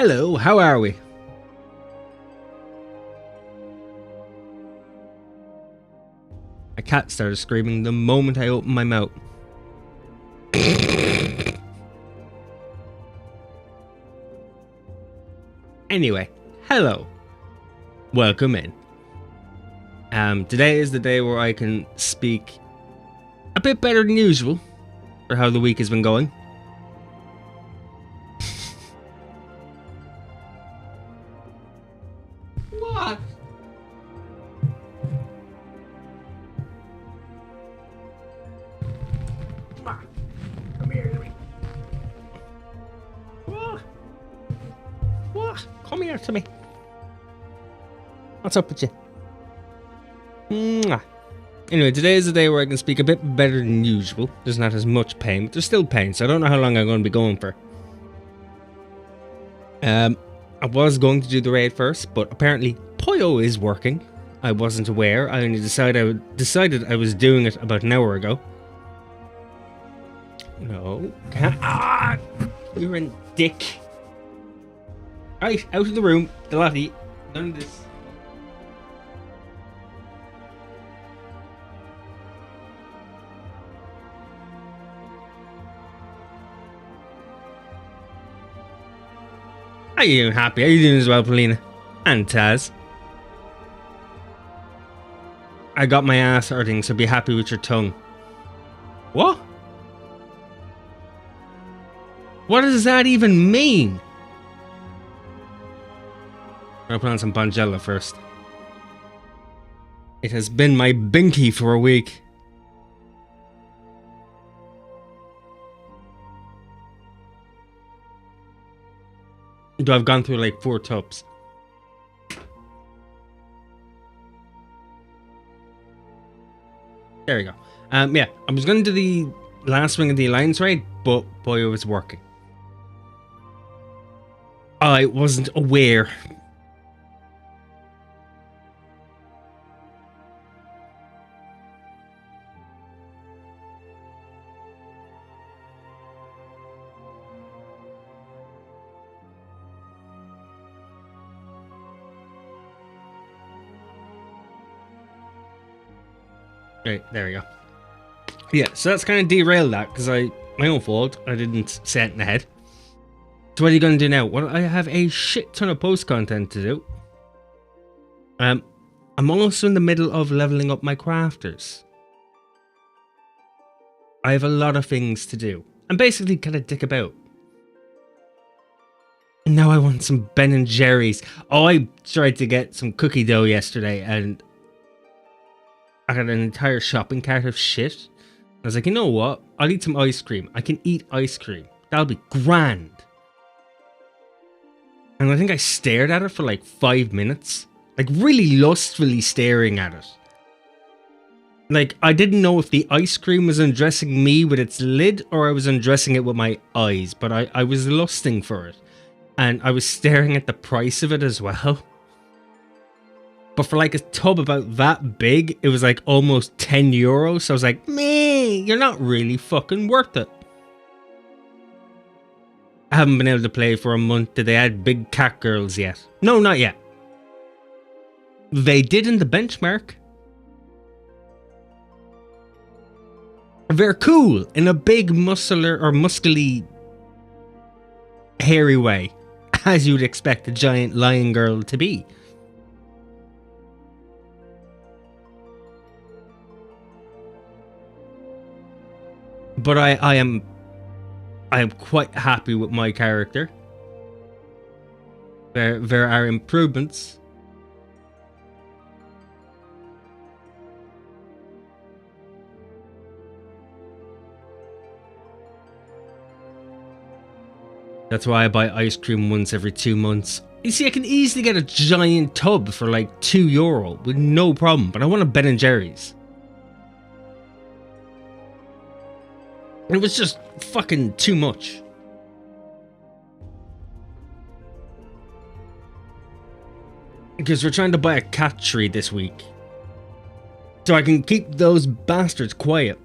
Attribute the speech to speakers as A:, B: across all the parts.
A: Hello, how are we? A cat started screaming the moment I opened my mouth. Anyway, hello. Welcome in. Today is the day where I can speak a bit better than usual for how the week has been going. What? Come here to me. What? Come here to me. What's up with you? Mwah. Anyway, today is the day where I can speak a bit better than usual. There's not as much pain, but there's still pain, so I don't know how long I'm going to be going for. I was going to do the raid first, but apparently Poyo is working. I wasn't aware. I only decided I was doing it about an hour ago. No. You're a dick. Right, out of the room. The laddie. None of this. Are you doing happy? Are you doing as well, Paulina? And Taz? I got my ass hurting, so be happy with your tongue. What? What does that even mean? I'm gonna put on some Bonjela first. It has been my binky for a week. I've gone through like 4 tubs. There we go. Yeah, I was going to do the last swing of the Alliance raid, but boy, it was working. I wasn't aware. Right, there we go. Yeah, so that's kind of derailed that because my own fault. I didn't set it ahead. So what are you going to do now? Well, I have a shit ton of post content to do. I'm also in the middle of leveling up my crafters. I have a lot of things to do. I'm basically kind of dick about. Now I want some Ben and Jerry's. Oh, I tried to get some cookie dough yesterday and I got an entire shopping cart of shit. I was like, you know what? I'll eat some ice cream. I can eat ice cream. That'll be grand. And I think I stared at it for like 5 minutes. Like really lustfully staring at it. Like I didn't know if the ice cream was undressing me with its lid or I was undressing it with my eyes. But I was lusting for it. And I was staring at the price of it as well. But for like a tub about that big, it was like almost €10. So I was like, meh, you're not really fucking worth it. I haven't been able to play for a month. Did they add big cat girls yet? No, not yet. They did in the benchmark. They're cool in a big muscly, hairy way. As you'd expect a giant lion girl to be. But I am quite happy with my character. There are improvements. That's why I buy ice cream once every 2 months. You see, I can easily get a giant tub for like €2 with no problem, but I want a Ben and Jerry's. It was just fucking too much. Because we're trying to buy a cat tree this week. So I can keep those bastards quiet.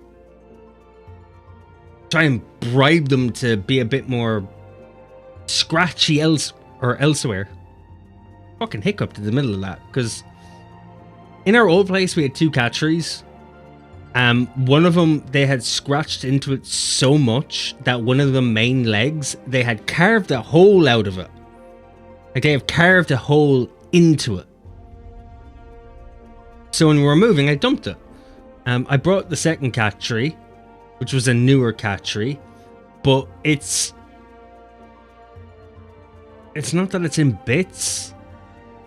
A: Try and bribe them to be a bit more scratchy or elsewhere. Fucking hiccuped in the middle of that, because in our old place we had 2 cat trees. One of them, they had scratched into it so much that one of the main legs, they had carved a hole out of it. Like, they have carved a hole into it. So when we were moving, I dumped it. I brought the second cat tree, which was a newer cat tree, but it's not that it's in bits.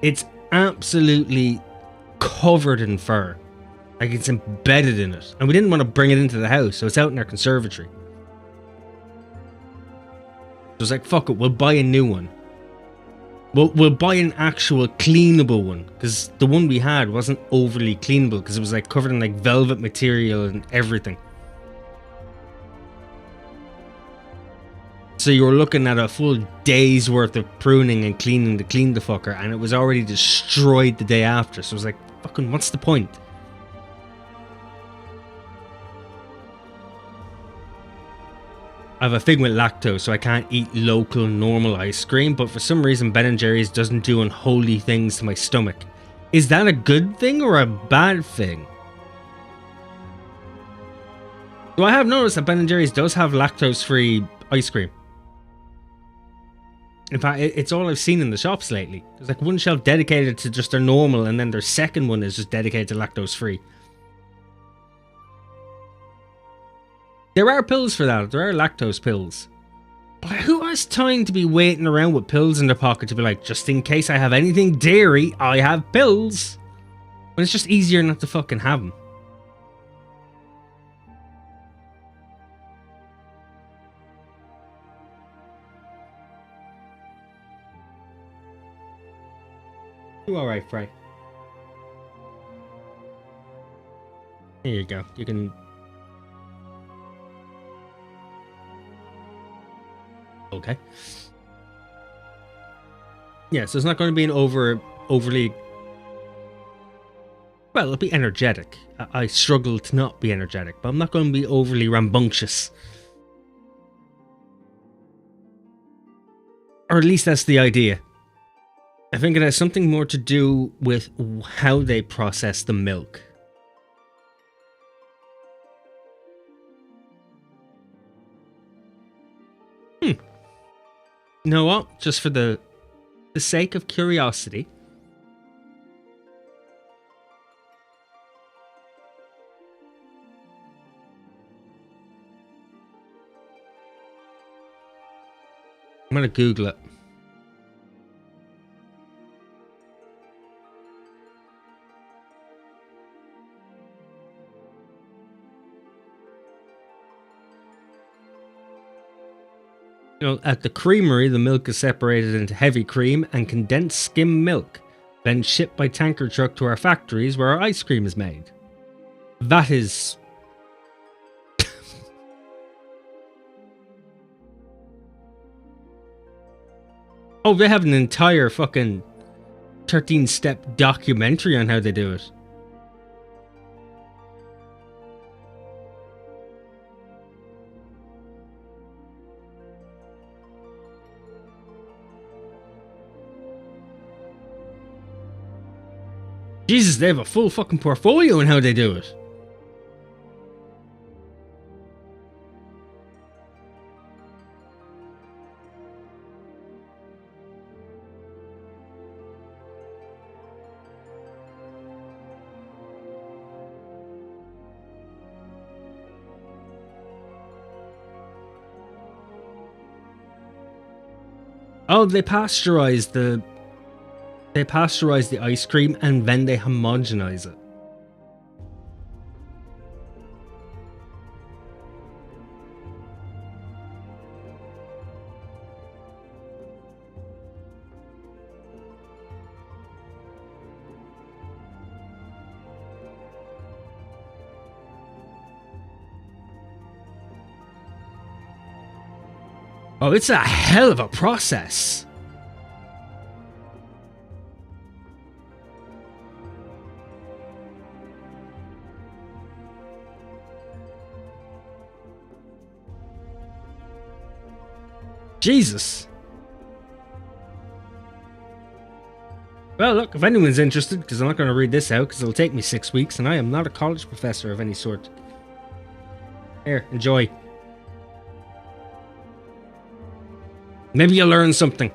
A: It's absolutely covered in fur. Like, it's embedded in it. And we didn't want to bring it into the house, so it's out in our conservatory. So it's like, fuck it, we'll buy a new one. We'll buy an actual cleanable one, because the one we had wasn't overly cleanable, because it was like covered in like velvet material and everything. So you were looking at a full day's worth of pruning and cleaning to clean the fucker, and it was already destroyed the day after. So it was like, fucking, what's the point? I have a thing with lactose, so I can't eat local normal ice cream, but for some reason Ben & Jerry's doesn't do unholy things to my stomach. Is that a good thing or a bad thing? So I have noticed that Ben & Jerry's does have lactose-free ice cream. In fact, it's all I've seen in the shops lately. There's like one shelf dedicated to just their normal, and then their second one is just dedicated to lactose-free. There are pills for that. There are lactose pills. But who has time to be waiting around with pills in their pocket to be like, just in case I have anything dairy, I have pills? When it's just easier not to fucking have them. You alright, Frey? Here you go. You can... Okay. Yeah, so it's not going to be an overly... Well, it'll be energetic. I struggle to not be energetic, but I'm not going to be overly rambunctious. Or at least that's the idea. I think it has something more to do with how they process the milk. You know what? Just for the sake of curiosity. I'm gonna Google it. You know, at the creamery, the milk is separated into heavy cream and condensed skim milk, then shipped by tanker truck to our factories where our ice cream is made. That is... Oh, they have an entire fucking 13-step documentary on how they do it. Jesus, they have a full fucking portfolio in how they do it. Oh, they pasteurize the ice cream and then they homogenize it. Oh, it's a hell of a process. Jesus. Well, look, if anyone's interested, because I'm not going to read this out, because it'll take me 6 weeks, and I am not a college professor of any sort. Here, enjoy. Maybe you'll learn something.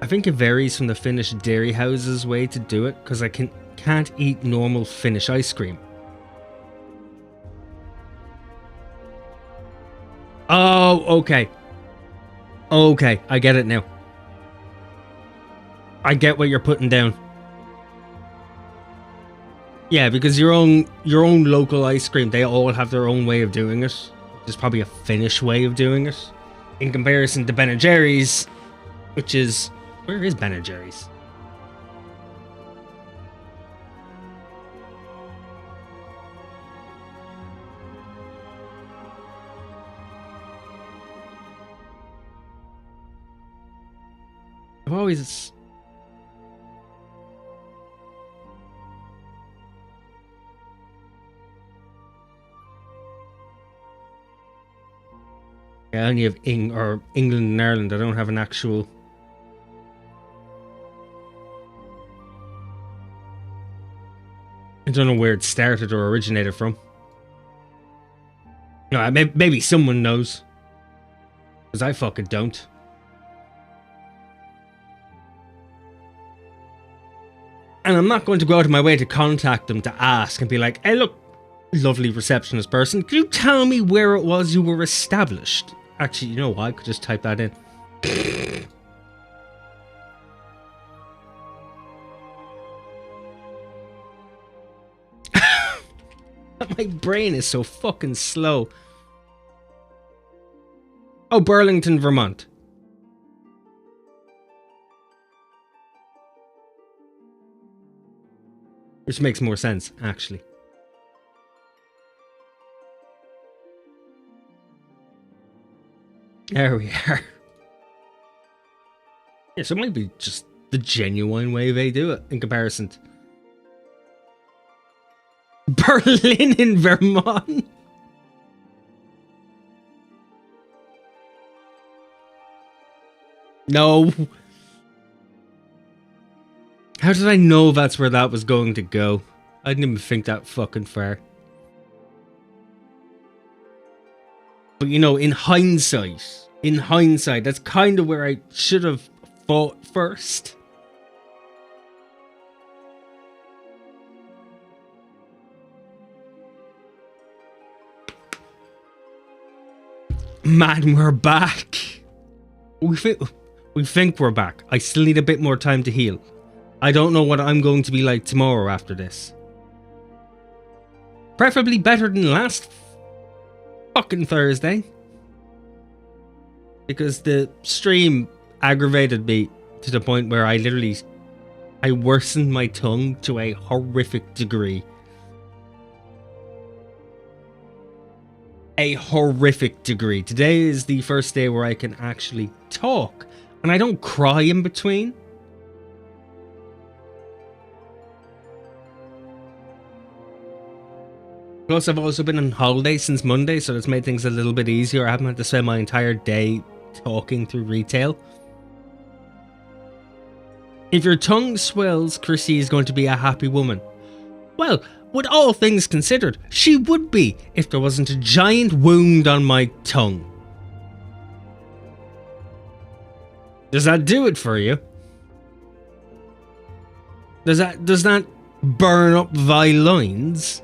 A: I think it varies from the Finnish dairy house's way to do it, because I can't eat normal Finnish ice cream. Oh, okay. Okay, I get it now. I get what you're putting down. Yeah, because your own local ice cream, they all have their own way of doing it. There's probably a Finnish way of doing it. In comparison to Ben & Jerry's, which is... Where is Ben & Jerry's? I've always... Yeah, I only have England and Ireland. I don't have an actual... I don't know where it started or originated from. No, maybe someone knows. Because I fucking don't. And I'm not going to go out of my way to contact them to ask and be like, hey, look, lovely receptionist person, could you tell me where it was you were established? Actually, you know what? I could just type that in. My brain is so fucking slow. Oh, Burlington, Vermont. Which makes more sense, actually. There we are. Yeah, so it might be just the genuine way they do it in comparison to Berlin in Vermont. No. How did I know that's where that was going to go? I didn't even think that fucking far. But you know, in hindsight, that's kind of where I should have fought first. Man, we're back. We think we're back. I still need a bit more time to heal. I don't know what I'm going to be like tomorrow after this. Preferably better than last fucking Thursday. Because the stream aggravated me to the point where I worsened my tongue to a horrific degree. A horrific degree. Today is the first day where I can actually talk. And I don't cry in between. Plus, I've also been on holiday since Monday, so that's made things a little bit easier. I haven't had to spend my entire day talking through retail. If your tongue swells, Chrissy is going to be a happy woman. Well, with all things considered, she would be if there wasn't a giant wound on my tongue. Does that do it for you? Does that burn up thy lines?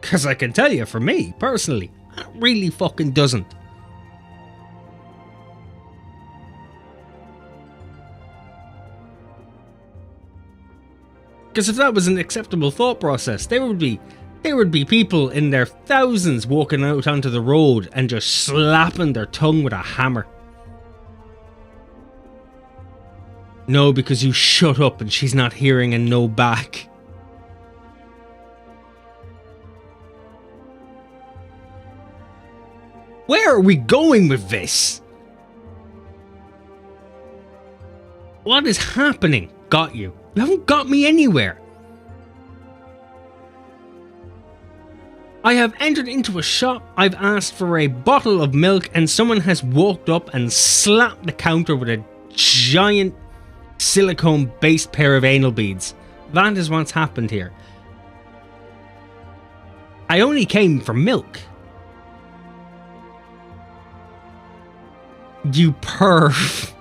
A: Because I can tell you, for me, personally, it really fucking doesn't. Because if that was an acceptable thought process, there would be people in their thousands walking out onto the road and just slapping their tongue with a hammer. No, because you shut up and she's not hearing and no back. Where are we going with this? What is happening? Got you. You haven't got me anywhere. I have entered into a shop, I've asked for a bottle of milk, and someone has walked up and slapped the counter with a giant silicone-based pair of anal beads. That is what's happened here. I only came for milk. You perv.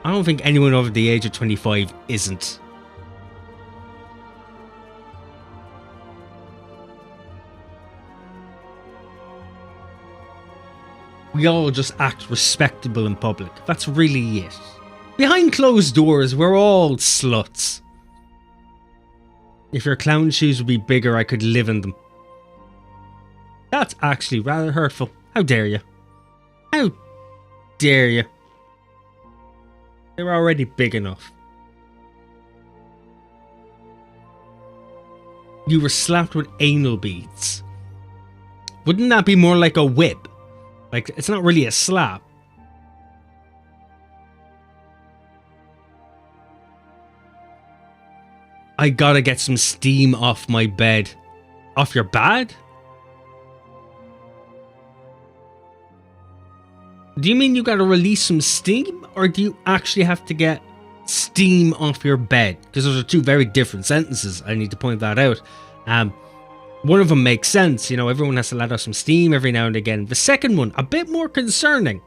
A: I don't think anyone over the age of 25 isn't. We all just act respectable in public. That's really it. Behind closed doors, we're all sluts. If your clown shoes would be bigger, I could live in them. That's actually rather hurtful. How dare you? How dare you? They're already big enough. You were slapped with anal beads. Wouldn't that be more like a whip? Like, it's not really a slap. I gotta get some steam off my bed. Off your bed? Do you mean you gotta release some steam? Or do you actually have to get steam off your bed? Because those are two very different sentences. I need to point that out. One of them makes sense. You know, everyone has to let out some steam every now and again. The second one, a bit more concerning.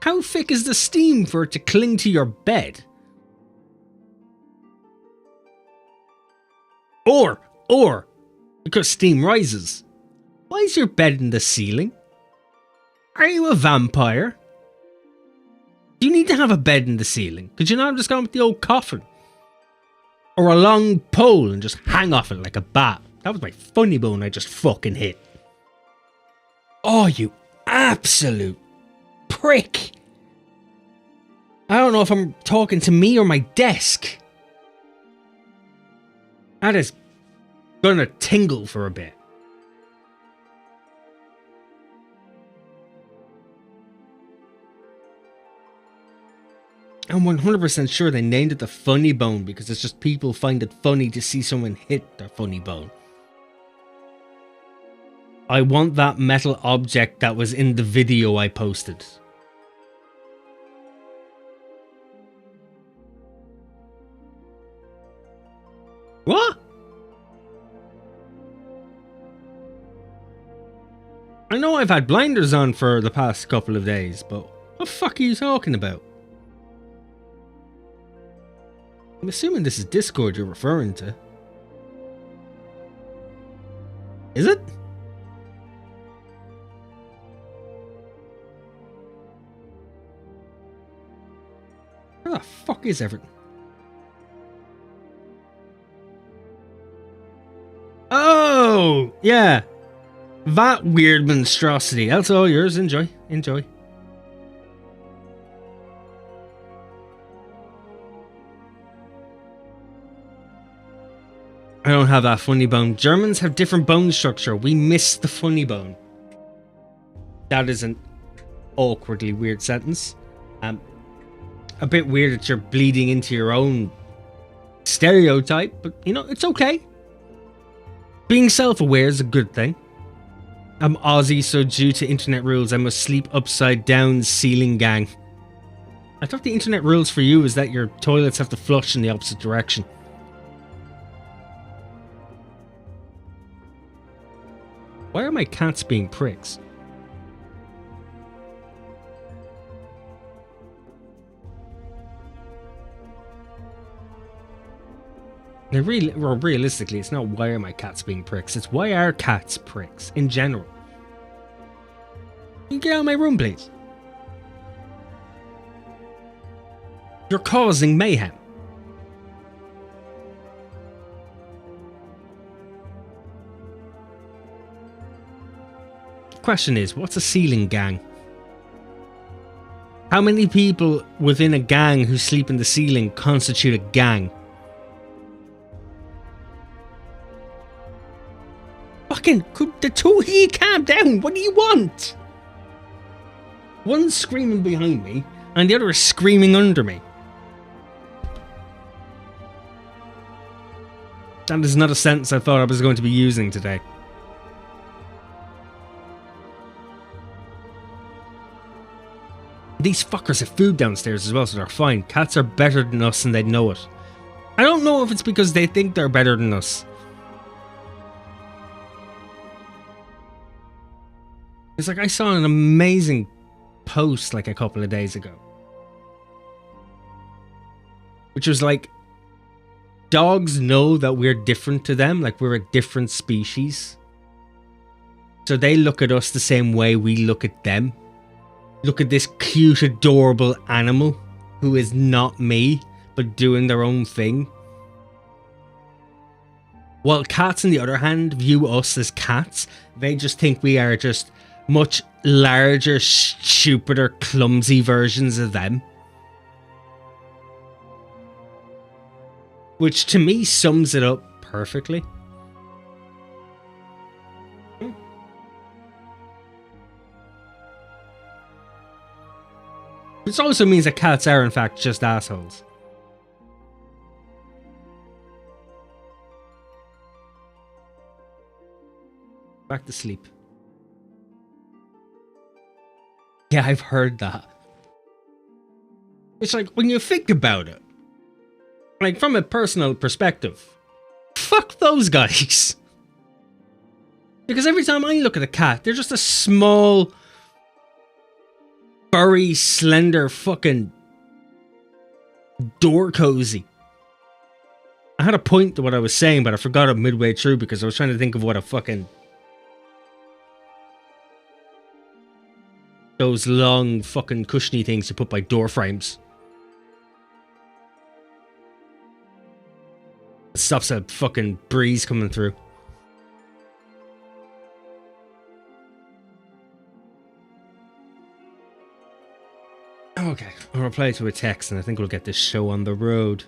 A: How thick is the steam for it to cling to your bed? Or, because steam rises, why is your bed in the ceiling? Are you a vampire? Do you need to have a bed in the ceiling? Could you not have just gone with the old coffin? Or a long pole and just hang off it like a bat? That was my funny bone I just fucking hit. Oh, you absolute prick. I don't know if I'm talking to me or my desk. That is gonna tingle for a bit. I'm 100% sure they named it the funny bone because it's just people find it funny to see someone hit their funny bone. I want that metal object that was in the video I posted. What? I know I've had blinders on for the past couple of days, but what the fuck are you talking about? I'm assuming this is Discord you're referring to. Is it? Where the fuck is everything? Oh, yeah. That weird monstrosity. That's all yours. Enjoy. Enjoy. I don't have that funny bone. Germans have different bone structure. We miss the funny bone. That is an awkwardly weird sentence. A bit weird that you're bleeding into your own stereotype, but you know, it's okay. Being self-aware is a good thing. I'm Aussie, so due to internet rules, I must sleep upside down, ceiling gang. I thought the internet rules for you is that your toilets have to flush in the opposite direction. Why are my cats being pricks? Realistically, it's not why are my cats being pricks, it's why are cats pricks in general. Can you get out of my room, please? You're causing mayhem. The question is, what's a ceiling gang? How many people within a gang who sleep in the ceiling constitute a gang? Fucking, could the two of you calm down? What do you want? One's screaming behind me, and the other is screaming under me. That is not a sentence I thought I was going to be using today. These fuckers have food downstairs as well, so they're fine. Cats are better than us and they know it. I don't know if it's because they think they're better than us. It's like I saw an amazing post like a couple of days ago. Which was like, dogs know that we're different to them, like we're a different species. So they look at us the same way we look at them. Look at this cute, adorable animal who is not me, but doing their own thing. While cats, on the other hand, view us as cats, they just think we are just much larger, stupider, clumsy versions of them. Which to me sums it up perfectly. This also means that cats are in fact just assholes. Back to sleep. Yeah, I've heard that. It's like, when you think about it, like from a personal perspective, fuck those guys. Because every time I look at a cat, they're just a small, furry, slender fucking door cozy. I had a point to what I was saying, but I forgot it midway through because I was trying to think of what a fucking... those long fucking cushiony things you put by door frames. It stops a fucking breeze coming through. Okay, I'll reply to a text and I think we'll get this show on the road.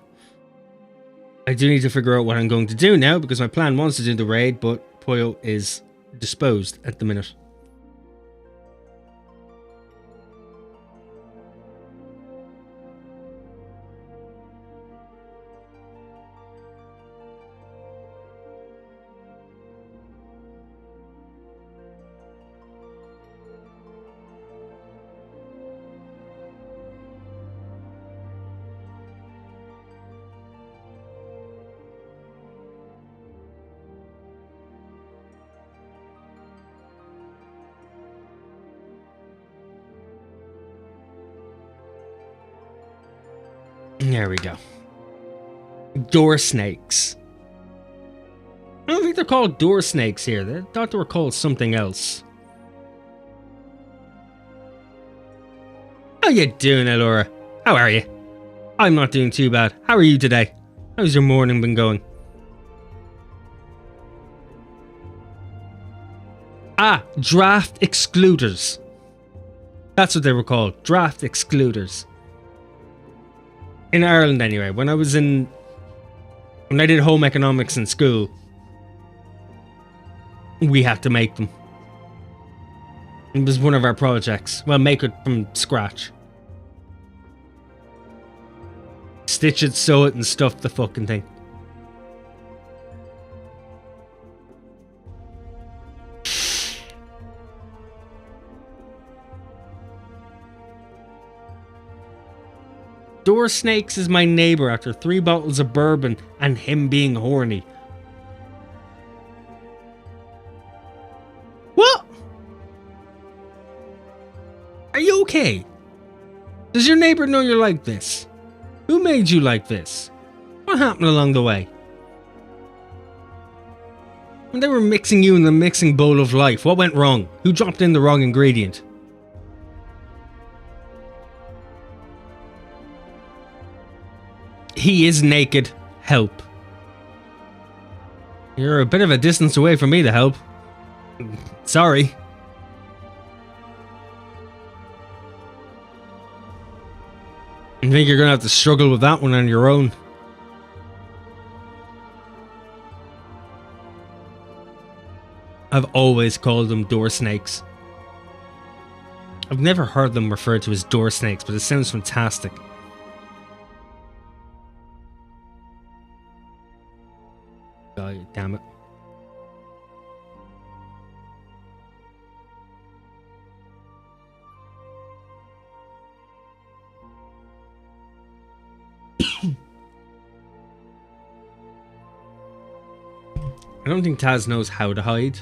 A: I do need to figure out what I'm going to do now because my plan was to do the raid, but Poyo is disposed at the minute. There we go. Door snakes. I don't think they're called door snakes here. They thought they were called something else. How you doing, Elora? How are you? I'm not doing too bad. How are you today? How's your morning been going? Ah, draft excluders. That's what they were called. Draft excluders. In Ireland, anyway, when I did home economics in school, we had to make them. It was one of our projects. Well, make it from scratch. Stitch it, sew it, and stuff the fucking thing. Door Snakes is my neighbor after 3 bottles of bourbon and him being horny. What? Are you okay? Does your neighbor know you're like this? Who made you like this? What happened along the way? When they were mixing you in the mixing bowl of life, what went wrong? Who dropped in the wrong ingredient? He is naked. Help. You're a bit of a distance away from me to help. Sorry. I think you're gonna have to struggle with that one on your own. I've always called them door snakes. I've never heard them referred to as door snakes, but it sounds fantastic. I don't think Taz knows how to hide.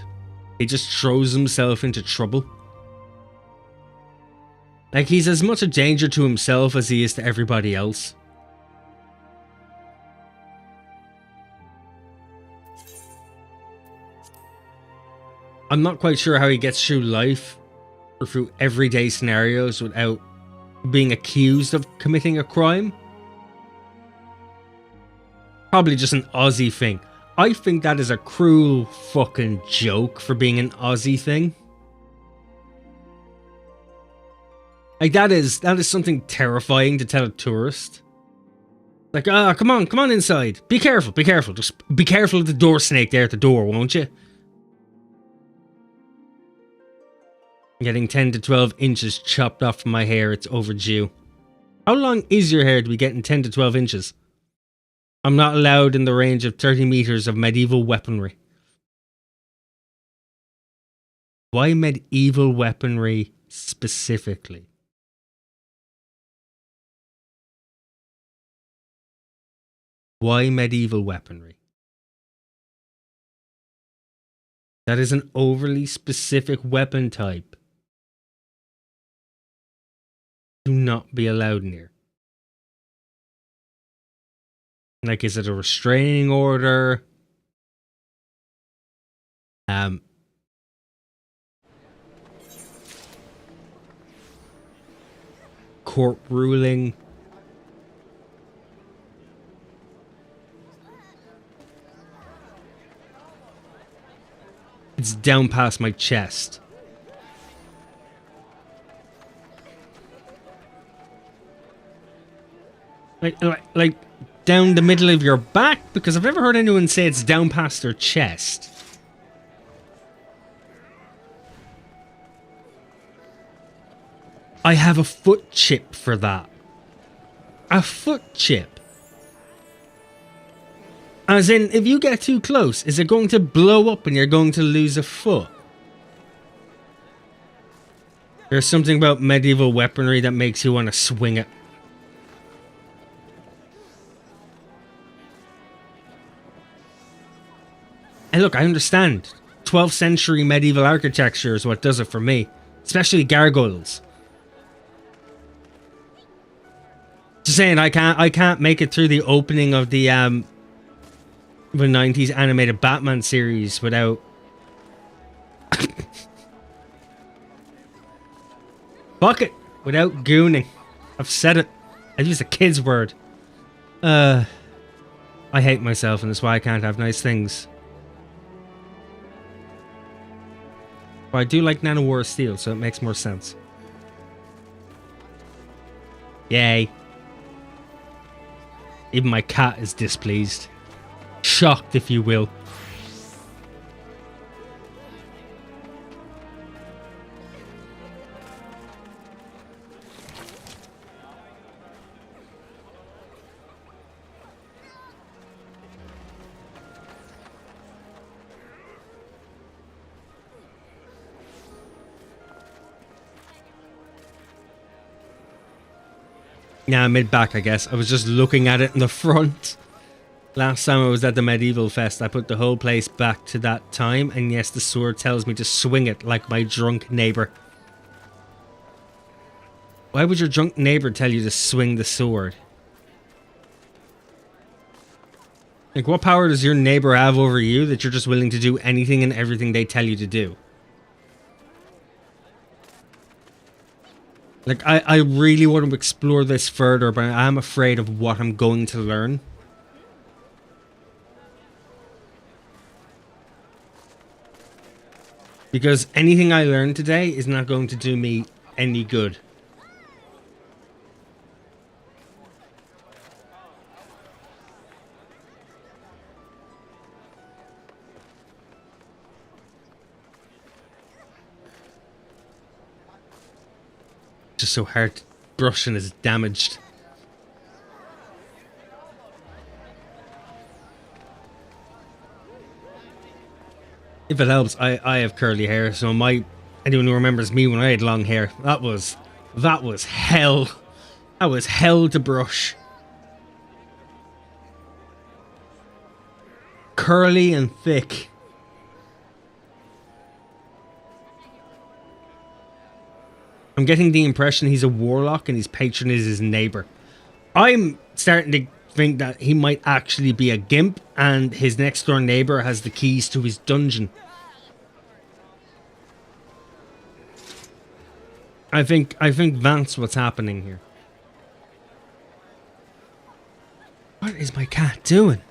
A: He just throws himself into trouble. Like, he's as much a danger to himself as he is to everybody else. I'm not quite sure how he gets through life or through everyday scenarios without being accused of committing a crime. Probably just an Aussie thing. I think that is a cruel fucking joke for being an Aussie thing. Like, that is something terrifying to tell a tourist. Like, come on inside. Be careful. Just be careful of the door snake there at the door, won't you? Getting 10 to 12 inches chopped off from my hair, it's overdue. How long is your hair to be getting 10 to 12 inches? I'm not allowed in the range of 30 meters of medieval weaponry. Why medieval weaponry specifically? Why medieval weaponry? That is an overly specific weapon type. Do not be allowed near. Like, is it a restraining order? Court ruling? It's down past my chest. Like down the middle of your back? Because I've never heard anyone say it's down past their chest. I have a foot chip for that. A foot chip. As in, if you get too close, is it going to blow up and you're going to lose a foot? There's something about medieval weaponry that makes you want to swing it. And look, I understand. 12th century medieval architecture is what does it for me. Especially gargoyles. Just saying, I can't make it through the opening of the 90s animated Batman series without... Fuck it! Without gooning. I've said it. I used a kid's word. I hate myself and that's why I can't have nice things. But I do like Nanowar Steel, so it makes more sense. Yay. Even my cat is displeased. Shocked, if you will. Yeah, mid-back, I guess. I was just looking at it in the front. Last time I was at the Medieval Fest, I put the whole place back to that time, and yes, the sword tells me to swing it like my drunk neighbour. Why would your drunk neighbour tell you to swing the sword? Like, what power does your neighbour have over you that you're just willing to do anything and everything they tell you to do? Like, I really want to explore this further, but I'm afraid of what I'm going to learn. Because anything I learn today is not going to do me any good. Just so hard to brush and is damaged. If it helps, I have curly hair, so anyone who remembers me when I had long hair, that was hell. That was hell to brush. Curly and thick. I'm getting the impression he's a warlock and his patron is his neighbor. I'm starting to think that he might actually be a gimp and his next door neighbor has the keys to his dungeon. I think that's what's happening here. What is my cat doing?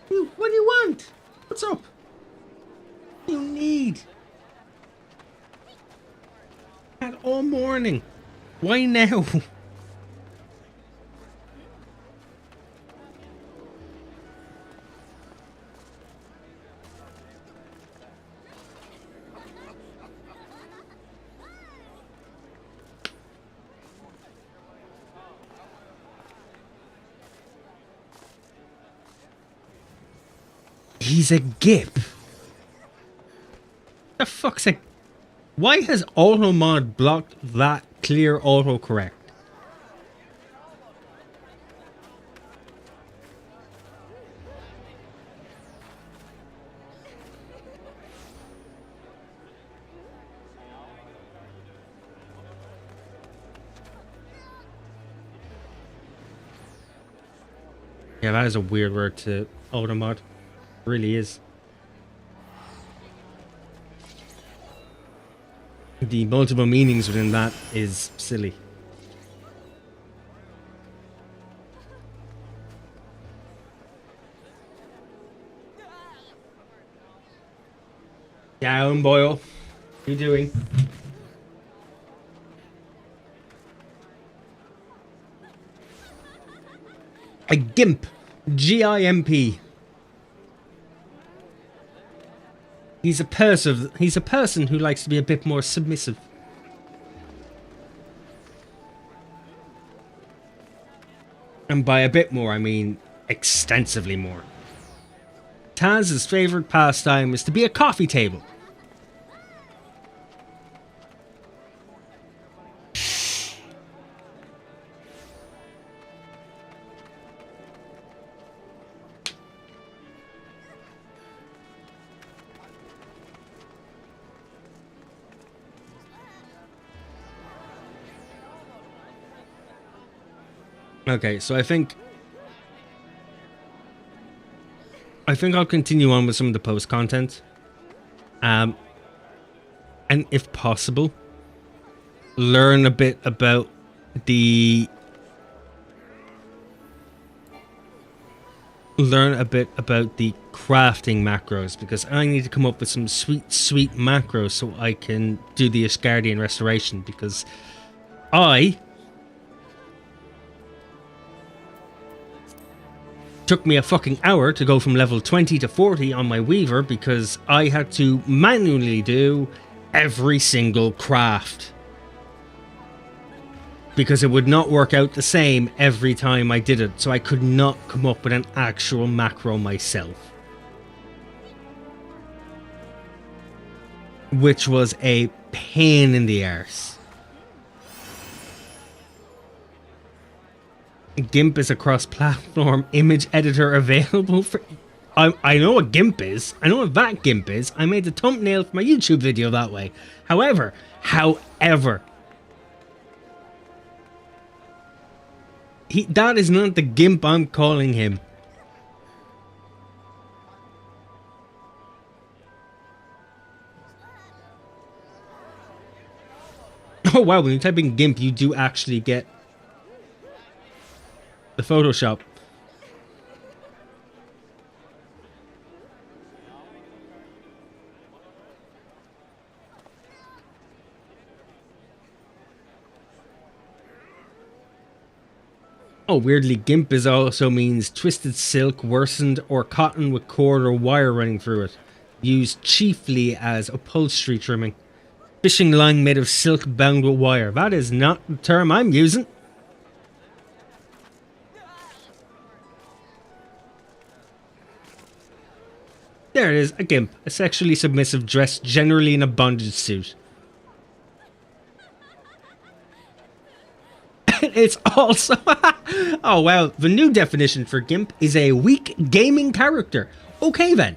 A: What do you want? What's up? What do you need? Cat all morning. Why now? He's a gip. The fuck's a... Why has AutoMod blocked that clear autocorrect? Yeah, that is a weird word to AutoMod. It really is. The multiple meanings within that is silly. Down, Boyle. What are you doing? A gimp. G-I-M-P. He's a person who likes to be a bit more submissive. And by a bit more, I mean extensively more. Taz's favorite pastime is to be a coffee table. Okay, so I think I'll continue on with some of the post content. And if possible, learn a bit about the crafting macros, because I need to come up with some sweet macros so I can do the Asgardian restoration, because took me a fucking hour to go from level 20 to 40 on my Weaver because I had to manually do every single craft. Because it would not work out the same every time I did it, so I could not come up with an actual macro myself. Which was a pain in the arse. GIMP is a cross-platform image editor available for... I know what GIMP is. I know what that GIMP is. I made the thumbnail for my YouTube video that way. However, that is not the GIMP I'm calling him. Oh wow, when you type in GIMP, you do actually get the Photoshop. Oh, weirdly, GIMP is also means twisted silk, worsened, or cotton with cord or wire running through it. Used chiefly as upholstery trimming. Fishing line made of silk bound with wire. That is not the term I'm using. There it is, a GIMP. A sexually submissive dressed generally in a bondage suit. It's also... oh wow, the new definition for GIMP is a weak gaming character. Okay then.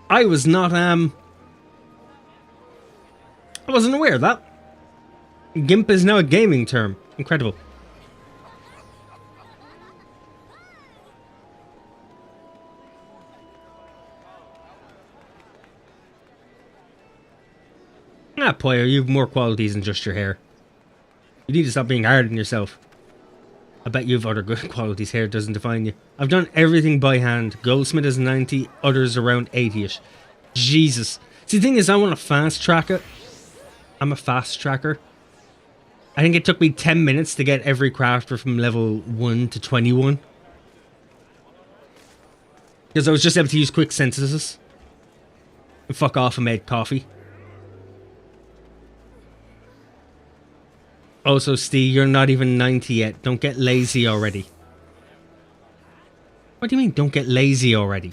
A: I was not I wasn't aware of that. GIMP is now a gaming term. Incredible. Ah, Poyo, you have more qualities than just your hair. You need to stop being hard on yourself. I bet you have other good qualities. Hair doesn't define you. I've done everything by hand. Goldsmith is 90, others around 80ish. Jesus. See, the thing is, I want to fast track it. I'm a fast tracker. I think it took me 10 minutes to get every crafter from level 1 to 21. Because I was just able to use quick synthesis. And fuck off and made coffee. Also, Steve, you're not even 90 yet. Don't get lazy already. What do you mean, don't get lazy already?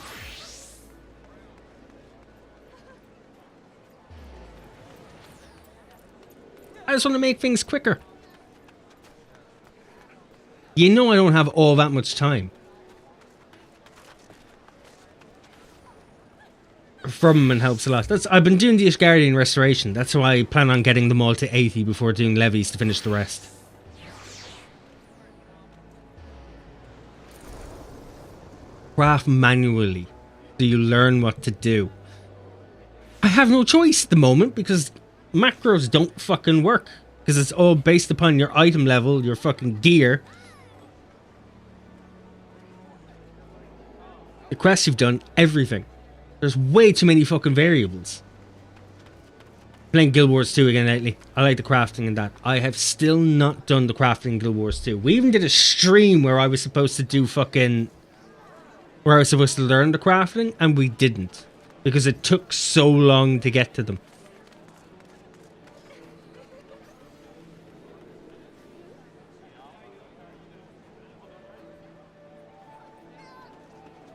A: I just want to make things quicker. You know I don't have all that much time. Firmament helps a lot. I've been doing the Ishgardian restoration. That's why I plan on getting them all to 80 before doing levies to finish the rest. Craft manually. So you learn what to do. I have no choice at the moment because macros don't fucking work. Because it's all based upon your item level, your fucking gear. The quests you've done, everything. There's way too many fucking variables. Playing Guild Wars 2 again lately. I like the crafting in that. I have still not done the crafting in Guild Wars 2. We even did a stream where I was supposed to do fucking... where I was supposed to learn the crafting, and we didn't. Because it took so long to get to them.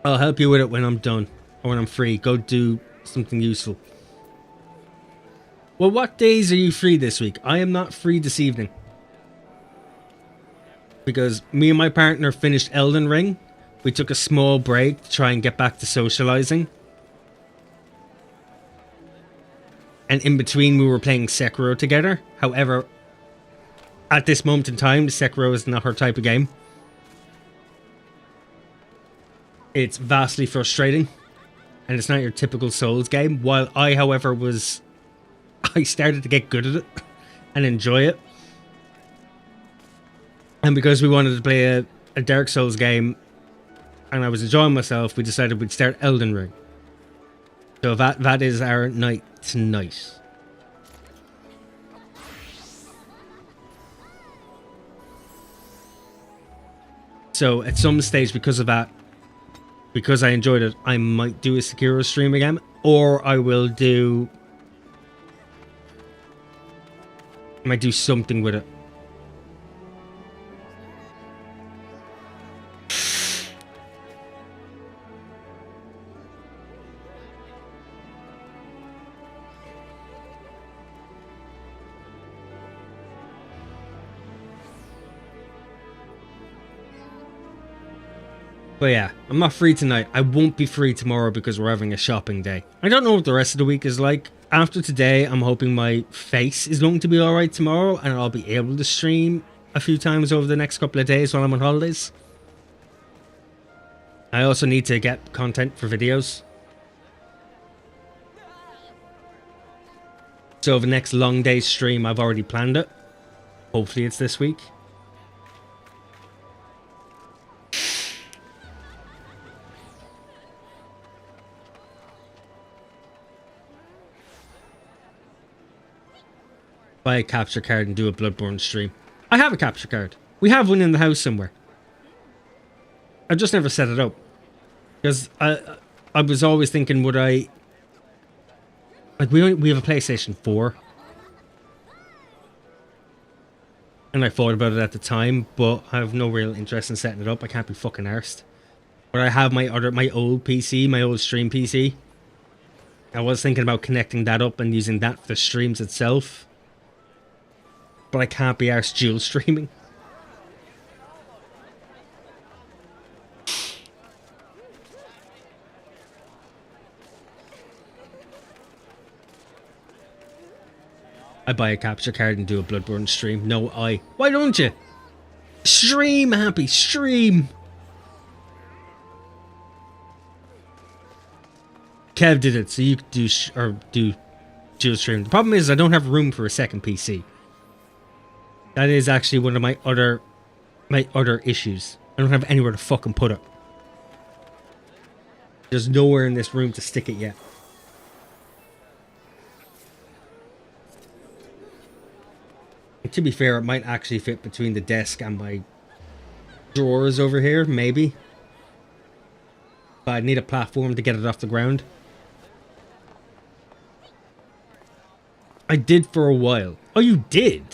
A: I'll help you with it when I'm done. Or when I'm free. Go do something useful. Well, what days are you free this week? I am not free this evening. Because me and my partner finished Elden Ring. We took a small break to try and get back to socializing. And in between we were playing Sekiro together. However, at this moment in time, Sekiro is not her type of game. It's vastly frustrating. And it's not your typical Souls game. While I, however, I started to get good at it. And enjoy it. And because we wanted to play a Dark Souls game. And I was enjoying myself, we decided we'd start Elden Ring. So that is our night tonight. So at some stage, because of that, because I enjoyed it, I might do a Sekiro stream again, or I might do something with it. But yeah, I'm not free tonight. I won't be free tomorrow because we're having a shopping day. I don't know what the rest of the week is like. After today, I'm hoping my face is going to be alright tomorrow and I'll be able to stream a few times over the next couple of days while I'm on holidays. I also need to get content for videos. So the next long day stream, I've already planned it. Hopefully it's this week. Buy a capture card and do a Bloodborne stream. I have a capture card. We have one in the house somewhere. I've just never set it up. Because I was always thinking, would I... Like, we have a PlayStation 4. And I thought about it at the time, but I have no real interest in setting it up. I can't be fucking arsed. But I have my old PC, my old stream PC. I was thinking about connecting that up and using that for the streams itself. But I can't be arsed dual streaming. I buy a capture card and do a Bloodborne stream. No, why don't you? Stream, Happy, stream. Kev did it, so you could do dual stream. The problem is I don't have room for a second PC. That is actually one of my other issues. I don't have anywhere to fucking put it. There's nowhere in this room to stick it yet. And to be fair, it might actually fit between the desk and my drawers over here, maybe. But I'd need a platform to get it off the ground. I did for a while. Oh, you did?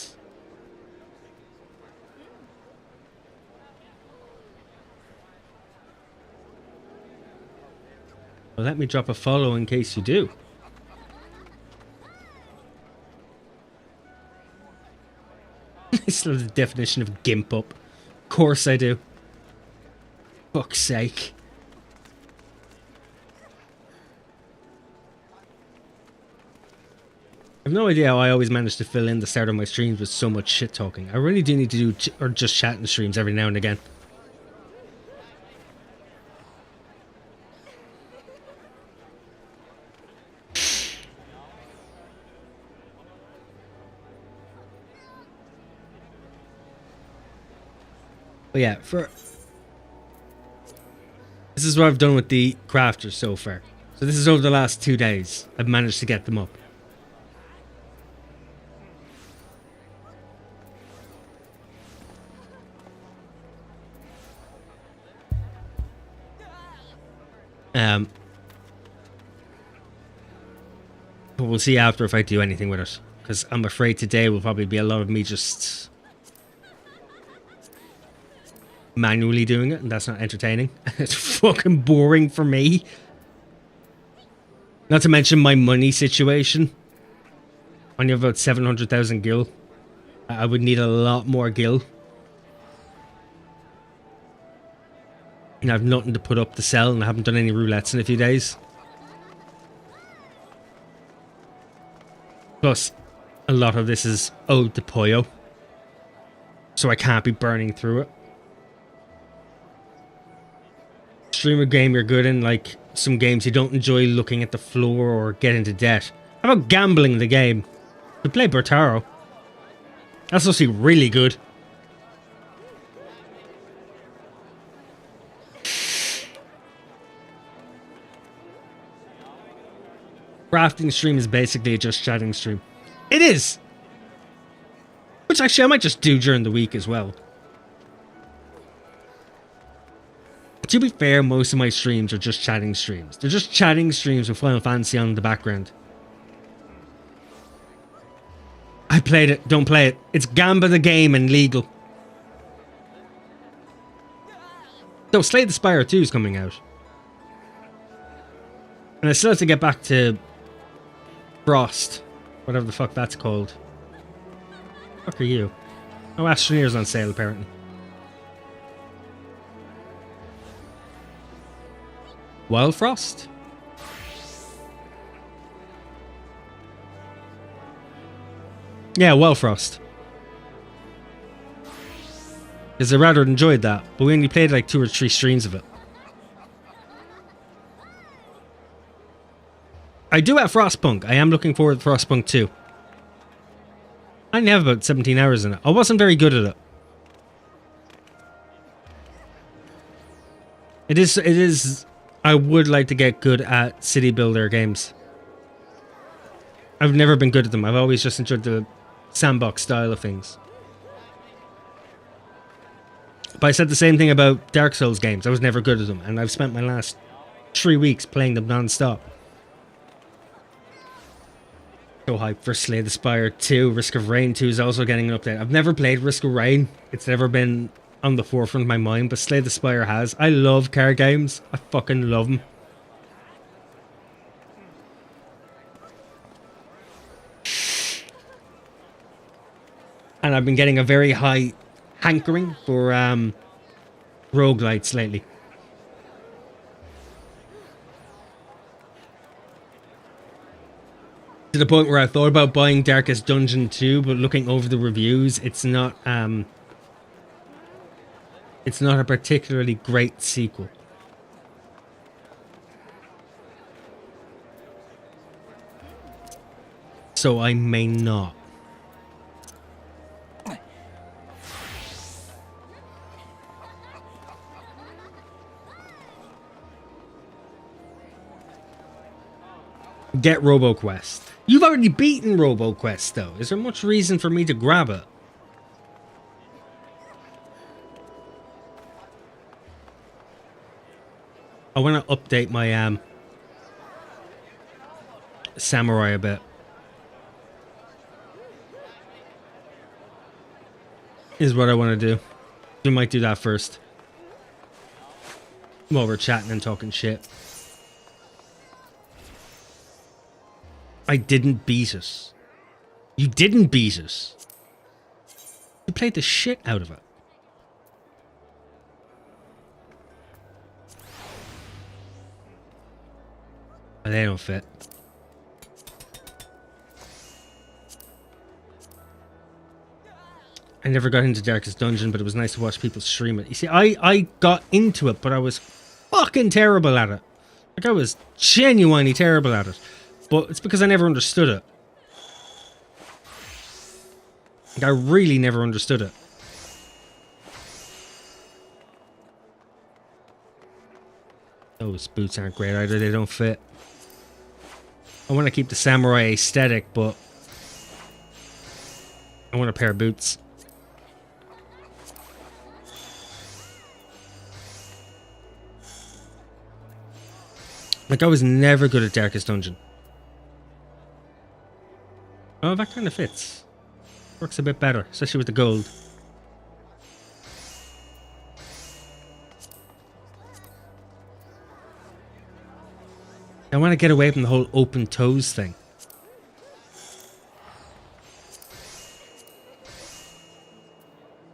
A: Well, let me drop a follow in case you do. I still have the definition of gimp up. Of course I do. Fuck's sake. I have no idea how I always manage to fill in the start of my streams with so much shit talking. I really do need to do or just chatting streams every now and again. But yeah, this is what I've done with the crafters so far. So this is over the last 2 days. I've managed to get them up. But we'll see after if I do anything with it. Because I'm afraid today will probably be a lot of me just manually doing it, and that's not entertaining. It's fucking boring for me. Not to mention my money situation. I only have about 700,000 gil. I would need a lot more gil. And I have nothing to put up to sell, and I haven't done any roulettes in a few days. Plus, a lot of this is owed to Poyo. So I can't be burning through it. Stream a game you're good in, like some games you don't enjoy looking at the floor or get into debt. How about gambling the game? We play Bertaro. That's also really good. Crafting stream is basically a just chatting stream. It is! Which actually I might just do during the week as well. To be fair, most of my streams are just chatting streams. They're just chatting streams with Final Fantasy on in the background. I played it, don't play it. It's Gamba the game and legal. So Slay the Spire 2 is coming out. And I still have to get back to Frost. Whatever the fuck that's called. Fuck are you? Oh, Astroneer's on sale apparently. Wild Frost? Yeah, Wild Frost. Because I rather enjoyed that, but we only played like 2 or 3 streams of it. I do have Frostpunk. I am looking forward to Frostpunk 2. I only have about 17 hours in it. I wasn't very good at it. It is... I would like to get good at city builder games. I've never been good at them. I've always just enjoyed the sandbox style of things. But I said the same thing about Dark Souls games. I was never good at them. And I've spent my last 3 weeks playing them non-stop. So hyped for Slay the Spire 2. Risk of Rain 2 is also getting an update. I've never played Risk of Rain. It's never been on the forefront of my mind, but Slay the Spire has. I love card games. I fucking love them. And I've been getting a very high hankering for roguelites lately. To the point where I thought about buying Darkest Dungeon 2, but looking over the reviews, it's not a particularly great sequel. So I may not. Get RoboQuest. You've already beaten RoboQuest though. Is there much reason for me to grab it? I want to update my samurai a bit. Is what I want to do. We might do that first. While we're chatting and talking shit. I didn't beat it. You didn't beat it. You played the shit out of it. But they don't fit. I never got into Darkest Dungeon, but it was nice to watch people stream it. You see, I got into it, but I was fucking terrible at it. Like, I was genuinely terrible at it. But it's because I never understood it. Like, I really never understood it. Those boots aren't great either, they don't fit. I want to keep the samurai aesthetic, but I want a pair of boots. Like, I was never good at Darkest Dungeon. Oh, that kind of fits. Works a bit better, especially with the gold. I want to get away from the whole open toes thing.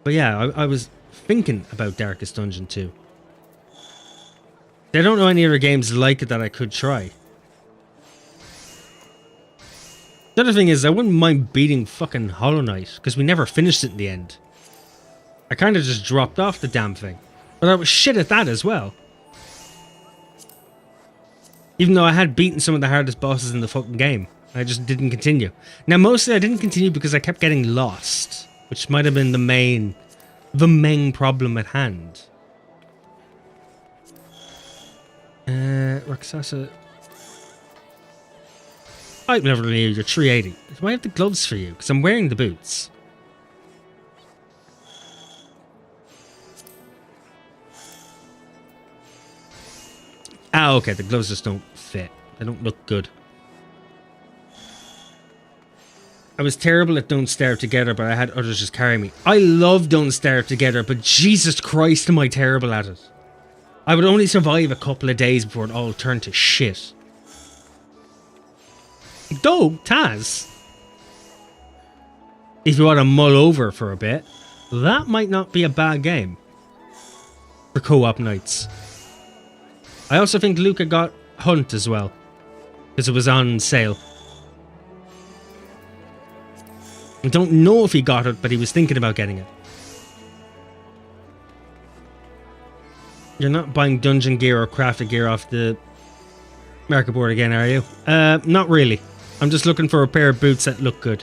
A: But yeah, I was thinking about Darkest Dungeon 2. I don't know any other games like it that I could try. The other thing is, I wouldn't mind beating fucking Hollow Knight, because we never finished it in the end. I kind of just dropped off the damn thing. But I was shit at that as well. Even though I had beaten some of the hardest bosses in the fucking game. I just didn't continue. Now, mostly I didn't continue because I kept getting lost. Which might have been the main problem at hand. Roxasa. I've never knew you're 380. Do I have the gloves for you? Because I'm wearing the boots. Ah, okay. The gloves just don't fit. They don't look good. I was terrible at Don't Starve Together, but I had others just carry me. I love Don't Starve Together, but Jesus Christ am I terrible at it. I would only survive a couple of days before it all turned to shit. Though, Taz, if you want to mull over for a bit, that might not be a bad game for co-op nights. I also think Luca got Hunt as well, because it was on sale. I don't know if he got it, but he was thinking about getting it. You're not buying dungeon gear or crafted gear off the market board again, are you? Not really. I'm just looking for a pair of boots that look good.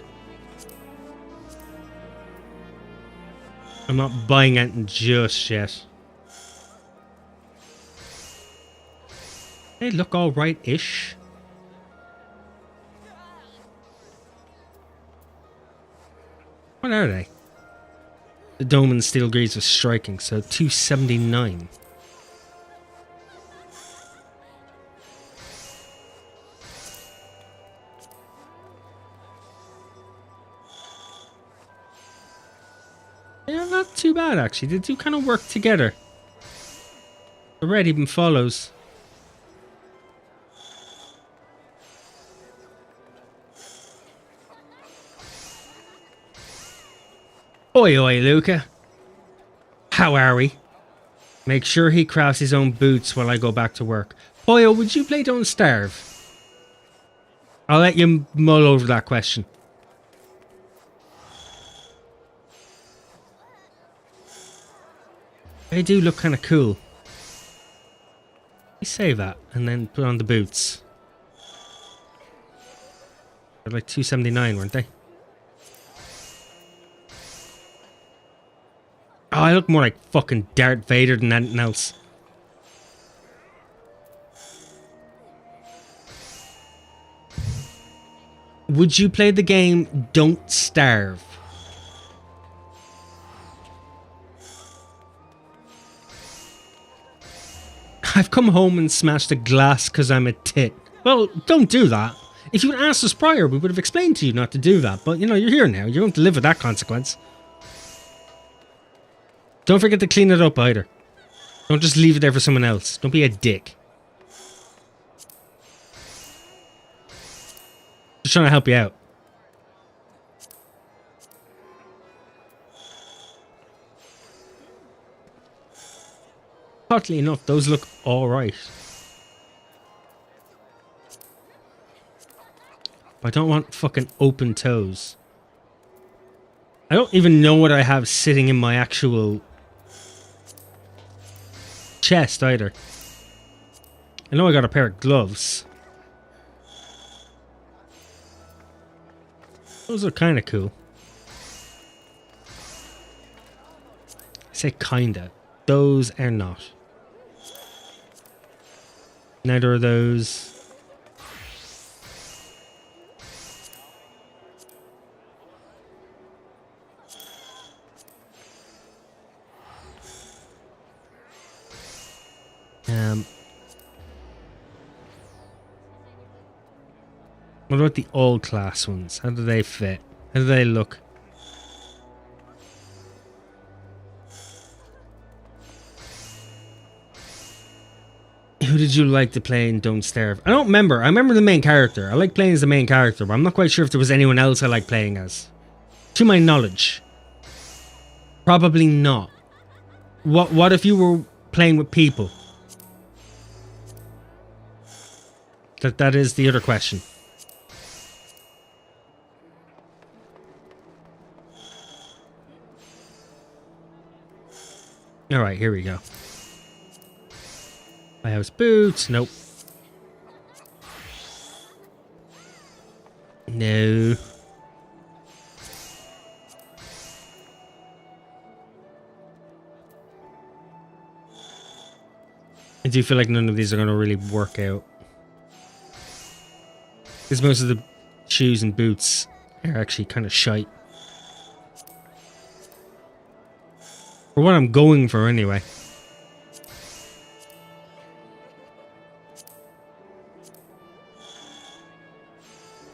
A: I'm not buying anything just yet. They look alright-ish. What are they? The dome and steel greaves are striking, so 279. Yeah, not too bad actually. They do kind of work together. The red even follows. Oi, oi, Luca. How are we? Make sure he crafts his own boots while I go back to work. Boyo, would you play Don't Starve? I'll let you mull over that question. They do look kind of cool. We save that and then put on the boots. They're like $279, weren't they? Oh, I look more like fucking Darth Vader than anything else. Would you play the game Don't Starve? I've come home and smashed a glass because I'm a tit. Well, don't do that. If you had asked us prior, we would have explained to you not to do that. But, you know, you're here now. You're going to live with that consequence. Don't forget to clean it up either. Don't just leave it there for someone else. Don't be a dick. Just trying to help you out. Oddly enough, those look alright. But I don't want fucking open toes. I don't even know what I have sitting in my actual chest either. I know I got a pair of gloves. Those are kind of cool. I say kinda. Those are not. Neither are those. What about the all class ones? How do they fit? How do they look? Who did you like to play in Don't Starve? I don't remember. I remember the main character. I like playing as the main character, but I'm not quite sure if there was anyone else I like playing as. To my knowledge. Probably not. What if you were playing with people? That is the other question. Alright, here we go. Lighthouse boots. Nope. No. I do feel like none of these are going to really work out. Because most of the shoes and boots are actually kind of shite. For what I'm going for anyway.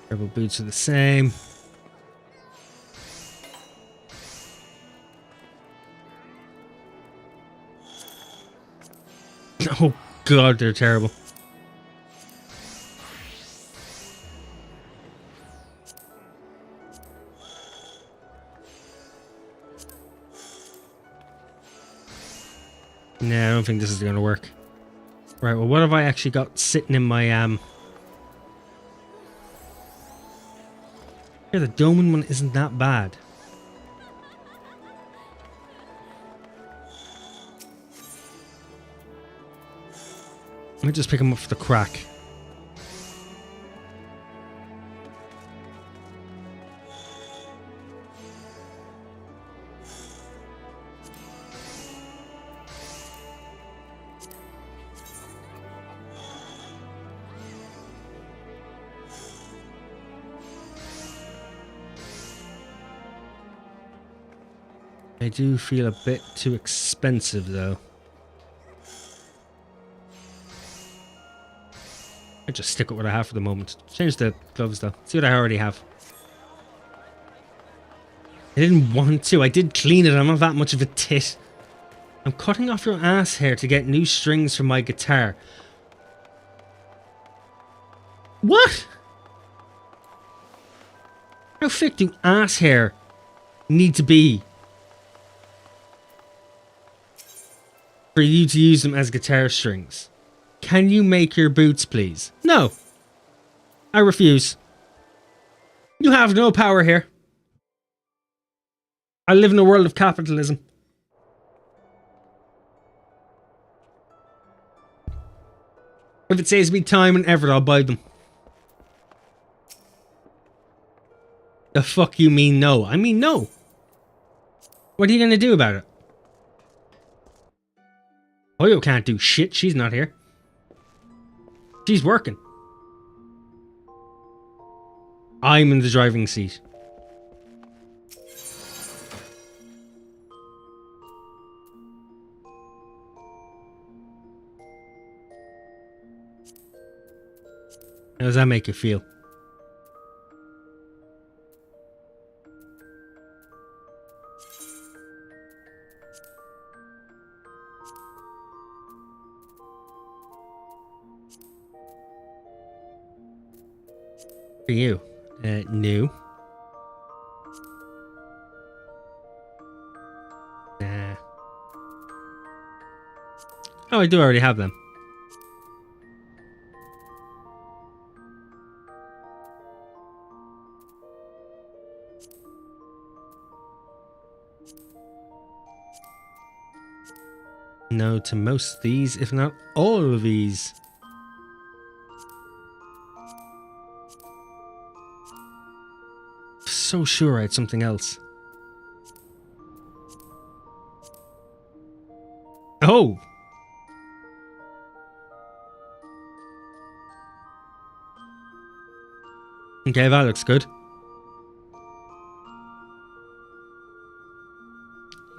A: Purple boots are the same. Oh god, they're terrible. Nah, I don't think this is going to work. Right, well, what have I actually got sitting in my, Yeah, the Doman one isn't that bad. I might just pick him up for the crack. They do feel a bit too expensive, though. I just stick with what I have for the moment. Change the gloves, though. See what I already have. I didn't want to. I did clean it. I'm not that much of a tit. I'm cutting off your ass hair to get new strings for my guitar. What? How thick do ass hair need to be for you to use them as guitar strings? Can you make your boots, please? No. I refuse. You have no power here. I live in a world of capitalism. If it saves me time and effort, I'll buy them. The fuck you mean no? I mean no. What are you gonna do about it? Oyo can't do shit. She's not here. She's working. I'm in the driving seat. How does that make you feel? For you? No. Nah. Oh, I do already have them. No to most of these, if not all of these. So sure I had something else. Oh! Okay, that looks good.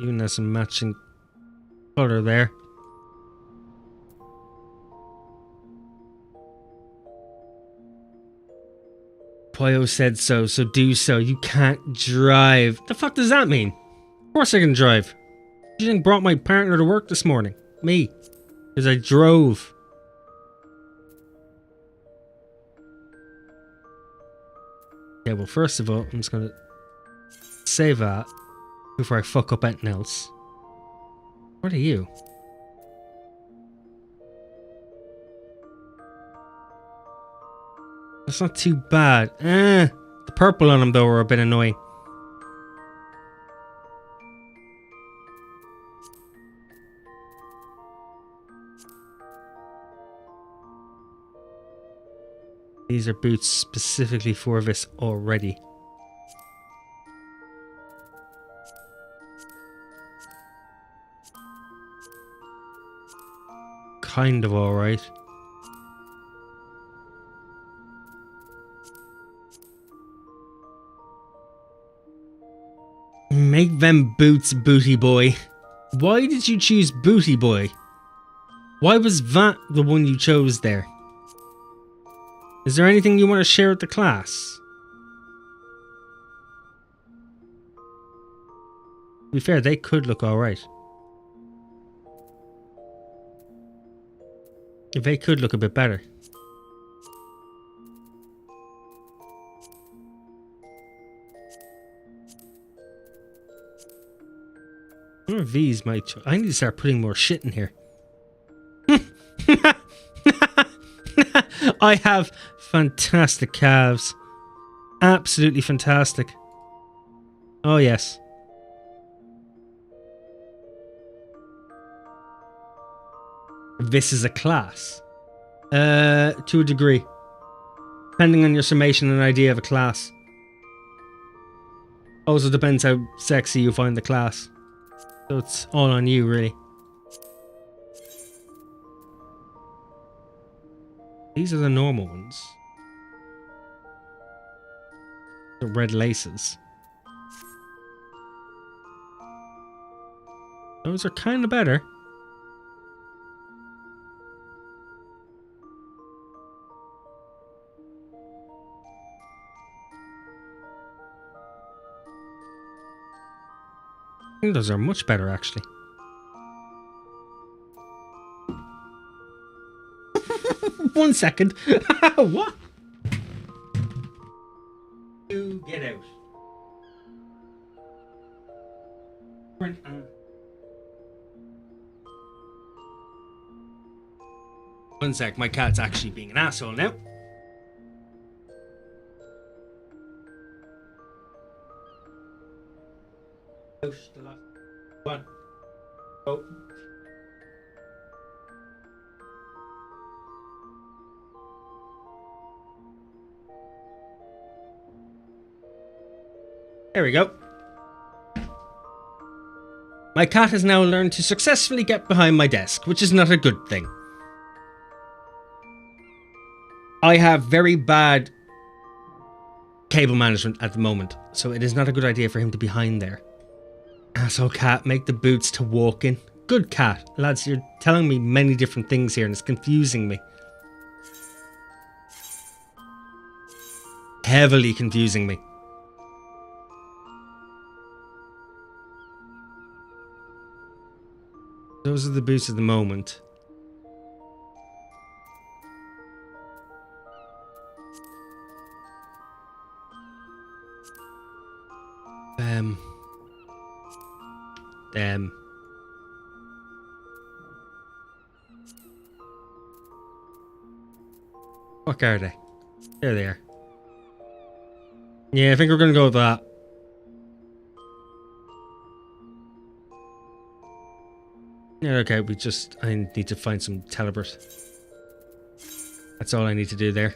A: Even has some matching color there. Poyo said so, so do so. You can't drive. The fuck does that mean? Of course I can drive. You think brought my partner to work this morning? Me. Because I drove. Okay, well first of all, I'm just going to save that before I fuck up anything else. What are you? That's not too bad. The purple on them though are a bit annoying. These are boots specifically for this already. Kind of alright. Make them boots, Booty Boy. Why did you choose Booty Boy? Why was that the one you chose there? Is there anything you want to share with the class? To be fair, they could look alright. They could look a bit better. One of these might... I need to start putting more shit in here. I have fantastic calves. Absolutely fantastic. Oh yes. This is a class. To a degree. Depending on your summation and idea of a class. Also depends how sexy you find the class. So it's all on you, really. These are the normal ones. The red laces. Those are kind of better. I think those are much better, actually. One second. What? You get out. One sec, my cat's actually being an asshole now. The last one. Oh. There we go. My cat has now learned to successfully get behind my desk, which is not a good thing. I have very bad cable management at the moment, so it is not a good idea for him to be behind there. Asshole cat, make the boots to walk in. Good cat. Lads, you're telling me many different things here and it's confusing me. Heavily confusing me. Those are the boots at the moment. Them. Fuck are they? There they are. Yeah, I think we're gonna go with that. Yeah, okay, I need to find some Talibert. That's all I need to do there.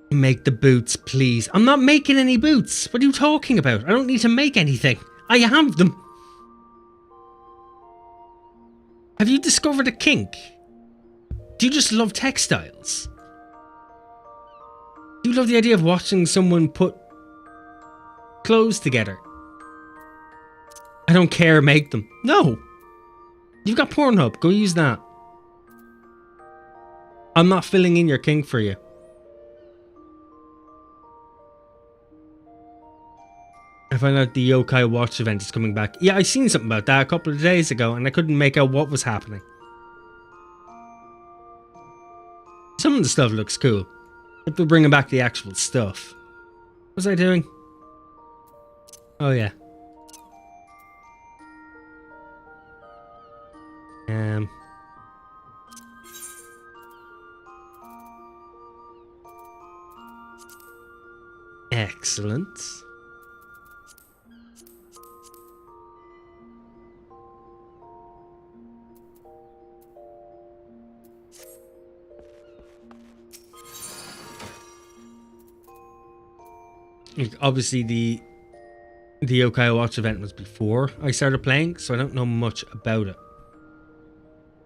A: Make the boots, please. I'm not making any boots. What are you talking about? I don't need to make anything. I have them. Have you discovered a kink? Do you just love textiles? Do you love the idea of watching someone put clothes together? I don't care, make them. No. You've got Pornhub. Go use that. I'm not filling in your kink for you. I found out the Yokai Watch event is coming back. Yeah, I seen something about that a couple of days ago and I couldn't make out what was happening. Some of the stuff looks cool. If they're bringing back the actual stuff. What was I doing? Oh yeah. Excellent. Obviously the Yokai Watch event was before I started playing, so I don't know much about it.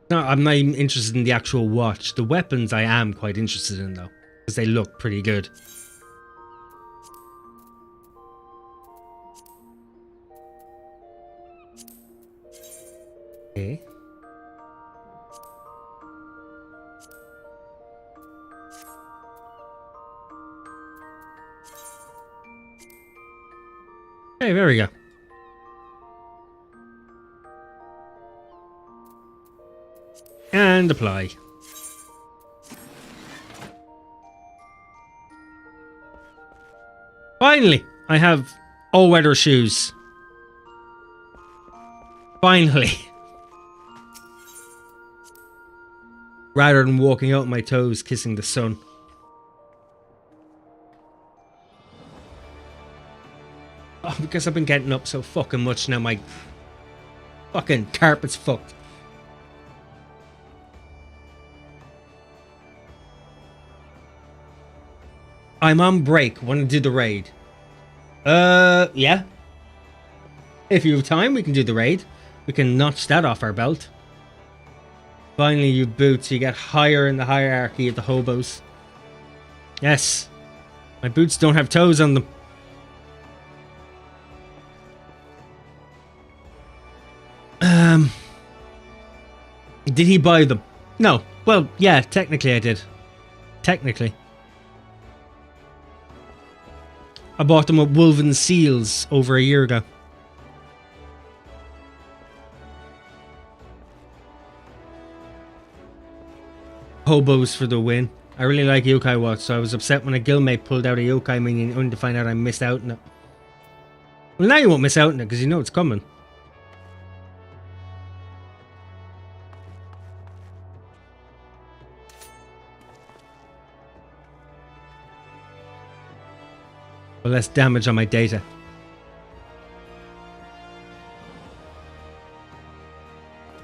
A: No, I'm not even interested in the actual watch. The weapons I am quite interested in though, because they look pretty good. Okay. Hey, there we go. And apply. Finally, I have all-weather shoes. Finally. Rather than walking out on my toes kissing the sun. Oh, because I've been getting up so fucking much now, my fucking carpet's fucked. I'm on break. Want to do the raid? Yeah. If you have time, we can do the raid. We can notch that off our belt. Finally, you boots. You get higher in the hierarchy of the hobos. Yes. My boots don't have toes on them. Did he buy them? No. Well, yeah, technically I did. Technically. I bought them at Woven Seals over a year ago. Hobos for the win. I really like Yokai Watch, so I was upset when a guildmate pulled out a Yokai minion only to find out I missed out on it. Well, now you won't miss out on it because you know it's coming. Less damage on my data.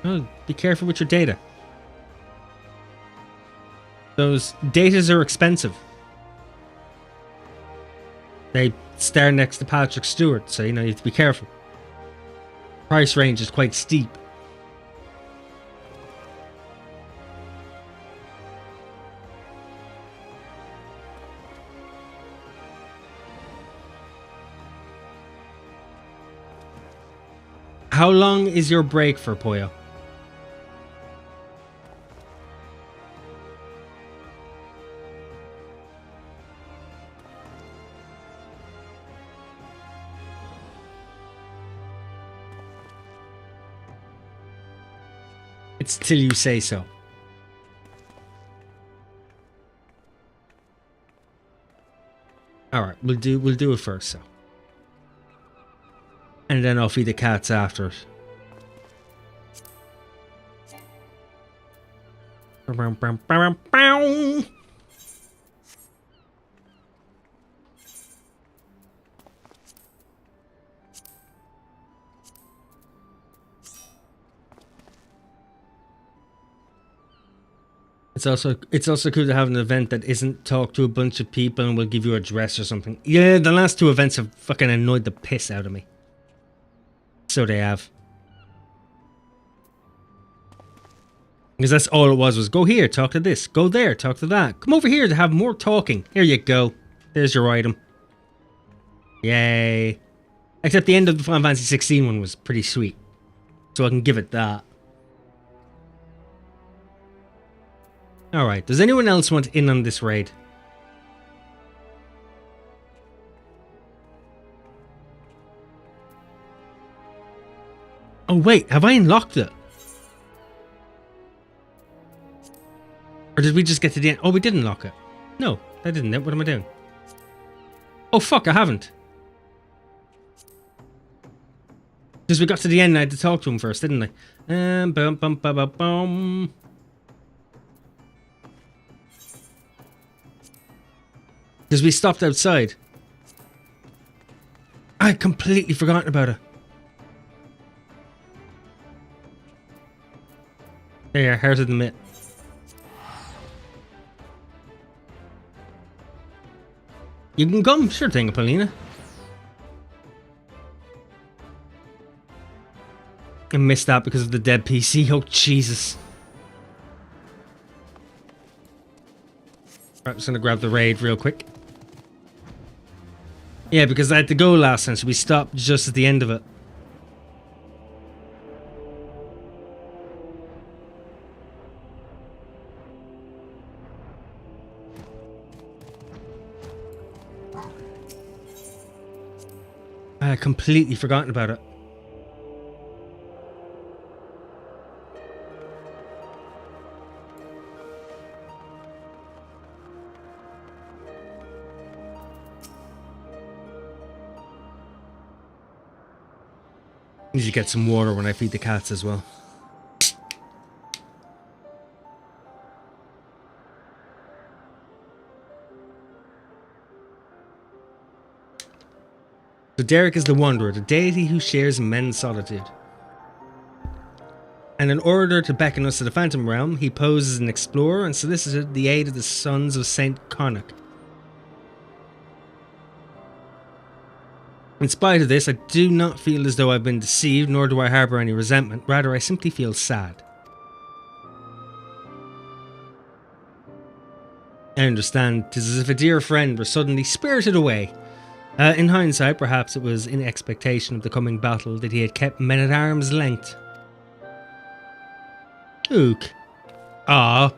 A: Oh, be careful with your data. Those datas are expensive. They start next to Patrick Stewart, so you know you have to be careful. Price range is quite steep. How long is your break for, Poyo? It's till you say so. Alright, we'll do it first, so. And then I'll feed the cats after it. It's also cool to have an event that isn't talk to a bunch of people and will give you a dress or something. Yeah, the last two events have fucking annoyed the piss out of me. So they have. Because that's all it was go here, talk to this. Go there, talk to that. Come over here to have more talking. Here you go. There's your item. Yay. Except the end of the Final Fantasy XVI one was pretty sweet. So I can give it that. Alright, does anyone else want in on this raid? Oh wait, have I unlocked it? Or did we just get to the end? Oh, we did unlock it. No, I didn't. What am I doing? Oh fuck, I haven't. Because we got to the end and I had to talk to him first, didn't I? Bum, bum, bum, bum, bum. Because we stopped outside. I had completely forgotten about it. There you are, Heart of the Myth. You can come, sure thing, Apollina. I missed that because of the dead PC. Oh, Jesus. Right, I'm just gonna grab the raid real quick. Yeah, because I had to go last time, so we stopped just at the end of it. I had completely forgotten about it. Need to get some water when I feed the cats as well. So Derek is the Wanderer, the deity who shares men's solitude. And in order to beckon us to the Phantom Realm, he posed as an explorer and solicited the aid of the sons of Saint Connacht. In spite of this, I do not feel as though I've been deceived, nor do I harbour any resentment. Rather, I simply feel sad. I understand. 'Tis as if a dear friend were suddenly spirited away. In hindsight, perhaps it was in expectation of the coming battle that he had kept men at arm's length. Ook. Ah,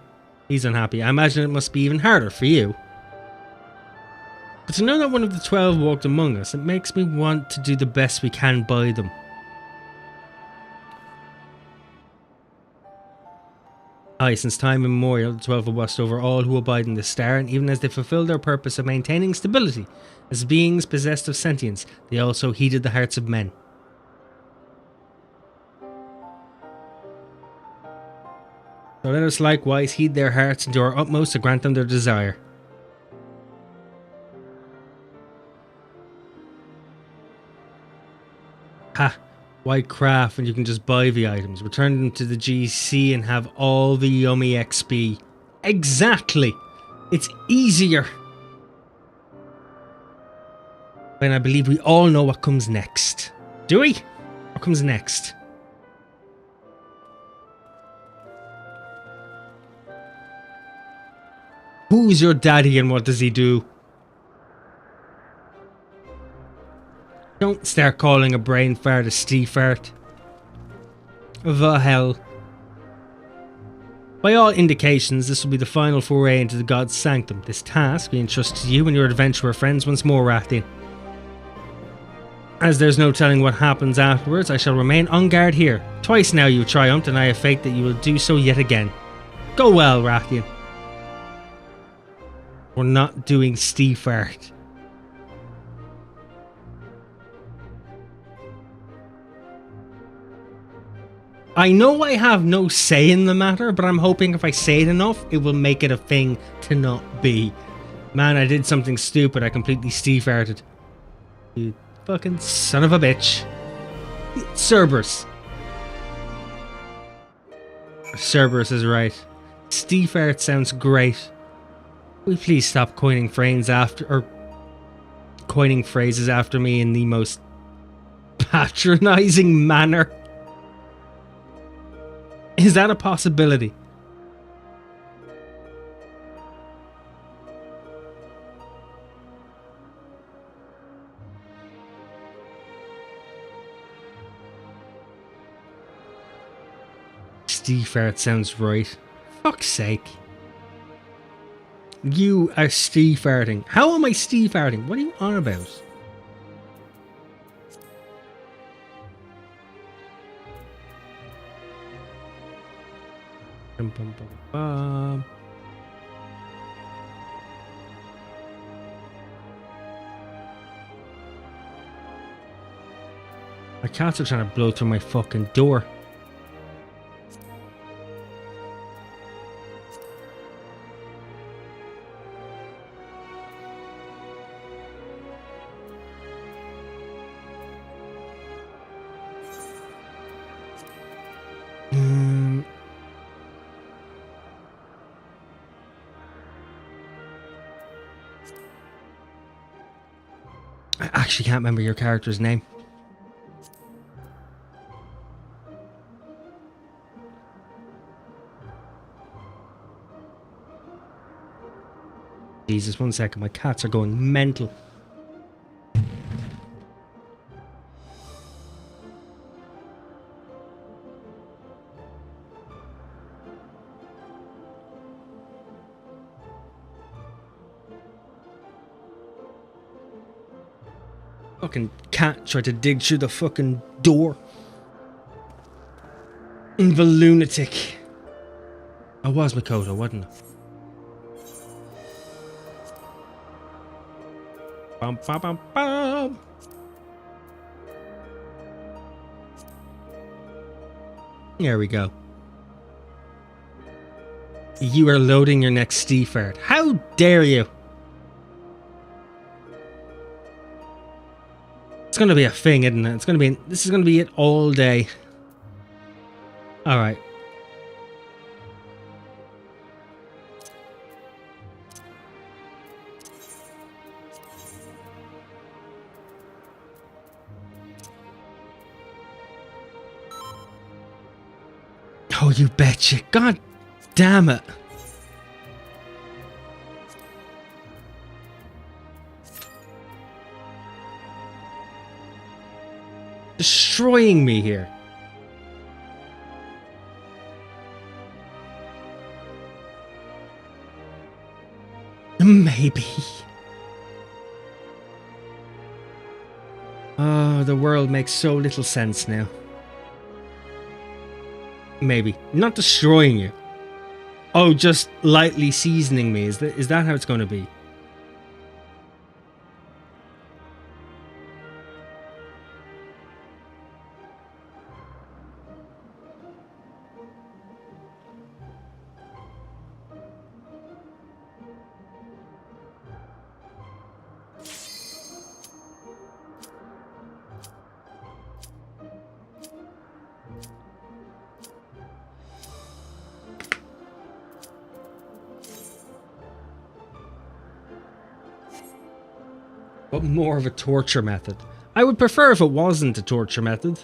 A: he's unhappy. I imagine it must be even harder for you. But to know that one of the 12 walked among us, it makes me want to do the best we can by them. Aye, since time immemorial, the 12 have watched over all who abide in the star, and even as they fulfilled their purpose of maintaining stability, as beings possessed of sentience, they also heeded the hearts of men. So let us likewise heed their hearts and do our utmost to grant them their desire. Ha! Why craft when you can just buy the items? Return them to the GC and have all the yummy XP. Exactly! It's easier. And I believe we all know what comes next. Do we? What comes next? Who's your daddy and what does he do? Don't start calling a brain fart a Steve fart. The hell. By all indications, this will be the final foray into the God's Sanctum. This task we entrust to you and your adventurer friends once more, Rathian. As there's no telling what happens afterwards, I shall remain on guard here. Twice now you've triumphed, and I have faith that you will do so yet again. Go well, Rathian. We're not doing Steve fart. I know I have no say in the matter, but I'm hoping if I say it enough, it will make it a thing to not be. Man, I did something stupid. I completely Steve-farted. You fucking son of a bitch. Cerberus. Cerberus is right. Steve-fart sounds great. Will you please stop coining phrases after me in the most patronizing manner? Is that a possibility? Steve fart sounds right. Fuck's sake. You are Steve farting. How am I Steve farting? What are you on about? Bum, bum, bum, bum. My cats are trying to blow through my fucking door. I actually can't remember your character's name. Jesus, 1 second. My cats are going mental. Fucking cat tried to dig through the fucking door. The lunatic. I was Makoto, wasn't I? Bum, bum, bum, bum. There we go. You are loading your next Steve fart. How dare you? It's gonna be a thing, isn't it? It's gonna be. This is gonna be it all day. All right. Oh, you betcha! God damn it! Destroying me here. Maybe. Oh, the world makes so little sense now. Maybe. Not destroying you. Oh, just lightly seasoning me. Is that how it's going to be? but more of a torture method. I would prefer if it wasn't a torture method.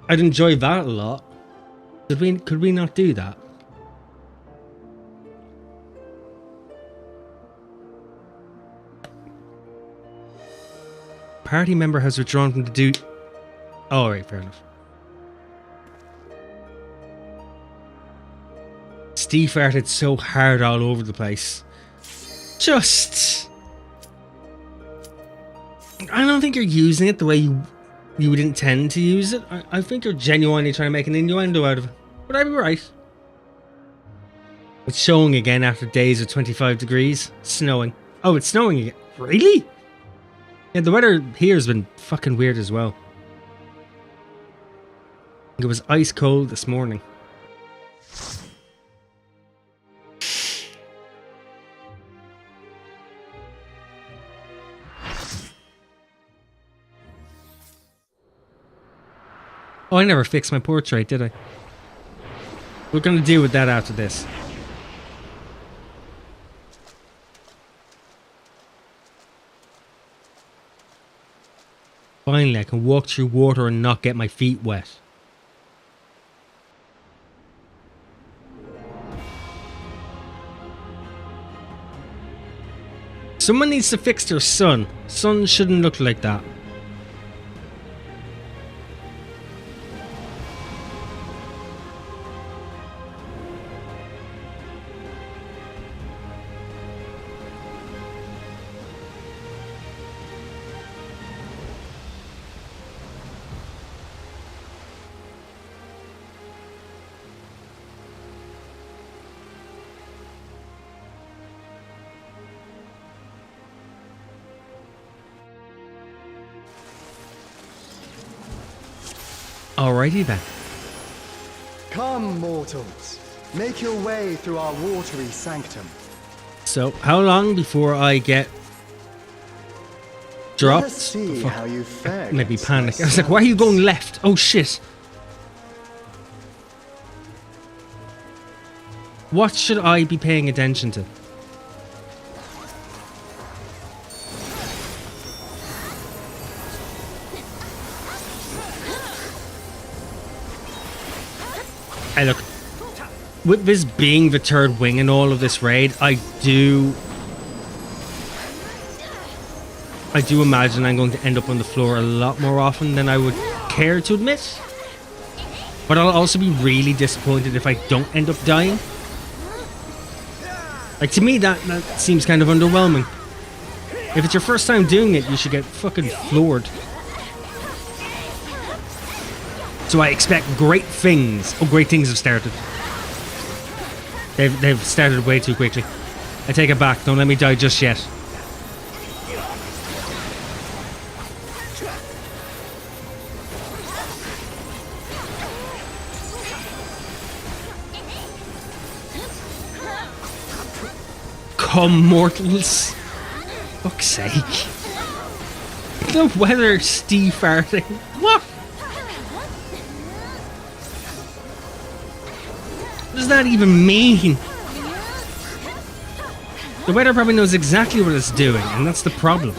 A: I'd enjoy that a lot. Could we not do that? Party member has withdrawn from the dude. Oh, alright, fair enough. Steve farted so hard all over the place. Just... I don't think you're using it the way you would intend to use it. I think you're genuinely trying to make an innuendo out of it. Would I be right? It's showing again after days of 25 degrees. Snowing. Oh, it's snowing again. Really? Yeah, the weather here has been fucking weird as well. It was ice cold this morning. Oh, I never fixed my portrait, did I? We're gonna deal with that after this. Finally, I can walk through water and not get my feet wet. Someone needs to fix their sun. Sun shouldn't look like that. Alrighty then.
B: Come, mortals. Make your way through our watery sanctum.
A: So, how long before I get dropped?
B: Let us see how you fare.
A: Maybe panic. I was like, why are you going left? Oh shit. What should I be paying attention to? Hey, look, with this being the third wing in all of this raid, I do imagine I'm going to end up on the floor a lot more often than I would care to admit. But I'll also be really disappointed if I don't end up dying. Like, to me, that seems kind of underwhelming. If it's your first time doing it, you should get fucking floored. So I expect great things. Oh, great things have started. They've started way too quickly. I take it back. Don't let me die just yet. Come, mortals. Fuck's sake. The weather, Steve farting. What? What does that even mean? The weather probably knows exactly what it's doing, and that's the problem.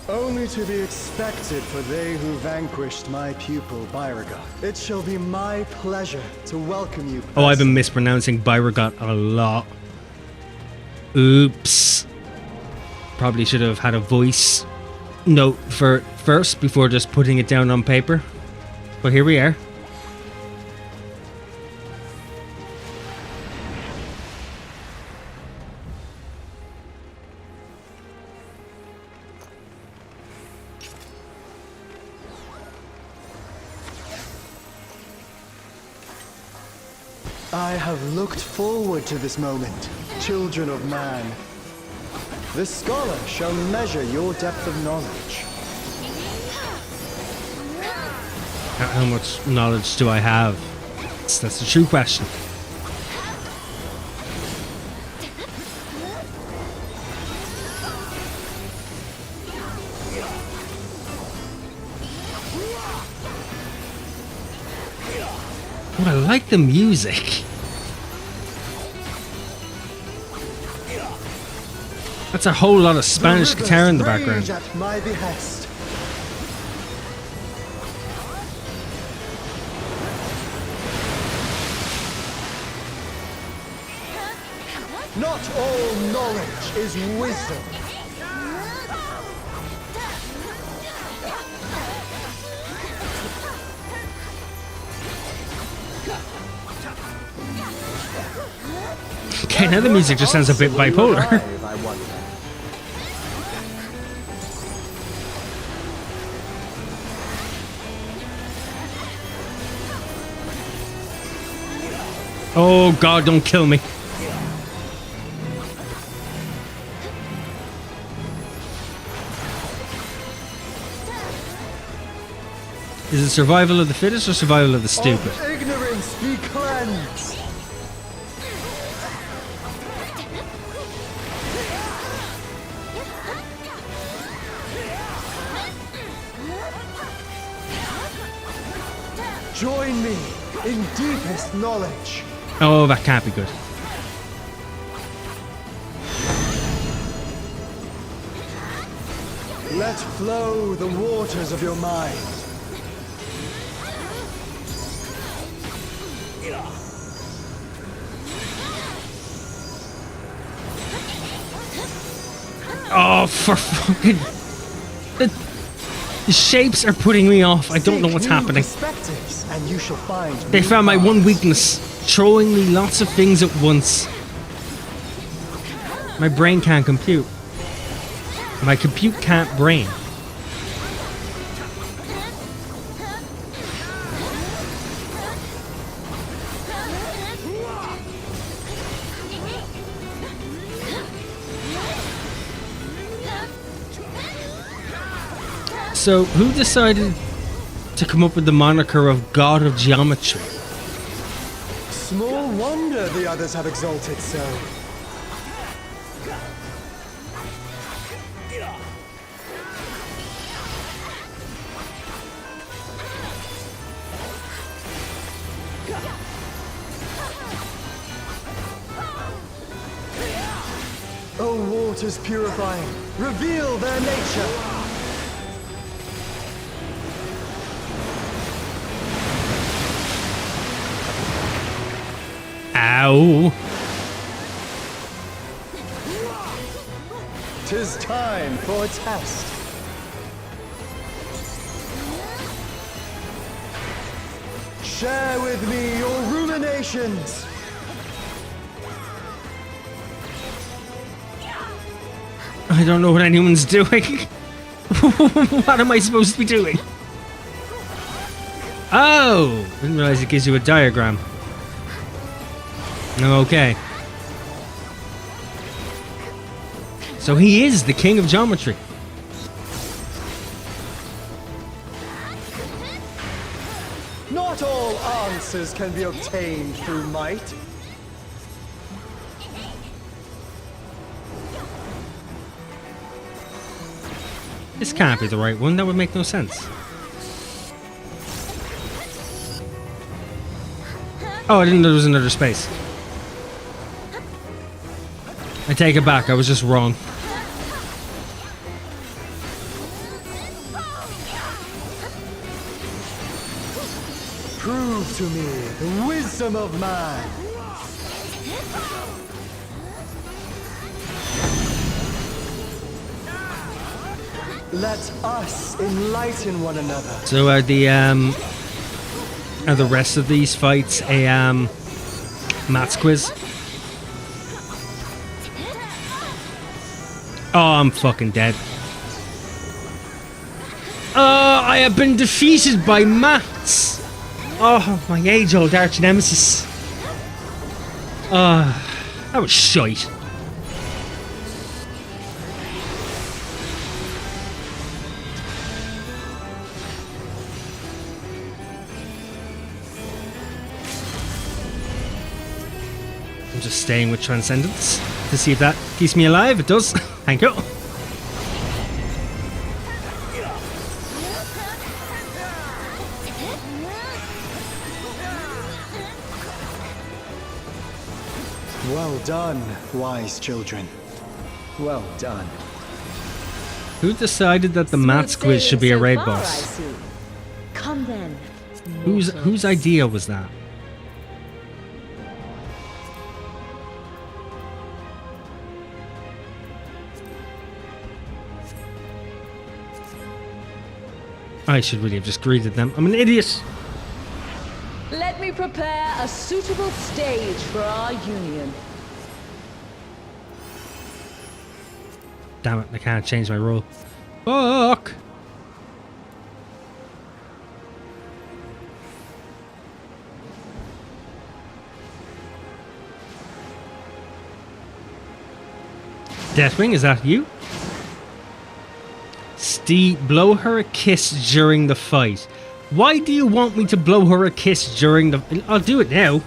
B: Only to be expected for they who vanquished my pupil Byragot. It shall be my pleasure to welcome you.
A: Oh, I've been mispronouncing Byragot a lot. Oops. Probably should have had a voice note for it first before just putting it down on paper. But here we are.
B: I have looked forward to this moment, children of man. The scholar shall measure your depth of knowledge.
A: How much knowledge do I have? That's the true question. Oh, I like the music. That's a whole lot of Spanish
B: rivers
A: guitar in the
B: rage
A: background.
B: at my behest. Not all knowledge is wisdom.
A: Okay, now the music just sounds a bit bipolar.
B: I wonder.
A: Oh god, don't kill me. Is it survival of the fittest or survival of the stupid?
B: Of ignorance be cleansed. Join me in deepest knowledge.
A: Oh, that can't be good.
B: Let flow the waters of your mind.
A: Oh, for fucking... The shapes are putting me off. I don't know what's
B: Seek new
A: happening.
B: perspectives, and you shall find
A: They
B: new
A: found my one
B: paths.
A: weakness. Throwing me lots of things at once. My brain can't compute. My compute can't brain. So, who decided to come up with the moniker of God of Geometry?
B: Small wonder the others have exalted so. O waters purifying, reveal their nature.
A: Ow.
B: 'Tis time for a test. Share with me your ruminations.
A: I don't know what anyone's doing. What am I supposed to be doing? Oh! Didn't realize it gives you a diagram. Okay. So he is the king of geometry.
B: Not all answers can be obtained through might.
A: This can't be the right one. That would make no sense. Oh, I didn't know there was another space. I take it back. I was just wrong.
B: Prove to me the wisdom of man. Let us enlighten one another.
A: So are the rest of these fights a maths quiz? Oh, I'm fucking dead. Oh, I have been defeated by maths. Oh, my age-old arch nemesis. That was shite. I'm just staying with Transcendence to see if that keeps me alive. It does. Thank you.
B: Well done, wise children. Well done.
A: Who decided that the maths quiz should be a raid boss?
C: Come then.
A: Whose idea was that? I should really have just greeted them. I'm an idiot.
C: Let me prepare a suitable stage for our union.
A: Damn it, I can't change my rule. Fuck! Deathwing, is that you? Steve, blow her a kiss during the fight. Why do you want me to blow her a kiss during the... I'll do it now.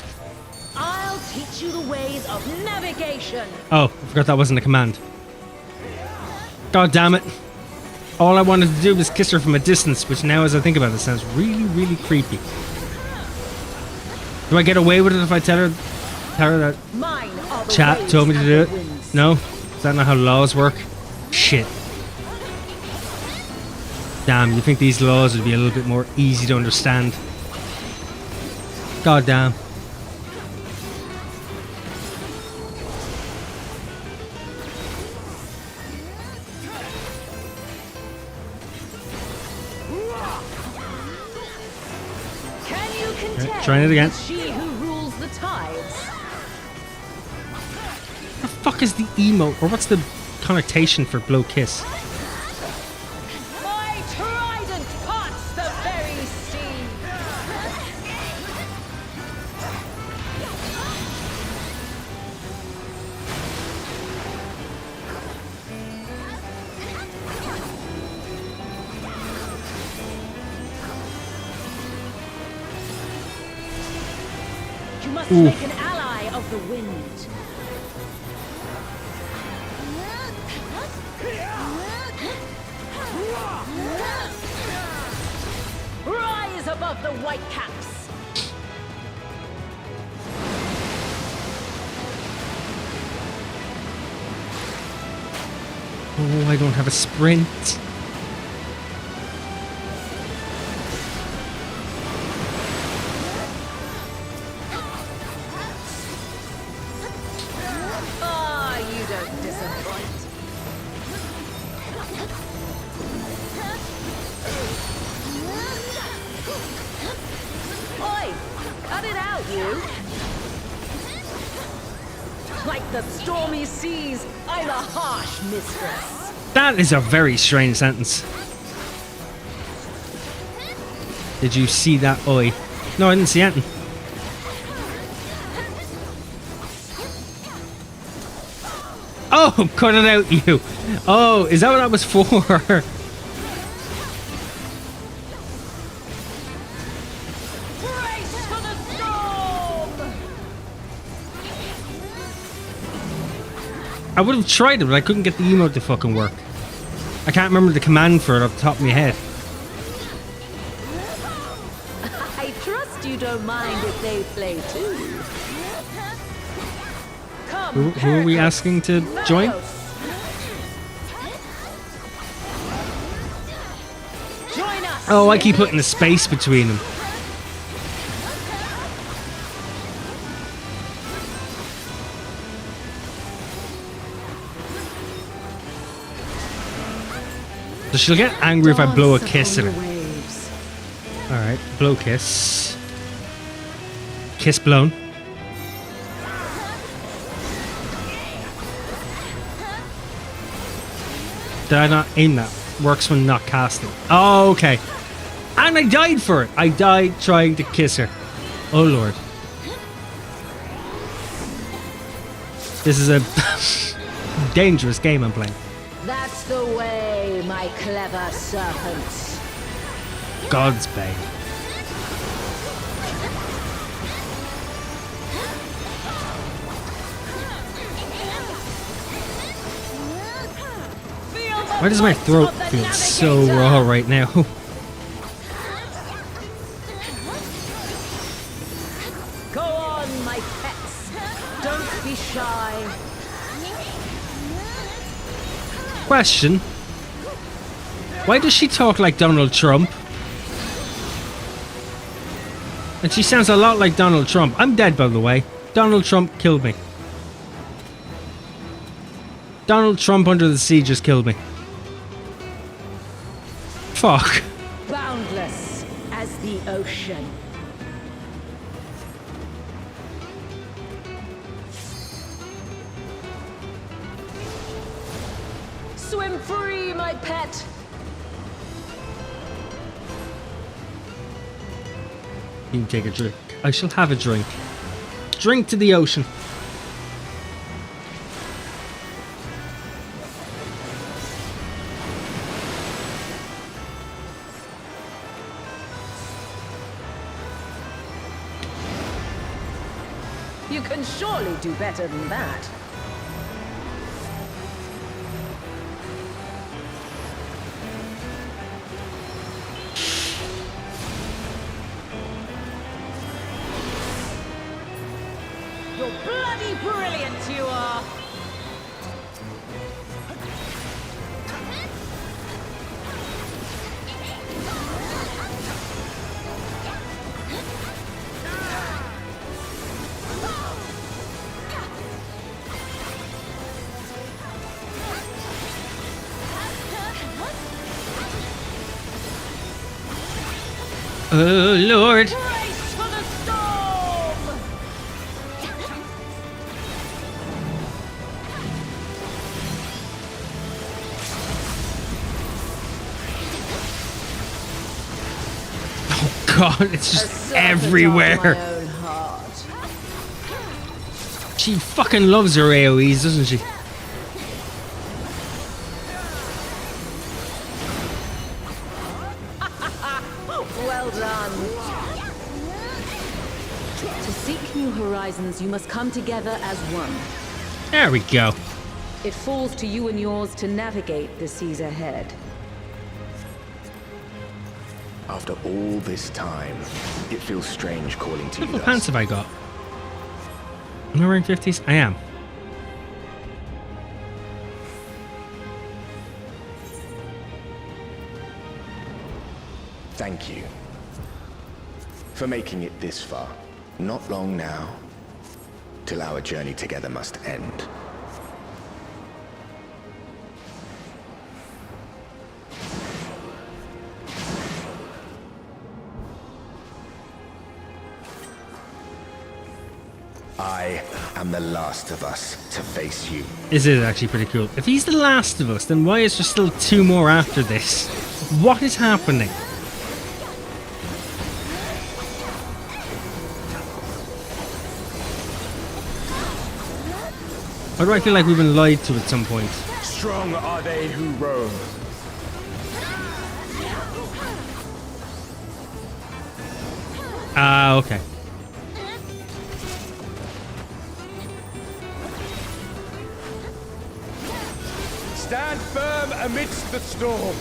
C: I'll teach you the ways of navigation.
A: Oh, I forgot that wasn't a command. God damn it. All I wanted to do was kiss her from a distance, which now as I think about it sounds really, really creepy. Do I get away with it if I tell her that chat told me to do it? No? Is that not how laws work? Shit. Damn, you think these laws would be a little bit more easy to understand? God damn. Trying it again.
C: She who rules the tides.
A: What the fuck is the emote, or what's the connotation for blow kiss?
C: My trident parts the very sea. You must make an ally of the wind. Rise above the white caps.
A: Oh, I don't have a sprint.
C: Ah, you don't disappoint. Oi! Cut it out, you! Like the stormy seas, I'm a harsh mistress.
A: That is a very strange sentence. Did you see that, oi? No, I didn't see anything. Oh, cut it out, you. Oh, is that what that was for?
C: Brace for the storm!
A: I would have tried it, but I couldn't get the emote to fucking work. I can't remember the command for it off the top of my head.
C: I trust you don't mind if they play too. Come,
A: Who are we asking to join?
C: Join us.
A: Oh, I keep putting a space between them. So she'll get angry if I blow a kiss at her. Alright, blow kiss. Kiss blown. Did I not aim that? Works when not casting. Oh, okay. And I died for it. I died trying to kiss her. Oh, Lord. This is a dangerous game I'm playing.
C: That's the way, my clever serpents.
A: God's bane. Why does my throat feel so raw right now?
C: Go on, my pets. Don't be shy.
A: Question. Why does she talk like Donald Trump? And she sounds a lot like Donald Trump. I'm dead, by the way. Donald Trump killed me. Donald Trump under the sea just killed me. Fuck.
C: Boundless as the ocean. Swim free, my pet.
A: You can take a drink. I shall have a drink. Drink to the ocean.
C: You can surely do better than that. You're bloody brilliant, you are!
A: Oh, Lord.
C: Brace for the storm!
A: Oh, God. It's
C: A
A: just
C: serpent
A: everywhere.
C: on my own heart.
A: She fucking loves her AoEs, doesn't she?
C: Well done. To seek new horizons, you must come together as one.
A: There we go.
C: It falls to you and yours to navigate the seas ahead.
D: After all this time, it feels strange calling to you
A: What pants have I got? Am I wearing 50s? I am.
D: Thank you for making it this far. Not long now, till our journey together must end. I am the last of us to face you.
A: This is actually pretty cool. If he's the last of us, then why is there still 2 more after this? What is happening? Why do I feel like we've been lied to at some point?
D: Strong are they who roam.
A: Ah, okay.
D: Stand firm amidst the storm.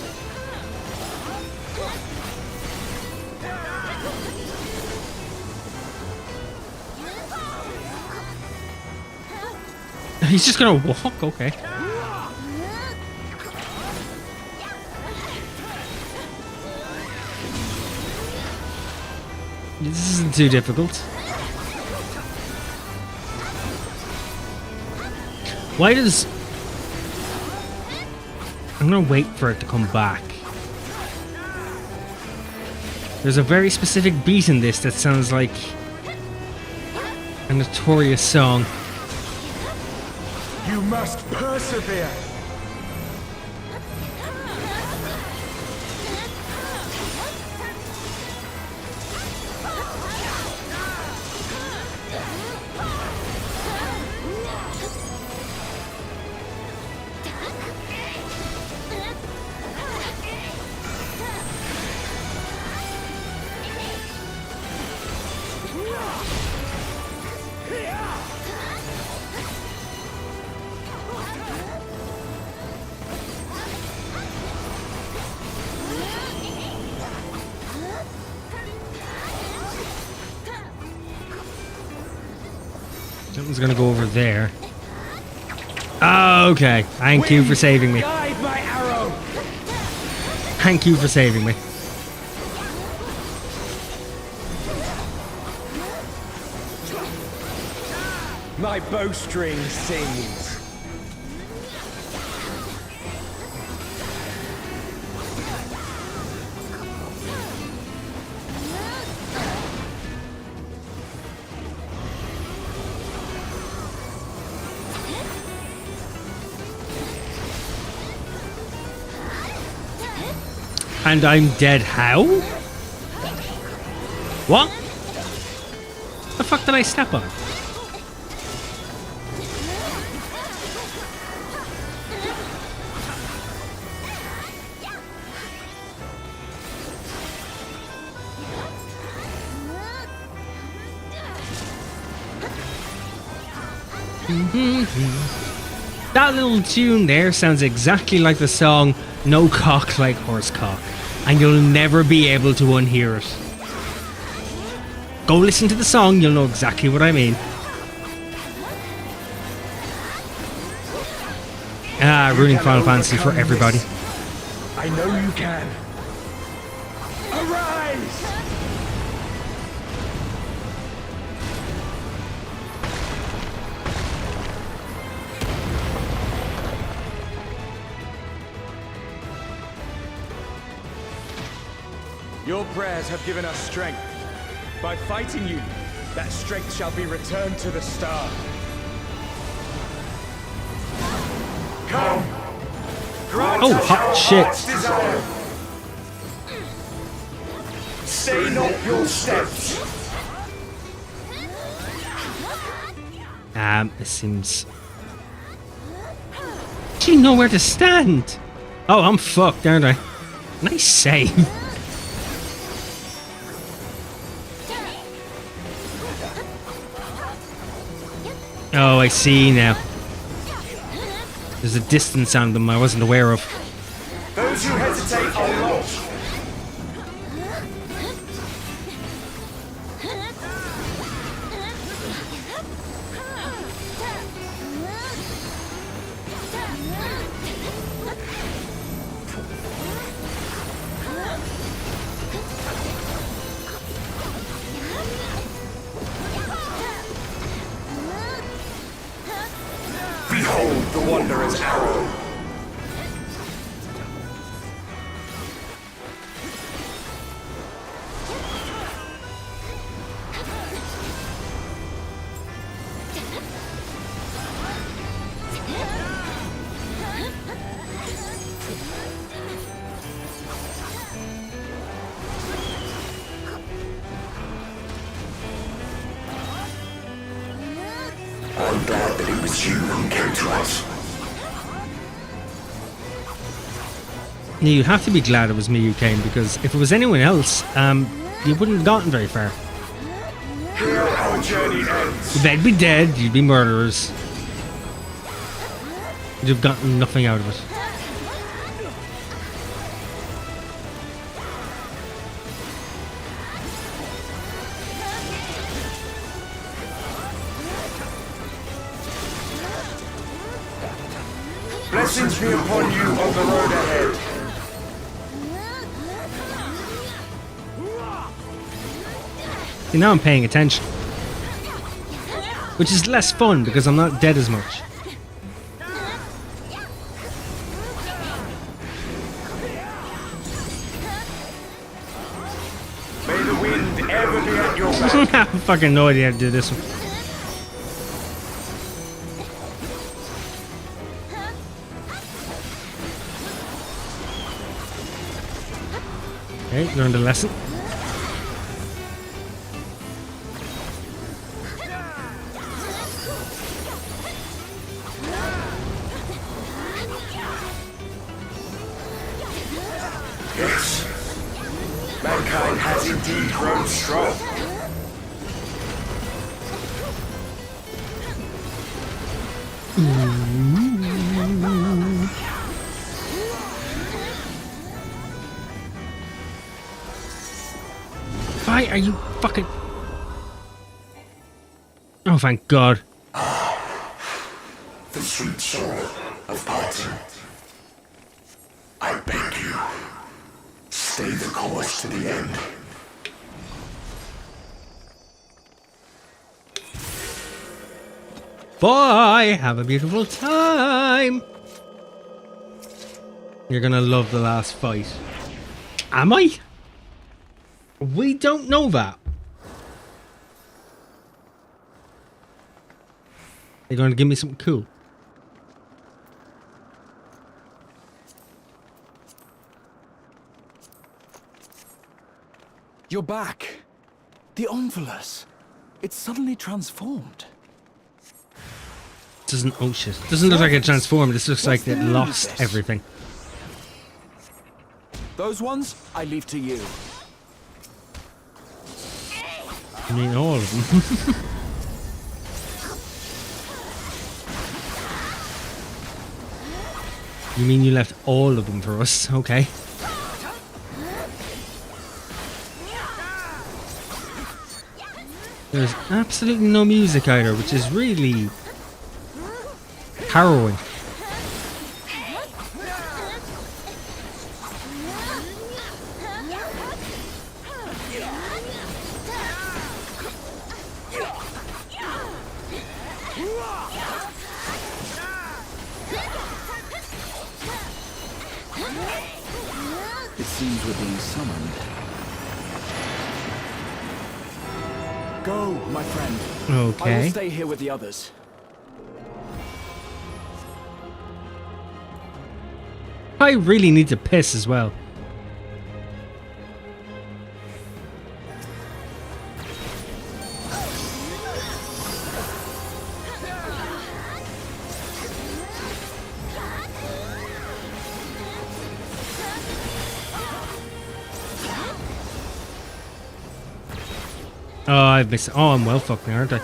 A: He's just gonna walk, okay. This isn't too difficult. Why does... I'm gonna wait for it to come back. There's a very specific beat in this that sounds like a notorious song.
D: You must persevere.
A: Something's gonna go over there. Oh, okay. Thank you for saving me.
D: Guide
A: Thank you for saving me.
E: My bowstring sings.
A: And I'm dead how? What? The fuck did I step on? That little tune there sounds exactly like the song No Cock Like Horse Cock, and you'll never be able to unhear it. Go listen to the song, you'll know exactly what I mean. Ruining Final Fantasy for everybody.
E: I know you can. Arise! Your prayers have given us strength. By fighting you, that strength shall be returned to the star. Come! Grant
A: Oh,
E: us
A: hot
E: our
A: shit.
E: heart's desire. Stay not your steps.
A: It seems... Actually, nowhere to stand. Oh, I'm fucked, aren't I? Nice save. Oh, I see now. There's a distance on them I wasn't aware of.
E: Those who hesitate are lost. Behold the Wanderer's arrow. I'm glad that it was you who came to us.
A: Yeah, you have to be glad it was me who came, because if it was anyone else, you wouldn't have gotten very far.
E: Here our journey ends.
A: They'd be dead, you'd be murderers. You'd have gotten nothing out of it.
E: Blessings be upon you on the road ahead.
A: See, now I'm paying attention. Which is less fun because I'm not dead as much.
E: May the wind ever be at your
A: I
E: back.
A: have fucking no idea how to do this one. Okay, learned a lesson.
E: Yes. Mankind has indeed grown strong.
A: Why are you fucking... Oh, thank God.
E: The sweet sorrow of parting. I beg you,
D: stay the course to the end.
A: Bye! Have a beautiful time! You're gonna love the last fight. Am I? We don't know that. They're gonna give me something cool.
E: You're back. The Omnivulus. It's suddenly transformed.
A: Doesn't, oh shit. Doesn't look like it transformed, this looks like it lost everything.
E: Those ones, I leave to you.
A: I mean, all of them. You mean you left all of them for us? Okay. There's absolutely no music either, which is really harrowing.
E: It seems we're being summoned. Go, my friend. I
A: Okay.
E: will stay here with the others.
A: I really need to piss as well. Oh, I've missed. Oh, I'm well fucked now, aren't I?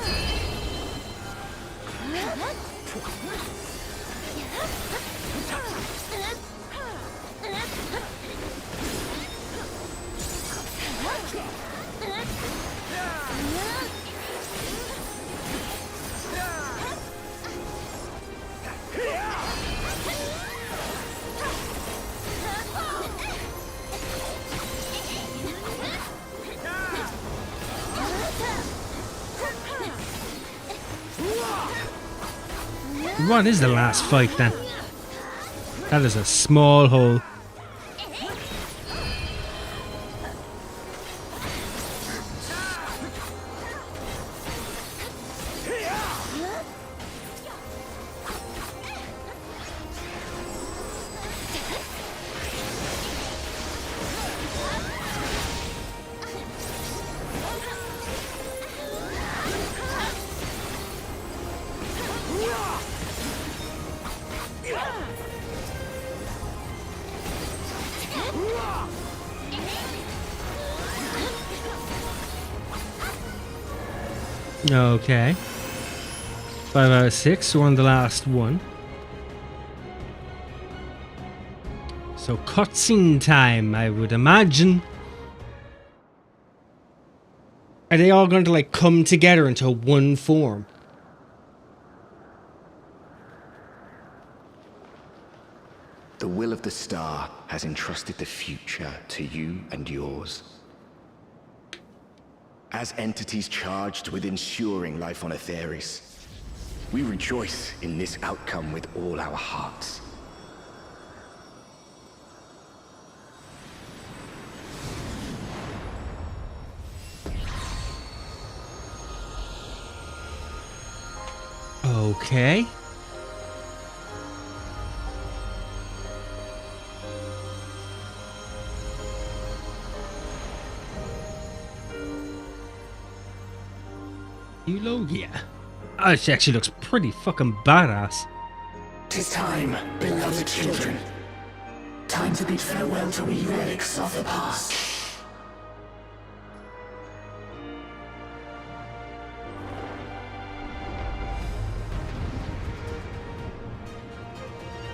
A: What is the last fight then? That is a small hole. Okay. 5 out of 6, we're on the last one. So cutscene time, I would imagine. Are they all going to like come together into one form?
D: The will of the star has entrusted the future to you and yours. As entities charged with ensuring life on Aetheris, we rejoice in this outcome with all our hearts.
A: Okay. Eulogia. Oh, she actually looks pretty fucking badass.
F: 'Tis time, beloved children. Time to bid farewell to we relics of the past.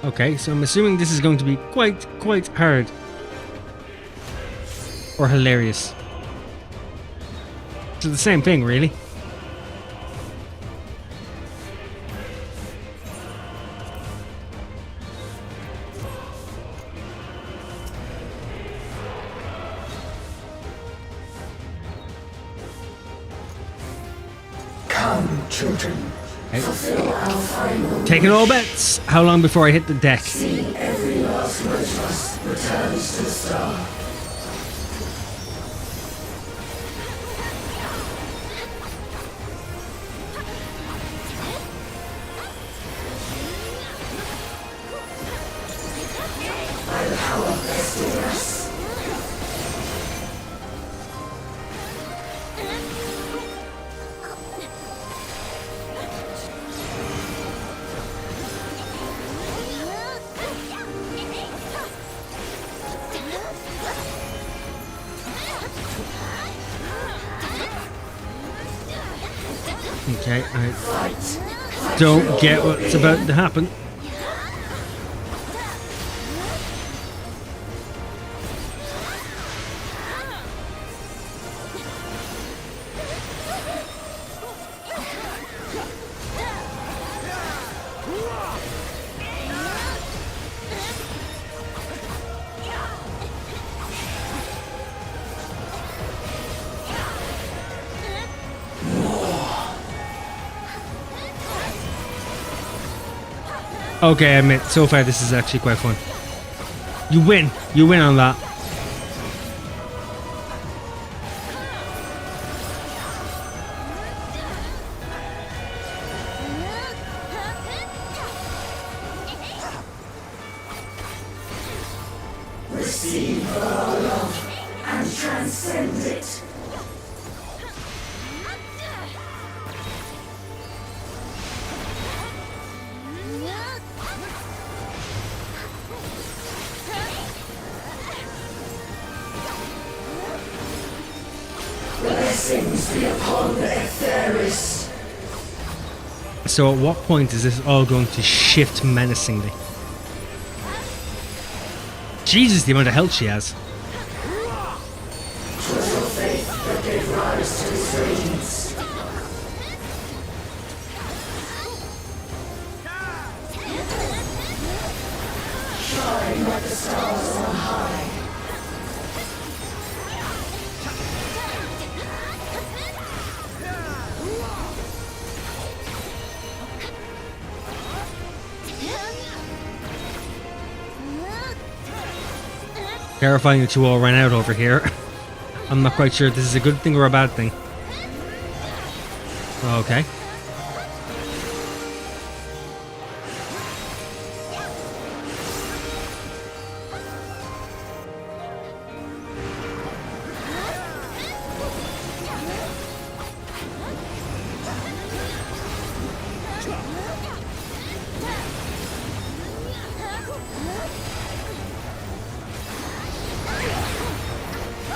A: Okay, so I'm assuming this is going to be quite hard. Or hilarious. It's the same thing, really.
F: children. Fulfill our final
A: Taking all bets. How long before I hit the deck?
F: See every last Lotus returns to the star. By the power vested in us.
A: Okay, I don't get what's about to happen. Okay, I admit, so far this is actually quite fun. You win on that.
F: Receive our love and transcend it. Blessings be upon Etheris.
A: So at what point is this all going to shift menacingly? Jesus, the amount of health she has.
F: 'Twas your faith that gave rise to this radiance. Shine like the stars on high.
A: Terrifying that you all ran out over here. I'm not quite sure if this is a good thing or a bad thing. Okay.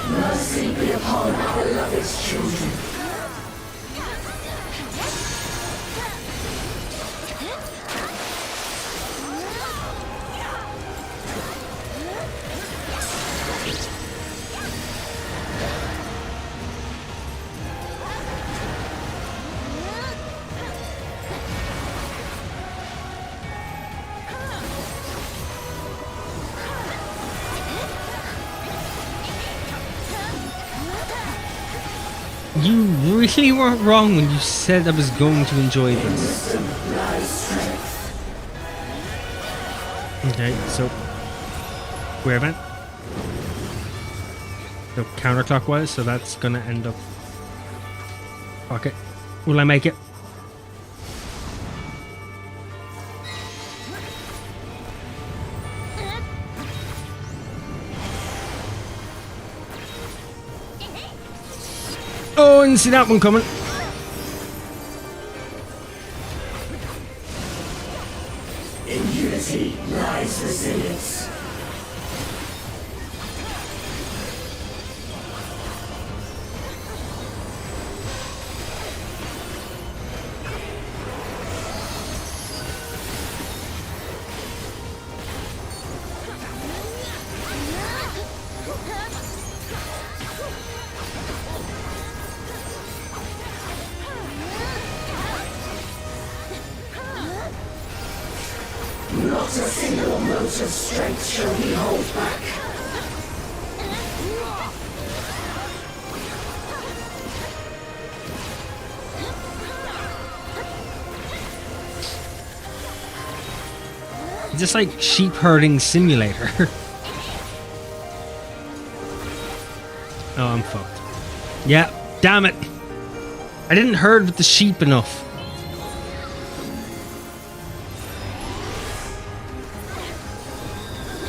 F: Mercy be upon our beloved children.
A: You really weren't wrong when you said I was going to enjoy this.
F: Wisdom lies strength.
A: Okay, so where then? So counterclockwise, so that's gonna end up. Okay, will I make it? Oh, I didn't see that one coming.
F: In unity lies resilience. Not a single mote of strength shall we hold back.
A: It's just like sheep herding simulator. Oh, I'm fucked. Yeah, damn it. I didn't herd with the sheep enough.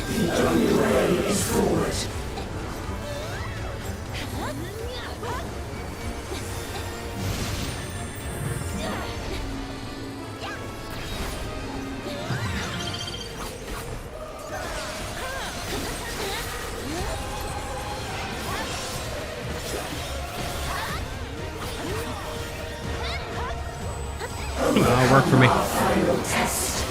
F: The only way is forward.
A: That'll work for me.
F: Final test.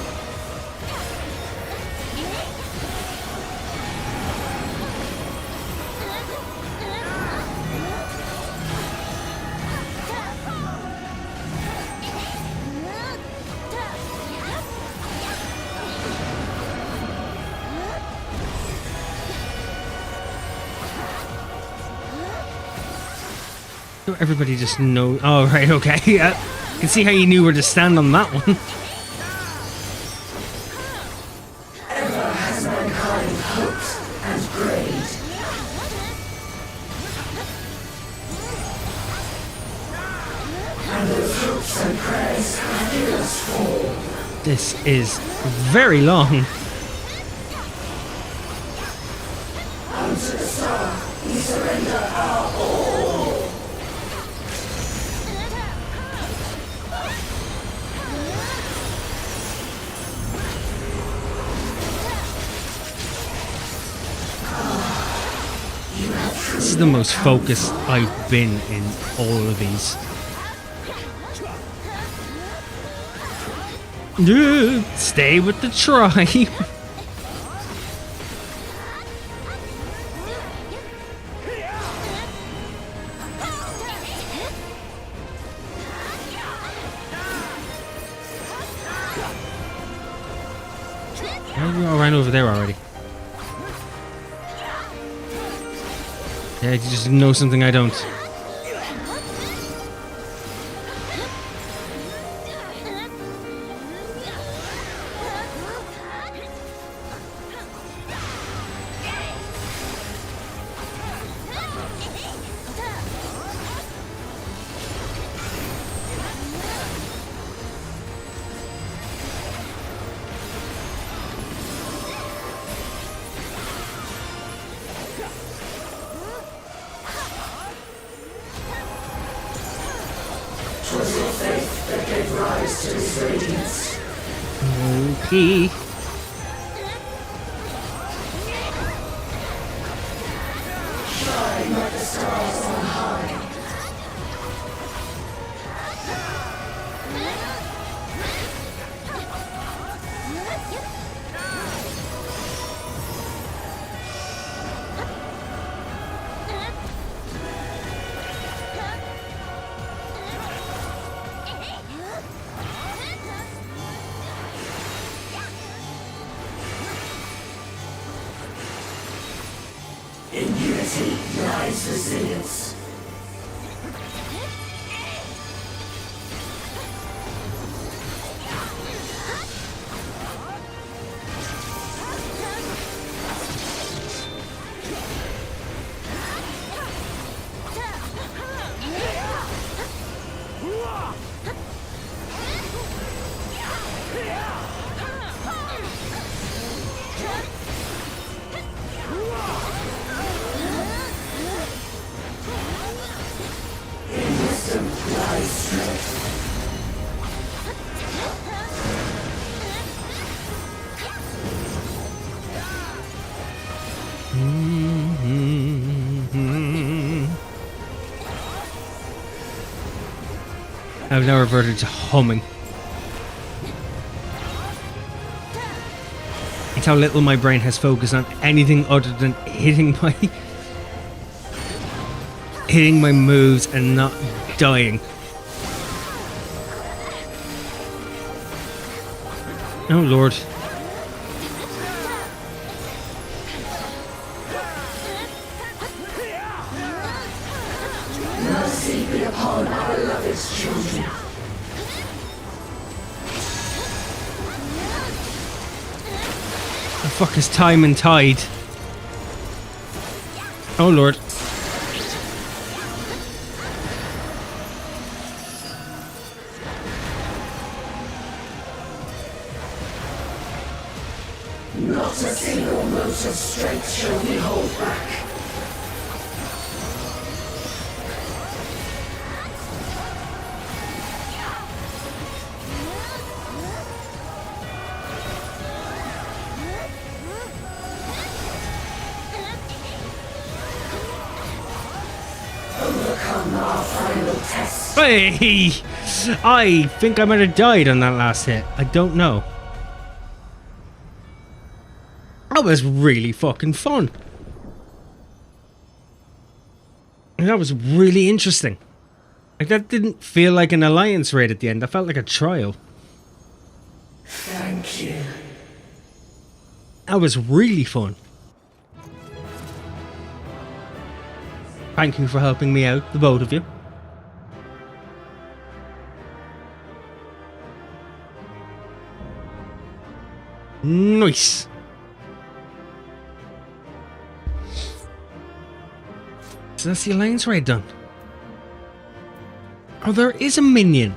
A: Everybody just knows. Oh, right, okay. Yeah. I can see how you knew where to stand on that one.
F: Ever has mankind hoped and prayed. And those hopes and prayers have given us fall.
A: This is very long.
F: Unto the star, we surrender our all.
A: This is the most focused I've been in all of these. Stay with the tribe. We all ran over there already. Yeah, you just know something I don't.
F: Twas your faith that gave rise to this radiance.
A: Okay.
F: Shine like the stars on high. In unity lies resilience. In wisdom lies strength.
A: I've now reverted to humming. It's how little my brain has focused on anything other than hitting my moves and not dying. Oh Lord.
F: Mercy be upon our beloved children.
A: The fuck is time and tide? Oh lord.
F: Not a single mote of strength shall we hold back. Overcome our final test.
A: Hey! I think I might have died on that last hit. I don't know. That was really fucking fun. And that was really interesting. Like, that didn't feel like an alliance raid at the end. That felt like a trial.
F: Thank you.
A: That was really fun. Thank you for helping me out, the both of you. Nice. So that's the alliance raid done. Oh, there is a minion.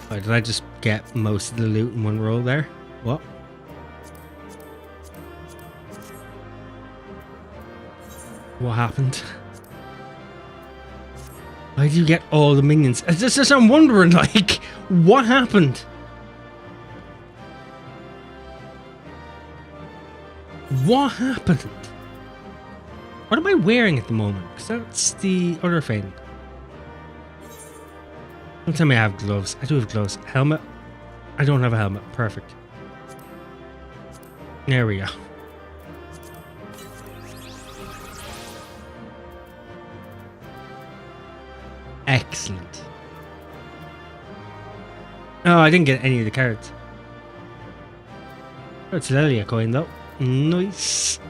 A: Wait, did I just get most of the loot in one roll there? What? What happened? Why did you get all the minions? It's just, I'm wondering, like, what happened? What happened? What am I wearing at the moment? Because that's the other thing. Don't tell me I have gloves. I do have gloves. Helmet? I don't have a helmet. Perfect. There we go. Excellent. Oh, I didn't get any of the cards. Oh, it's a Lelia coin though. Nice.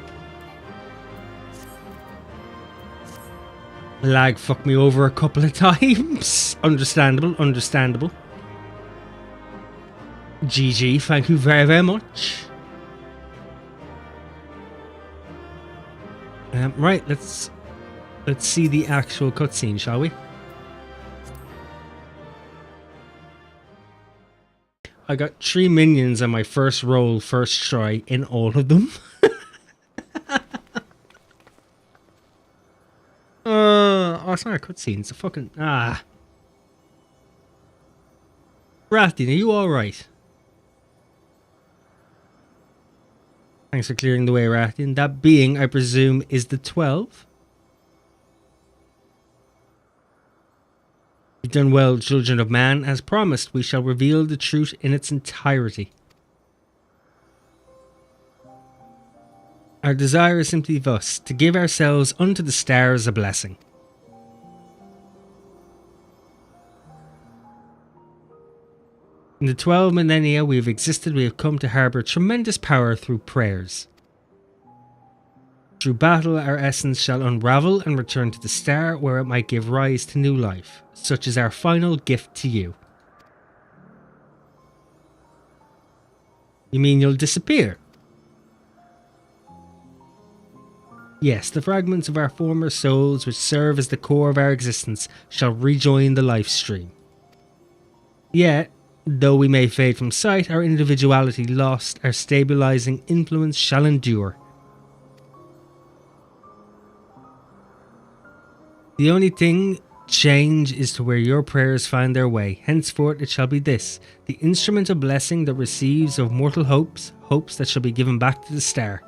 A: Lag fucked me over a couple of times. Understandable, understandable. GG, thank you very, very much. Right, let's see the actual cutscene, shall we? I got 3 minions on my first roll, first try in all of them. Oh, it's not a cutscene, it's a fucking... Rathian, are you alright? Thanks for clearing the way, Rathian. That being, I presume, is the 12? You've done well, children of man. As promised, we shall reveal the truth in its entirety. Our desire is simply thus, to give ourselves unto the stars a blessing. In the 12 millennia we have existed, we have come to harbour tremendous power through prayers. Through battle, our essence shall unravel and return to the star where it might give rise to new life. Such is our final gift to you. You mean you'll disappear? Yes, the fragments of our former souls which serve as the core of our existence shall rejoin the life stream. Yet, though we may fade from sight, our individuality lost, our stabilizing influence shall endure. The only thing change is to where your prayers find their way. Henceforth it shall be this, the instrument of blessing that receives of mortal hopes, hopes that shall be given back to the star.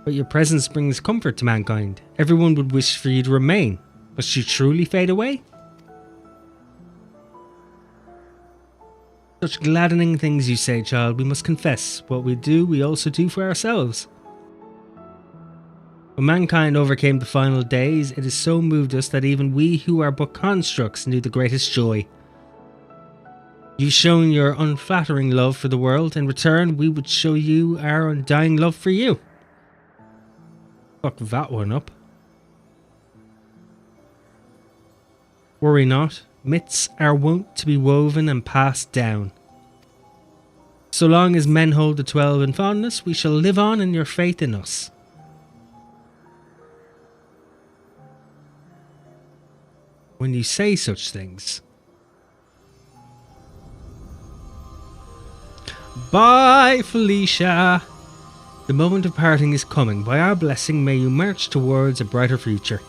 A: But your presence brings comfort to mankind. Everyone would wish for you to remain. Must you truly fade away? Such gladdening things you say, child. We must confess. What we do, we also do for ourselves. When mankind overcame the final days, it has so moved us that even we who are but constructs knew the greatest joy. You've shown your unflattering love for the world. In return, we would show you our undying love for you. Fuck that one up. Worry not. Myths are wont to be woven and passed down. So long as men hold the 12 in fondness, we shall live on in your faith in us. When you say such things. Bye, Felicia. The moment of parting is coming. By our blessing, may you march towards a brighter future.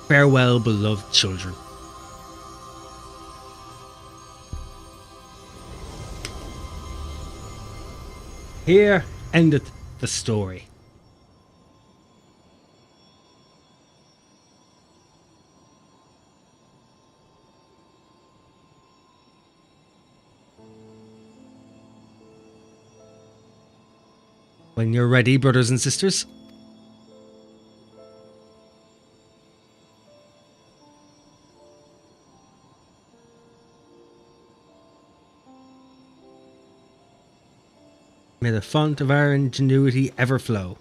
A: Farewell, beloved children. Here endeth the story. When you're ready, brothers and sisters. May the font of our ingenuity ever flow.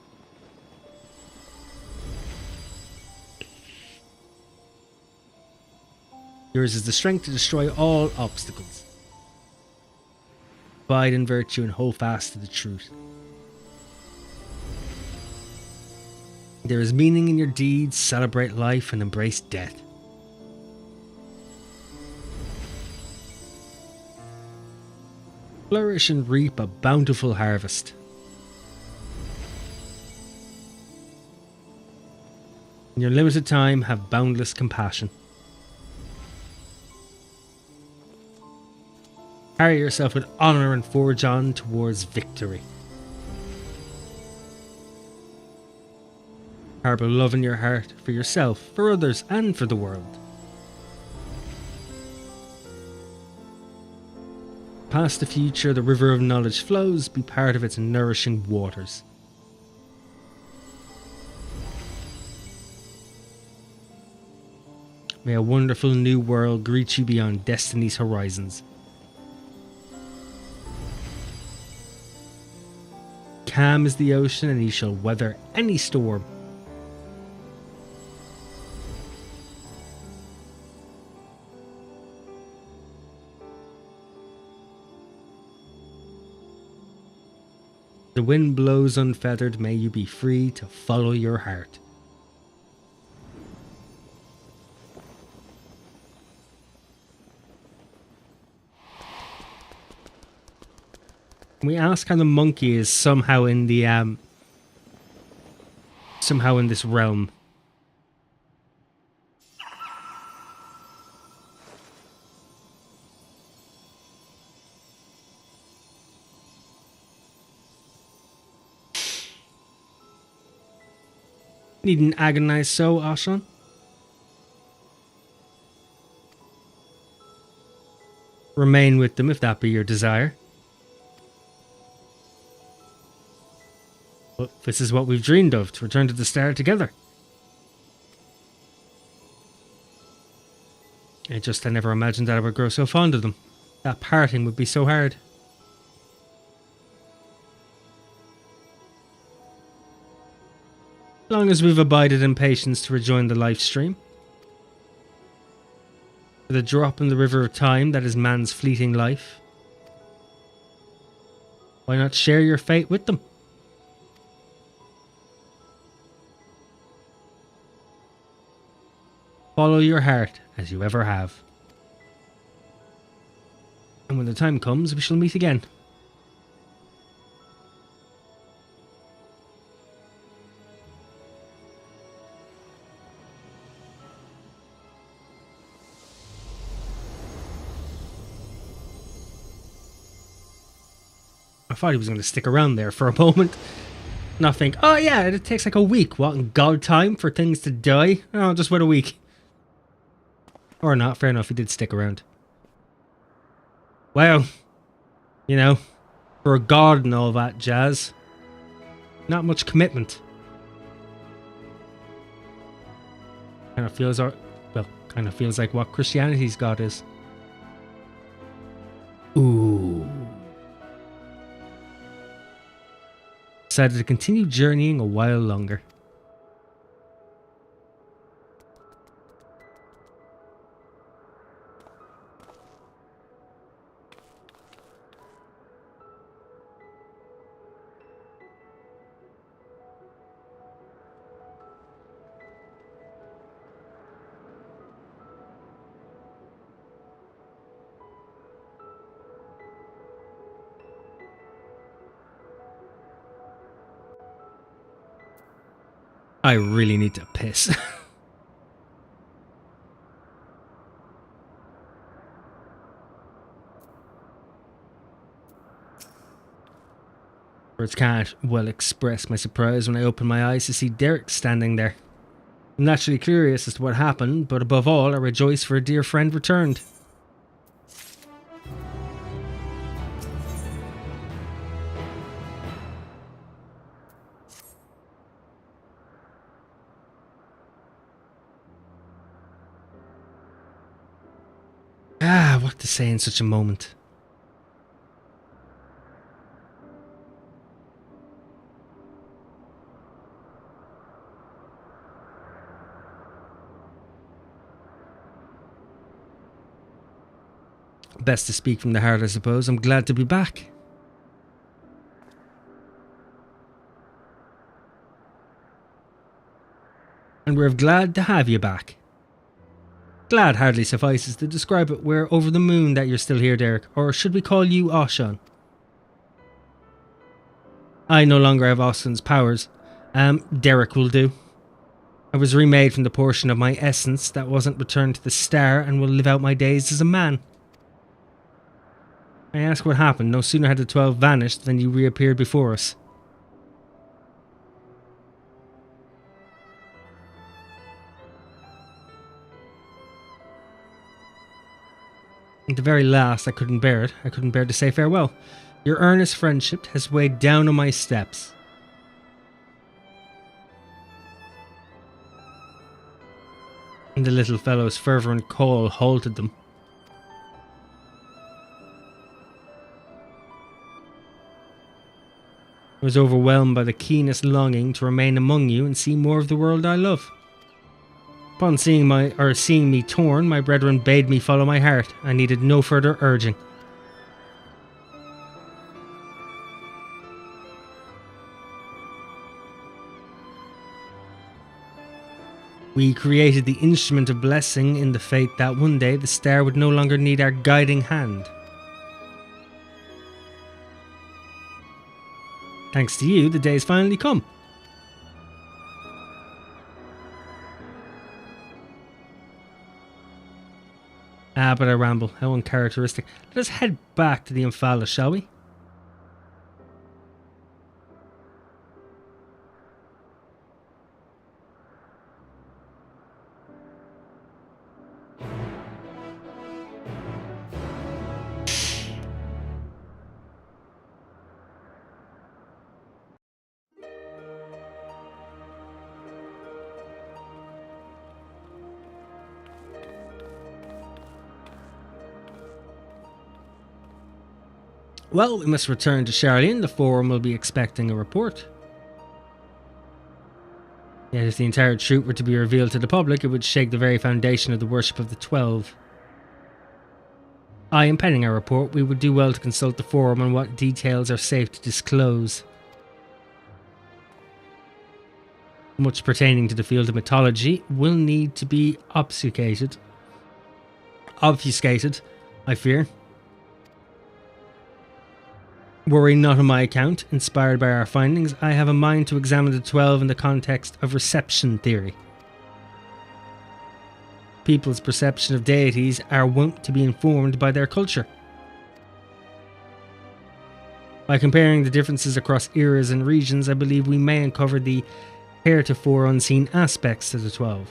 A: Yours is the strength to destroy all obstacles. Abide in virtue and hold fast to the truth. There is meaning in your deeds. Celebrate life and embrace death. Flourish and reap a bountiful harvest. In your limited time, have boundless compassion. Carry yourself with honor and forge on towards victory. Harbour love in your heart for yourself, for others, and for the world. Past the future, the river of knowledge flows. Be part of its nourishing waters. May a wonderful new world greet you beyond destiny's horizons. Calm is the ocean, and he shall weather any storm. The wind blows unfeathered, may you be free to follow your heart. We ask how the monkey is somehow in the somehow in this realm. Needn't agonize so, Ashan. Remain with them if that be your desire. But this is what we've dreamed of, to return to the star together. I never imagined that I would grow so fond of them. That parting would be so hard. Long as we've abided in patience to rejoin the life stream. For the drop in the river of time that is man's fleeting life. Why not share your fate with them? Follow your heart as you ever have. And when the time comes, we shall meet again. I thought he was going to stick around there for a moment. Not think, oh yeah, it takes like a week. What in God time for things to die? Oh, just wait a week. Or not, fair enough, he did stick around. Well, you know, for a god and all that jazz. Not much commitment. Kind of feels, kind of feels like what Christianity's God is. Ooh. Decided to continue journeying a while longer. I really need to piss. Words can't well express my surprise when I open my eyes to see Derek standing there. I'm naturally curious as to what happened, but above all, I rejoice for a dear friend returned. What to say in such a moment? Best to speak from the heart, I suppose. I'm glad to be back. And we're glad to have you back. Glad hardly suffices to describe it. We're over the moon that you're still here, Derek. Or should we call you Oshan? I no longer have Austin's powers. Derek will do. I was remade from the portion of my essence that wasn't returned to the star and will live out my days as a man. I ask what happened. No sooner had the 12 vanished than you reappeared before us. At the very last, I couldn't bear it. I couldn't bear to say farewell. Your earnest friendship has weighed down on my steps. And the little fellow's fervent call halted them. I was overwhelmed by the keenest longing to remain among you and see more of the world I love. Upon seeing me torn, my brethren bade me follow my heart. I needed no further urging. We created the instrument of blessing in the fate that one day the star would no longer need our guiding hand. Thanks to you, the day's finally come. But I ramble. How uncharacteristic. Let us head back to the Imphala, shall we? Well, we must return to Charlene. The Forum will be expecting a report. Yet if the entire truth were to be revealed to the public, it would shake the very foundation of the worship of the 12. In penning our report, we would do well to consult the Forum on what details are safe to disclose. Much pertaining to the field of mythology will need to be obfuscated, I fear. Worry not on my account. Inspired by our findings, I have a mind to examine the 12 in the context of reception theory. People's perception of deities are wont to be informed by their culture. By comparing the differences across eras and regions, I believe we may uncover the heretofore unseen aspects to the 12.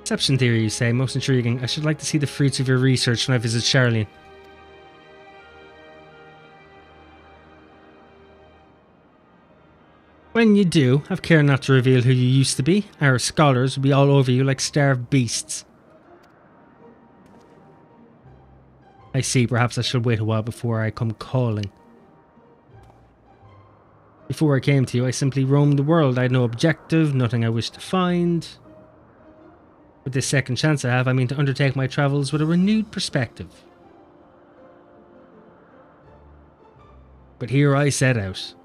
A: Perception theory, you say? Most intriguing. I should like to see the fruits of your research when I visit Charlene. When you do, have care not to reveal who you used to be. Our scholars will be all over you like starved beasts. I see, perhaps I should wait a while before I come calling. Before I came to you, I simply roamed the world. I had no objective, nothing I wished to find. With this second chance I have, I mean to undertake my travels with a renewed perspective. But here I set out.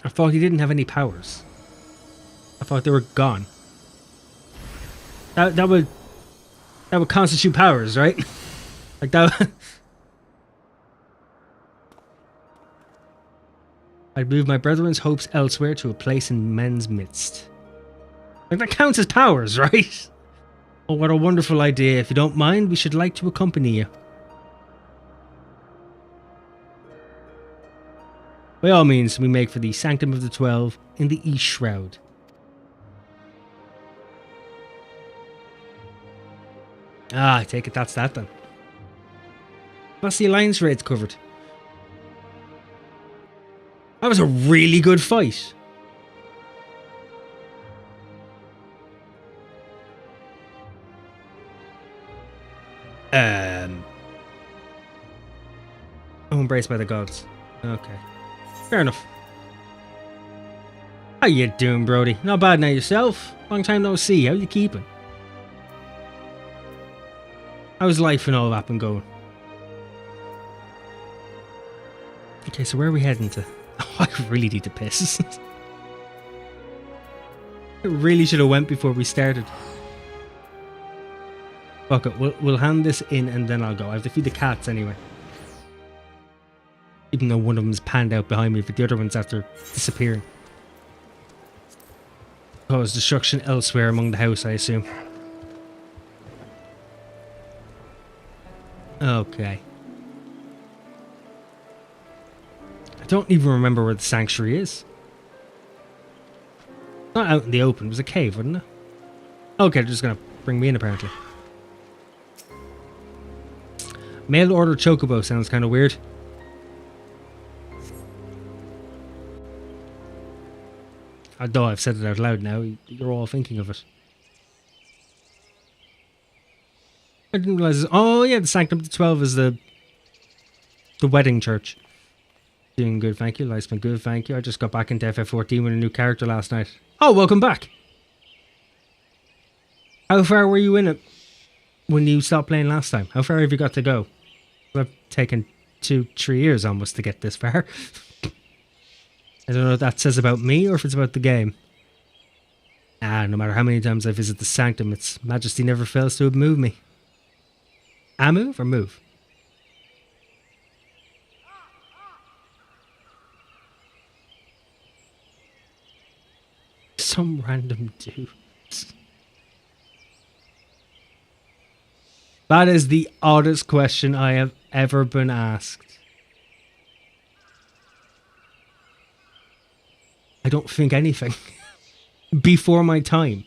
A: I thought he didn't have any powers. I thought they were gone. That would constitute powers, right? Like that. I'd move my brethren's hopes elsewhere to a place in men's midst. Like that counts as powers, right? Oh, what a wonderful idea. If you don't mind, we should like to accompany you. By all means, we make for the Sanctum of the 12 in the East Shroud. Ah, I take it that's that then. Plus the Alliance raids covered. That was a really good fight. Oh, embraced by the gods. Okay. Fair enough. How you doing, Brody? Not bad now yourself? Long time no see. How you keeping? How's life and all that been going? Okay, so where are we heading to? Oh, I really need to piss. I really should have went before we started. Fuck it, we'll hand this in and then I'll go. I have to feed the cats anyway. Even though one of them's panned out behind me, but the other one's after disappearing. Cause destruction elsewhere among the house, I assume. Okay. I don't even remember where the sanctuary is. Not out in the open, it was a cave, wasn't it? Okay, they're just gonna bring me in apparently. Mail order chocobo sounds kind of weird. Although I've said it out loud now, you're all thinking of it. I didn't realize. Oh yeah, the Sanctum of the 12 is the wedding church. Doing good, thank you. Life's been good, thank you. I just got back into FF14 with a new character last night. Oh, welcome back. How far were you in it when you stopped playing last time? How far have you got to go? I've taken 2-3 years almost to get this far. I don't know what that says about me or if it's about the game. No matter how many times I visit the Sanctum, its majesty never fails to move me. Move or move? Some random dude. That is the oddest question I have ever been asked. I don't think anything. Before my time.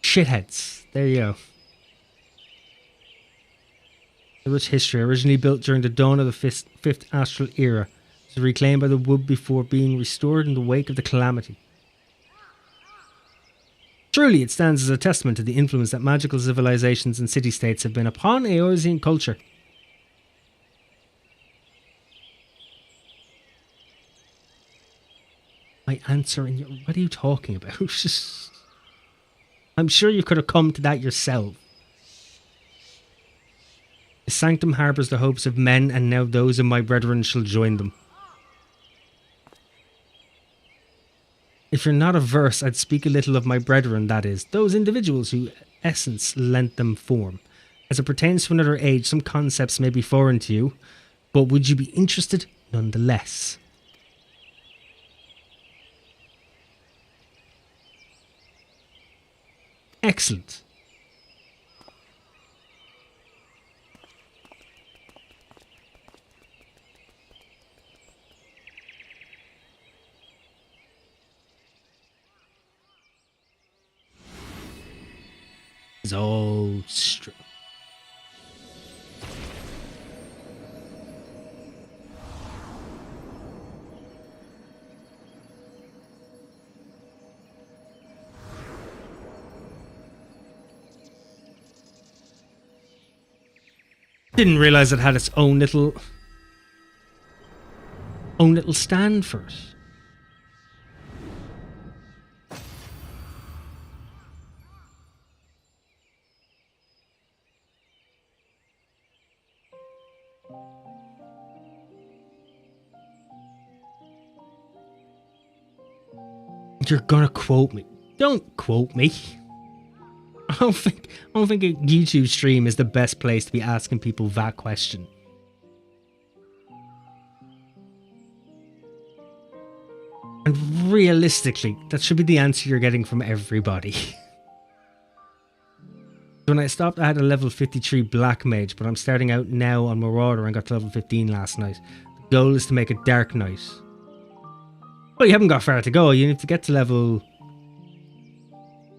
A: Shitheads. There you go. The rich history, originally built during the dawn of the fifth astral era, was reclaimed by the wood before being restored in the wake of the calamity. Truly, it stands as a testament to the influence that magical civilizations and city-states have been upon Eorzean culture. My answer in your... What are you talking about? I'm sure you could have come to that yourself. The Sanctum harbours the hopes of men, and now those of my brethren shall join them. If you're not averse, I'd speak a little of my brethren, that is, those individuals whose essence lent them form. As it pertains to another age, some concepts may be foreign to you, but would you be interested nonetheless? Excellent. Zostra. Didn't realize it had its own little stand for it. You're gonna quote me. Don't quote me. I don't think a YouTube stream is the best place to be asking people that question. And realistically, that should be the answer you're getting from everybody. When I stopped, I had a level 53 Black Mage, but I'm starting out now on Marauder and got to level 15 last night. The goal is to make a Dark Knight. Well, you haven't got far to go. You need to get to level...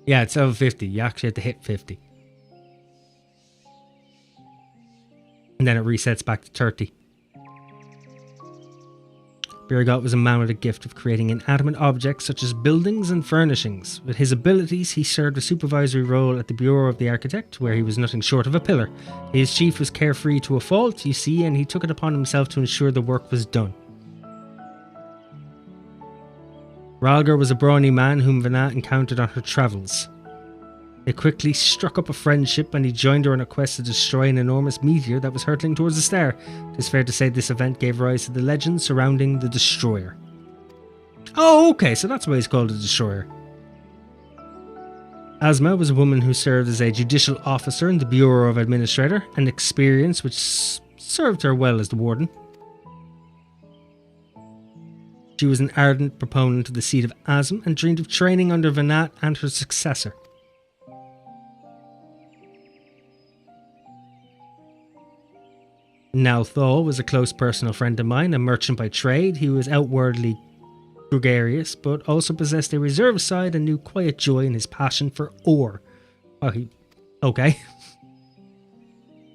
A: Yeah, it's level 50. You actually have to hit 50. And then it resets back to 30. Birgot was a man with a gift of creating inanimate objects such as buildings and furnishings. With his abilities, he served a supervisory role at the Bureau of the Architect, where he was nothing short of a pillar. His chief was carefree to a fault, you see, and he took it upon himself to ensure the work was done. Ralgar was a brawny man whom Vanat encountered on her travels. They quickly struck up a friendship and he joined her on a quest to destroy an enormous meteor that was hurtling towards the star. It is fair to say this event gave rise to the legend surrounding the Destroyer. Oh, okay, so that's why he's called a Destroyer. Asma was a woman who served as a judicial officer in the Bureau of Administrator, an experience which served her well as the warden. She was an ardent proponent of the seat of Asm and dreamed of training under Vanat and her successor. Nalthal was a close personal friend of mine, a merchant by trade. He was outwardly gregarious, but also possessed a reserved side and knew quiet joy in his passion for ore. Oh, okay.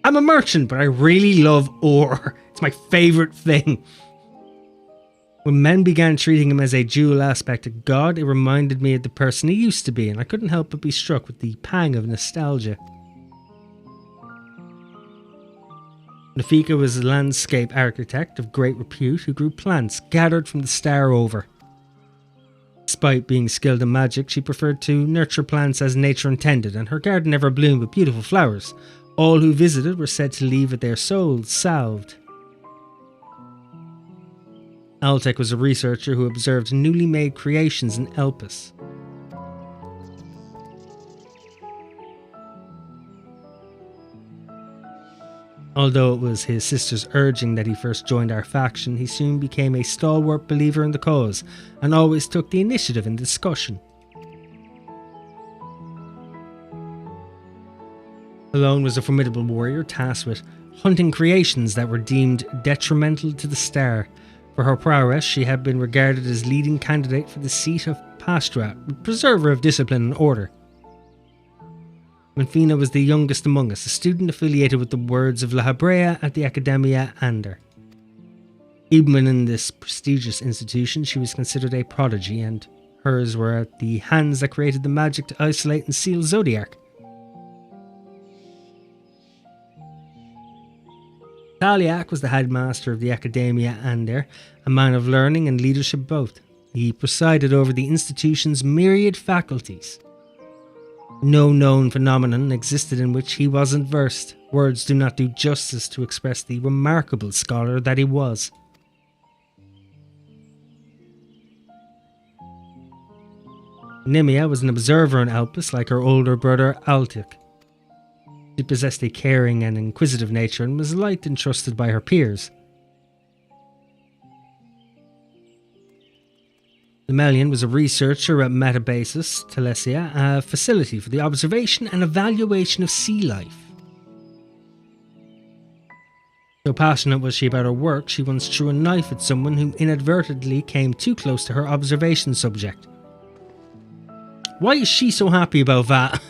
A: I'm a merchant, but I really love ore. It's my favourite thing. When men began treating him as a dual aspect of God, it reminded me of the person he used to be, and I couldn't help but be struck with the pang of nostalgia. Nafika was a landscape architect of great repute who grew plants gathered from the star over. Despite being skilled in magic, she preferred to nurture plants as nature intended, and her garden never bloomed with beautiful flowers. All who visited were said to leave with their souls salved. Altek was a researcher who observed newly made creations in Elpis. Although it was his sister's urging that he first joined our faction, he soon became a stalwart believer in the cause, and always took the initiative in the discussion. Alone was a formidable warrior tasked with hunting creations that were deemed detrimental to the star. For her prowess, she had been regarded as leading candidate for the seat of Pastrat, preserver of discipline and order. Menfina was the youngest among us, a student affiliated with the Words of La Habrea at the Academia Ander. Even in this prestigious institution, she was considered a prodigy, and hers were at the hands that created the magic to isolate and seal Zodiac. Taliak was the headmaster of the Academia Ander, a man of learning and leadership both. He presided over the institution's myriad faculties. No known phenomenon existed in which he wasn't versed. Words do not do justice to express the remarkable scholar that he was. Nimia was an observer in Elpis like her older brother Altic. She possessed a caring and inquisitive nature and was liked and trusted by her peers. The Melian was a researcher at Metabasis Telesia, a facility for the observation and evaluation of sea life. So passionate was she about her work, she once threw a knife at someone who inadvertently came too close to her observation subject. Why is she so happy about that?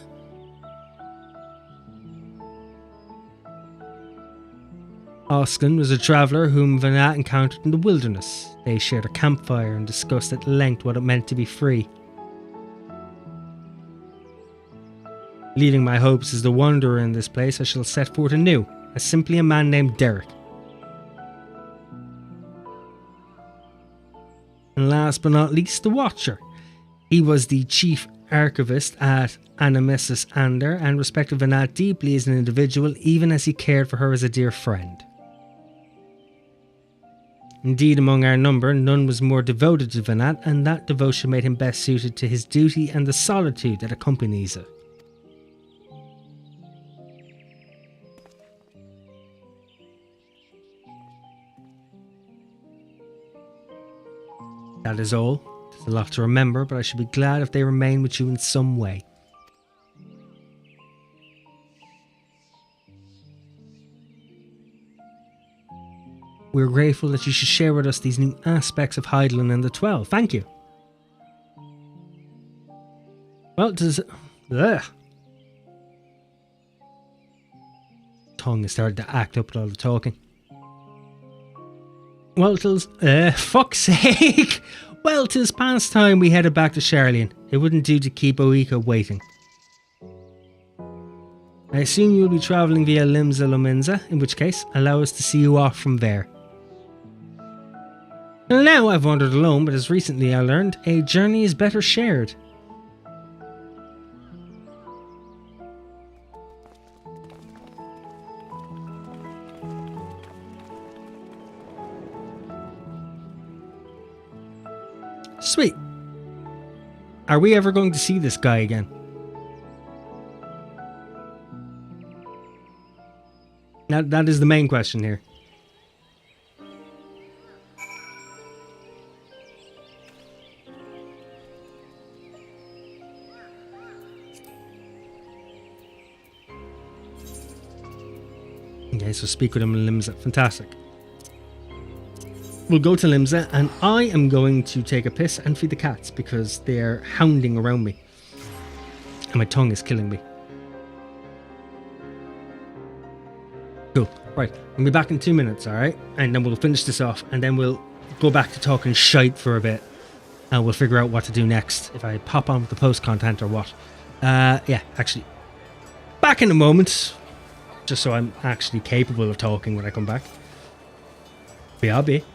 A: Oscan was a traveller whom Vanat encountered in the wilderness. They shared a campfire and discussed at length what it meant to be free. Leaving my hopes as the wanderer in this place, I shall set forth anew, as simply a man named Derek. And last but not least, the Watcher. He was the chief archivist at Animesis Ander and respected Vanat deeply as an individual, even as he cared for her as a dear friend. Indeed, among our number, none was more devoted to Vanat, and that devotion made him best suited to his duty and the solitude that accompanies it. That is all. There's a lot to remember, but I should be glad if they remain with you in some way. We're grateful that you should share with us these new aspects of Hydaelyn and the 12. Thank you. Well, does... Ugh. Tongue has started to act up with all the talking. Well, fuck's sake! Well, 'tis past time we headed back to Sharlayan. It wouldn't do to keep Oika waiting. I assume you'll be travelling via Limsa Lominsa, in which case, allow us to see you off from there. Well, now I've wandered alone, but as recently I learned, a journey is better shared. Sweet. Are we ever going to see this guy again? Now, that is the main question here. Okay, so speak with him in Limsa. Fantastic. We'll go to Limsa, and I am going to take a piss and feed the cats because they're hounding around me. And my tongue is killing me. Cool. Right, I'll be back in 2 minutes, alright? And then we'll finish this off, and then we'll go back to talking shite for a bit. And we'll figure out what to do next, if I pop on with the post content or what. Yeah, actually. Back in a moment. Just so I'm actually capable of talking when I come back. BRB.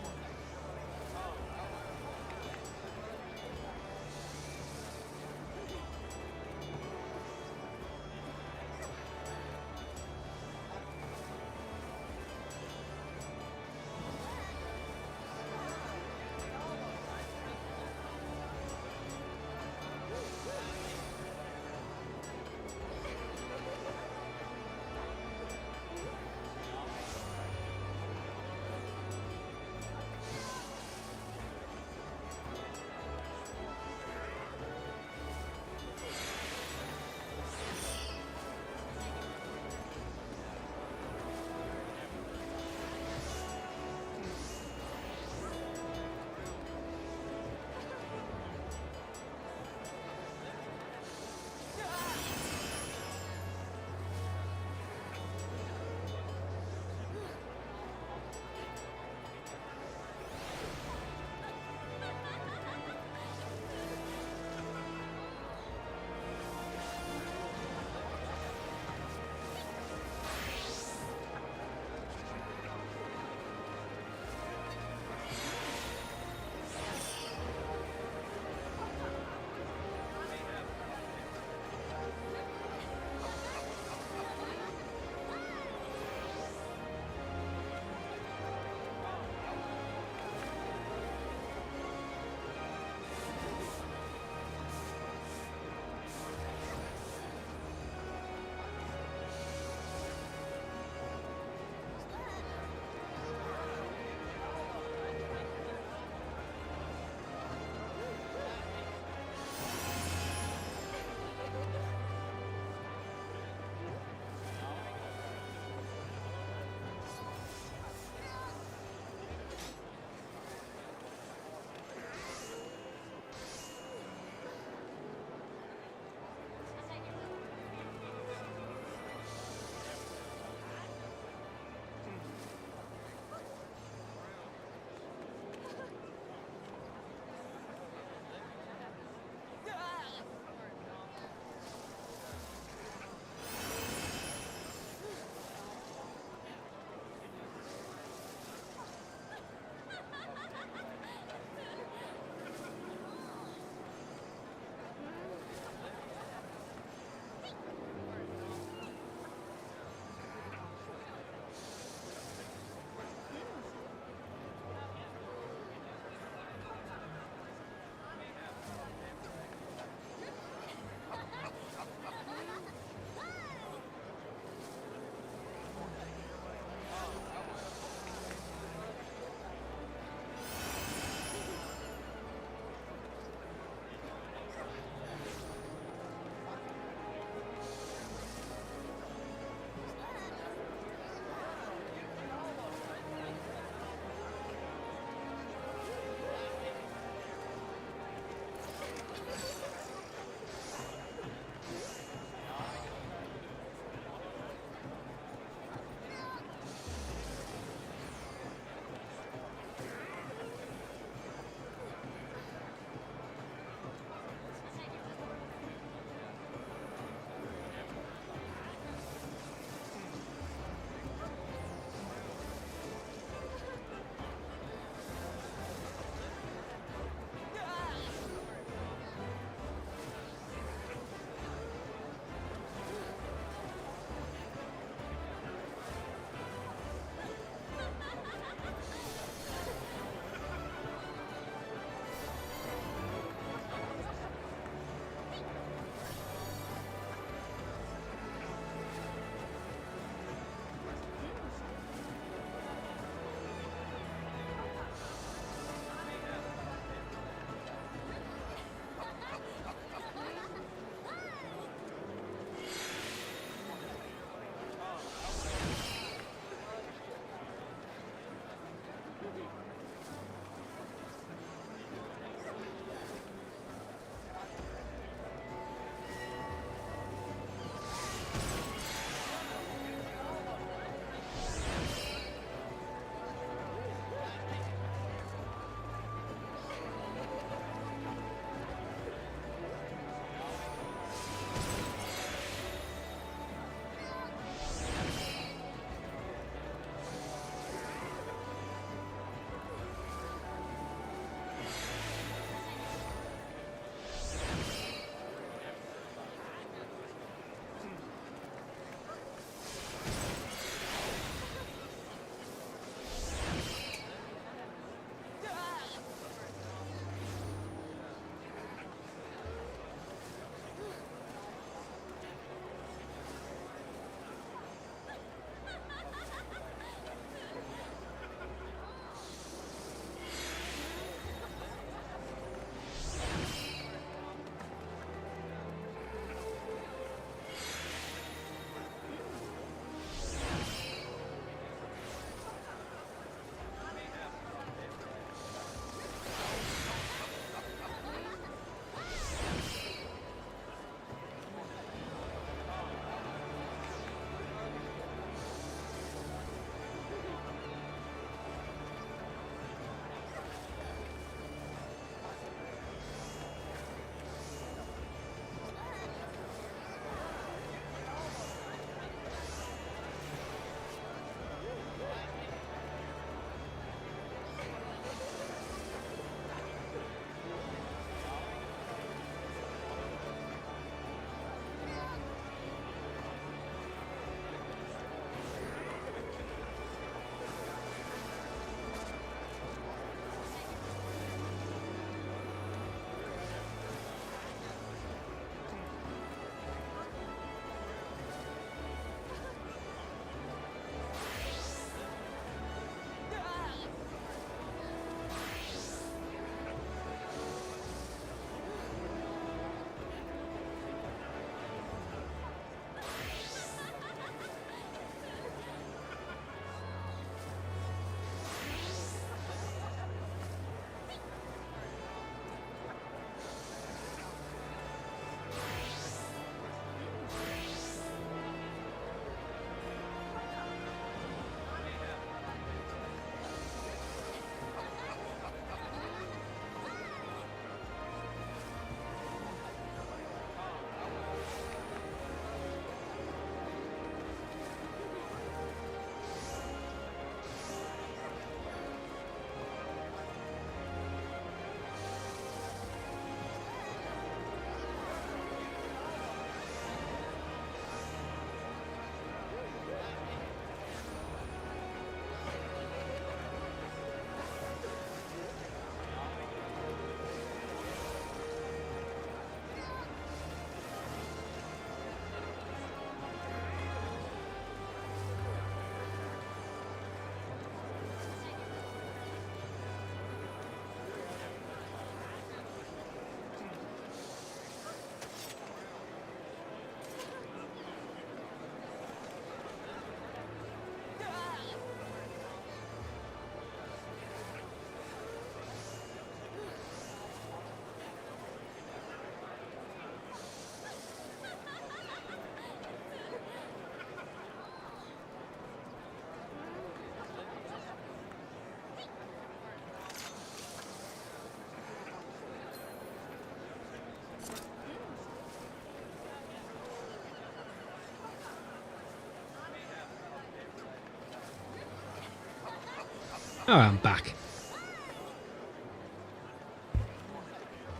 A: Oh, I'm back.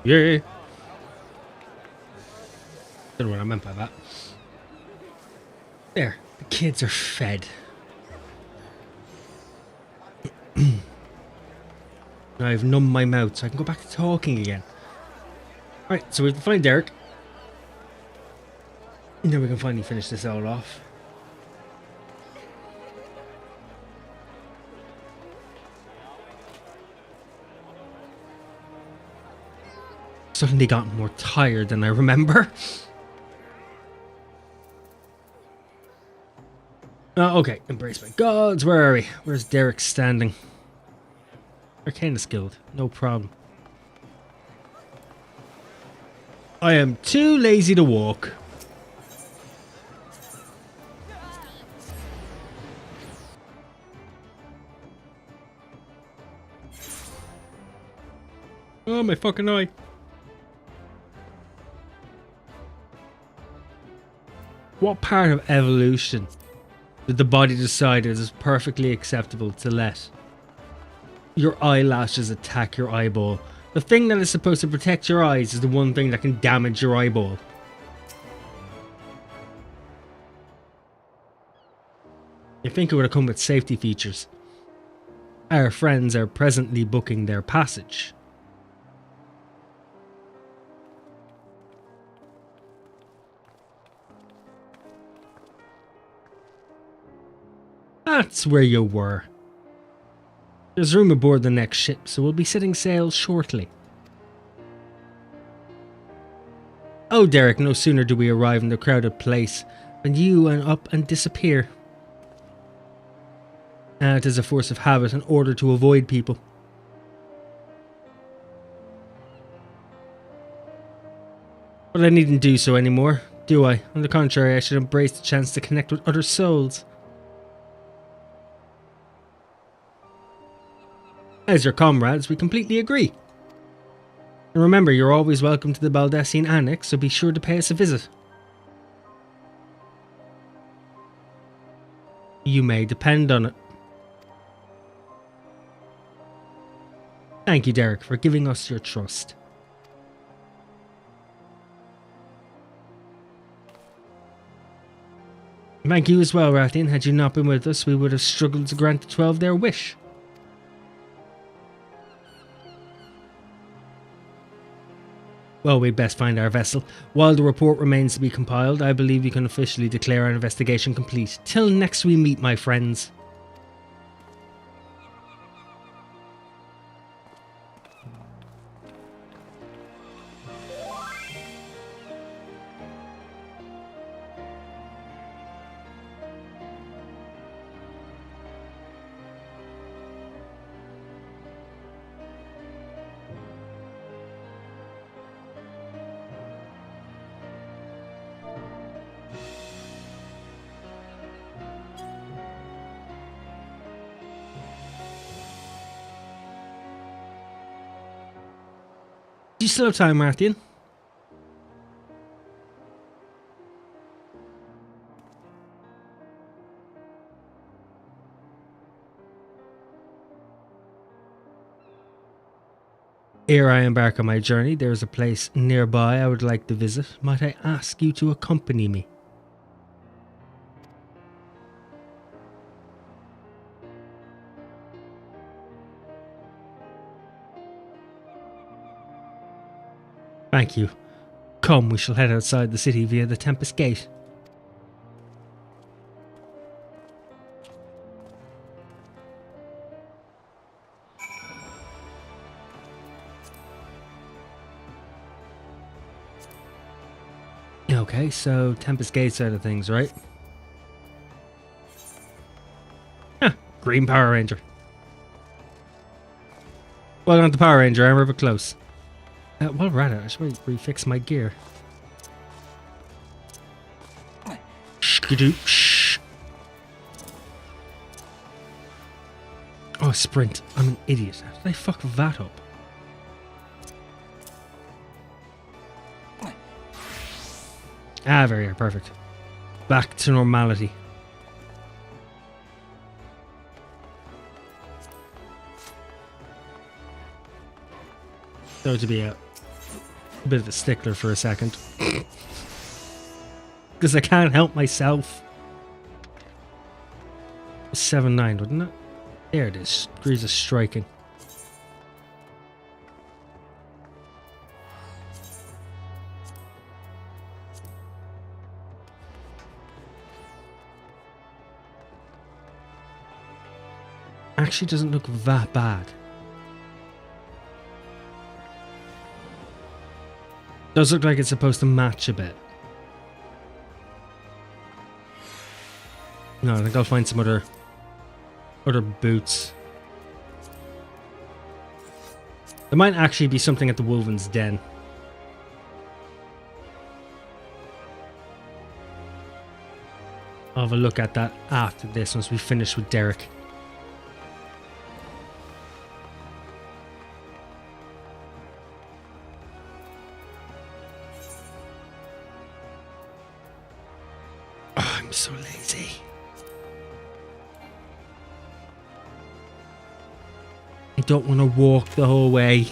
A: Yeah. Don't know what I meant by that. There. The kids are fed. Now I've numbed my mouth so I can go back to talking again. Alright, so we have to find Derek. And then we can finally finish this all off. Suddenly gotten more tired than I remember. Oh, okay. Embrace my gods. Where are we? Where's Derek standing? Arcanist Guild. No problem. I am too lazy to walk. Oh, my fucking eye. What part of evolution did the body decide it is perfectly acceptable to let your eyelashes attack your eyeball? The thing that is supposed to protect your eyes is the one thing that can damage your eyeball. You think it would have come with safety features. Our friends are presently booking their passage. That's where you were. There's room aboard the next ship, so we'll be setting sail shortly. Oh, Derek, no sooner do we arrive in the crowded place than you and up and disappear. It is a force of habit in order to avoid people. But I needn't do so anymore, do I? On the contrary, I should embrace the chance to connect with other souls. As your comrades, we completely agree. And remember, you're always welcome to the Baldessian Annex, so be sure to pay us a visit. You may depend on it. Thank you, Derek, for giving us your trust. Thank you as well, Rathian. Had you not been with us, we would have struggled to grant the 12 their wish. Well, we'd best find our vessel. While the report remains to be compiled, I believe we can officially declare our investigation complete. Till next we meet, my friends. Do you still have time, Martin? Ere I embark on my journey, there is a place nearby I would like to visit. Might I ask you to accompany me? Thank you. Come, we shall head outside the city via the Tempest Gate. Okay, so Tempest Gate side of things, right? Huh, Green Power Ranger. Welcome to Power Ranger, I'm ever close. While we're at it, I should refix my gear. Shh. Oh, sprint. I'm an idiot. How did I fuck that up? Ah, very good, perfect. Back to normality. So to be a bit of a stickler for a second. Because I can't help myself. 7-9, wouldn't it? There it is. Degrees of striking. Actually doesn't look that bad. Does look like it's supposed to match a bit. No, I think I'll find some other boots. There might actually be something at the Wolven's Den. I'll have a look at that after this once we finish with Derek. Oh, I'm so lazy. I don't want to walk the whole way.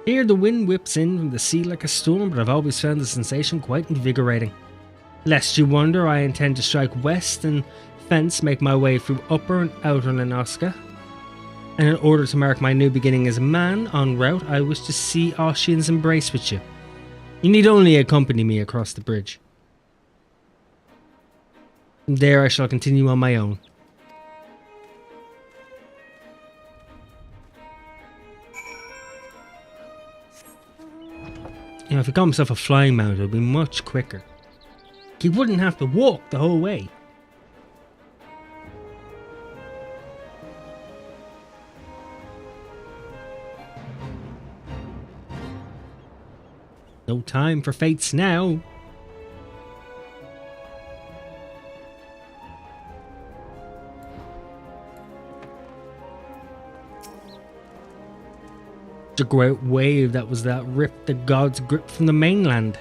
A: Here the wind whips in from the sea like a storm, but I've always found the sensation quite invigorating. Lest you wonder, I intend to strike west and thence make my way through Upper and Outer Lenoska. And in order to mark my new beginning as a man en route, I wish to see Ossian's embrace with you. You need only accompany me across the bridge. From there I shall continue on my own. You know, if he got himself a flying mount, it would be much quicker. He wouldn't have to walk the whole way. No time for fates now. The great wave that was that ripped the gods' grip from the mainland.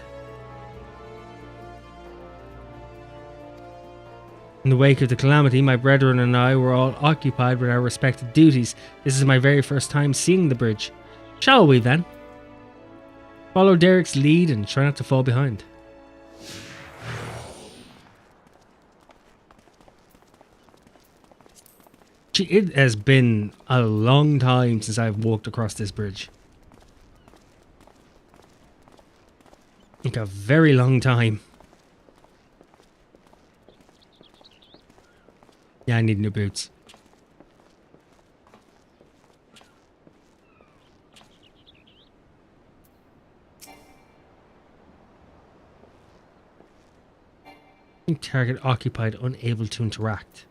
A: In the wake of the calamity, my brethren and I were all occupied with our respective duties. This is my very first time seeing the bridge. Shall we then? Follow Derek's lead and try not to fall behind. It has been a long time since I've walked across this bridge. Like a very long time. Yeah, I need new boots. Target occupied, unable to interact.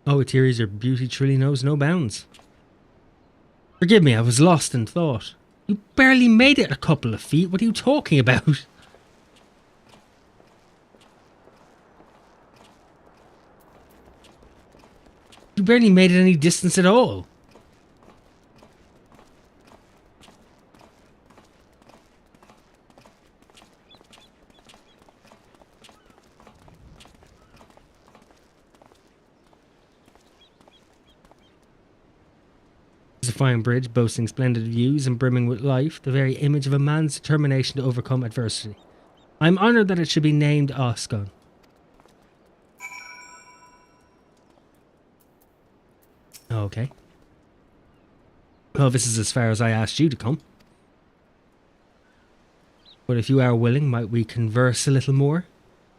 A: Oh, Eteries, your beauty truly knows no bounds. Forgive me, I was lost in thought. You barely made it a couple of feet. What are you talking about? You barely made it any distance at all. It's a fine bridge, boasting splendid views and brimming with life, the very image of a man's determination to overcome adversity. I'm honoured that it should be named Oscon. Okay. Well, this is as far as I asked you to come. But if you are willing, might we converse a little more?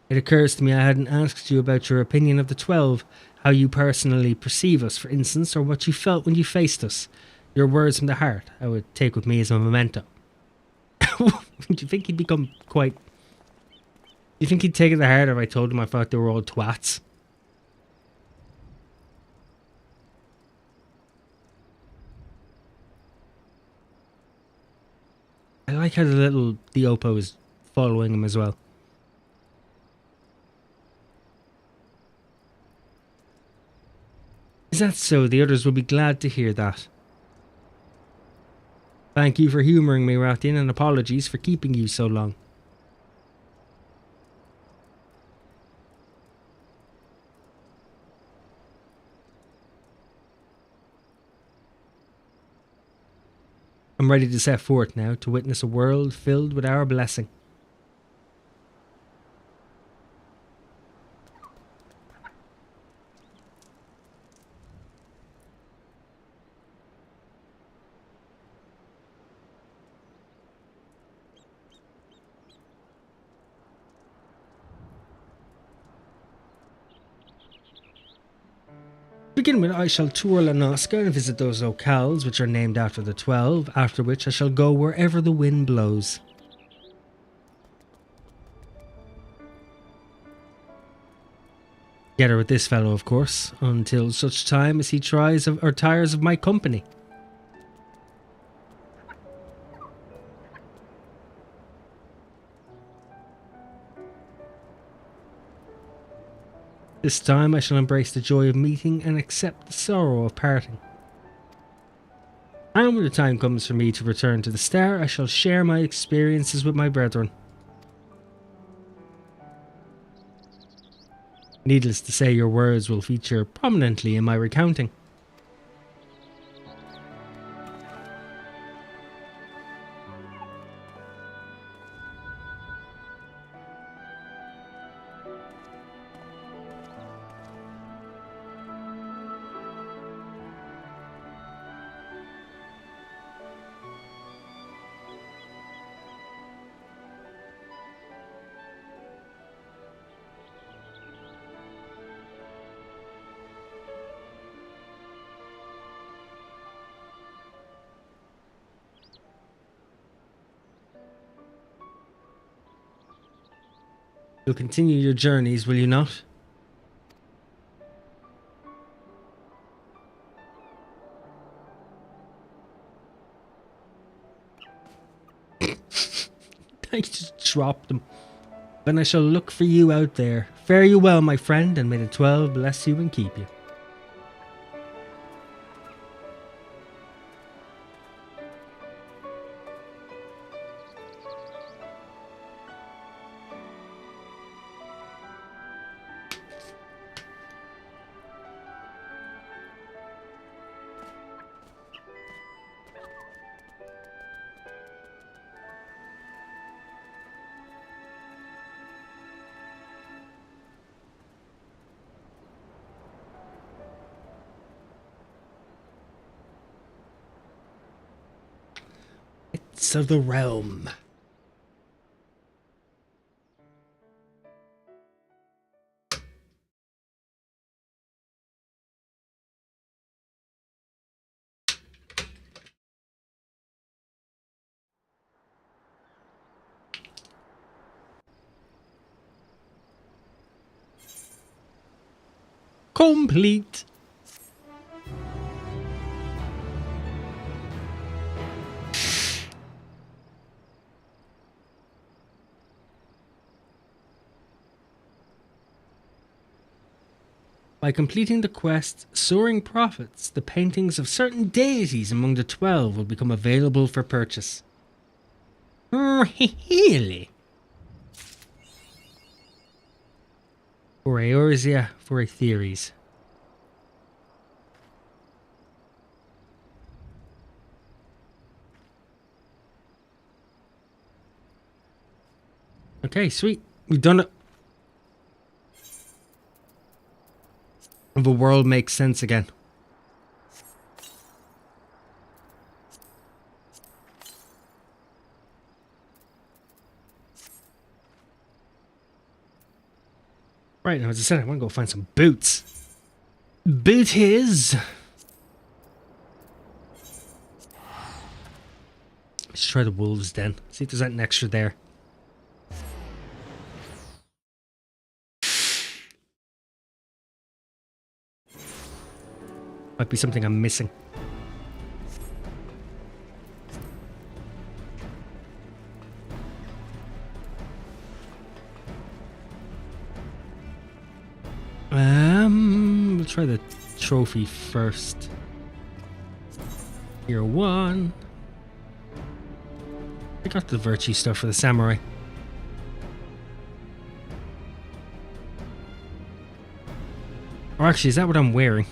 A: It occurs to me I hadn't asked you about your opinion of the 12, how you personally perceive us, for instance, or what you felt when you faced us. Your words from the heart, I would take with me as a memento. Do you think he'd become quite You think he'd take it to heart if I told him I thought they were all twats? I like how the little Diopo is following him as well. Is that so? The others will be glad to hear that. Thank you for humouring me, Rathian, and apologies for keeping you so long. I'm ready to set forth now to witness a world filled with our blessing. To begin with, I shall tour Lanoska and visit those locales which are named after the 12, after which I shall go wherever the wind blows. Together with this fellow, of course, until such time as he tries or tires of my company. This time I shall embrace the joy of meeting and accept the sorrow of parting. And when the time comes for me to return to the Star, I shall share my experiences with my brethren. Needless to say, your words will feature prominently in my recounting. You'll continue your journeys, will you not? I just dropped them. Then I shall look for you out there. Fare you well, my friend, and may the 12 bless you and keep you. Of the realm. Complete. By completing the quest, Soaring Prophets, the paintings of certain deities among the 12 will become available for purchase. Really? For Eorzea, for Theories. Okay, sweet. We've done it. The world makes sense again. Right, now as I said, I want to go find some boots. Booties! Let's try the wolves den. See if there's anything extra there. Might be something I'm missing. We'll try the trophy first. Year 1. I got the virtue stuff for the samurai. Or actually, is that what I'm wearing?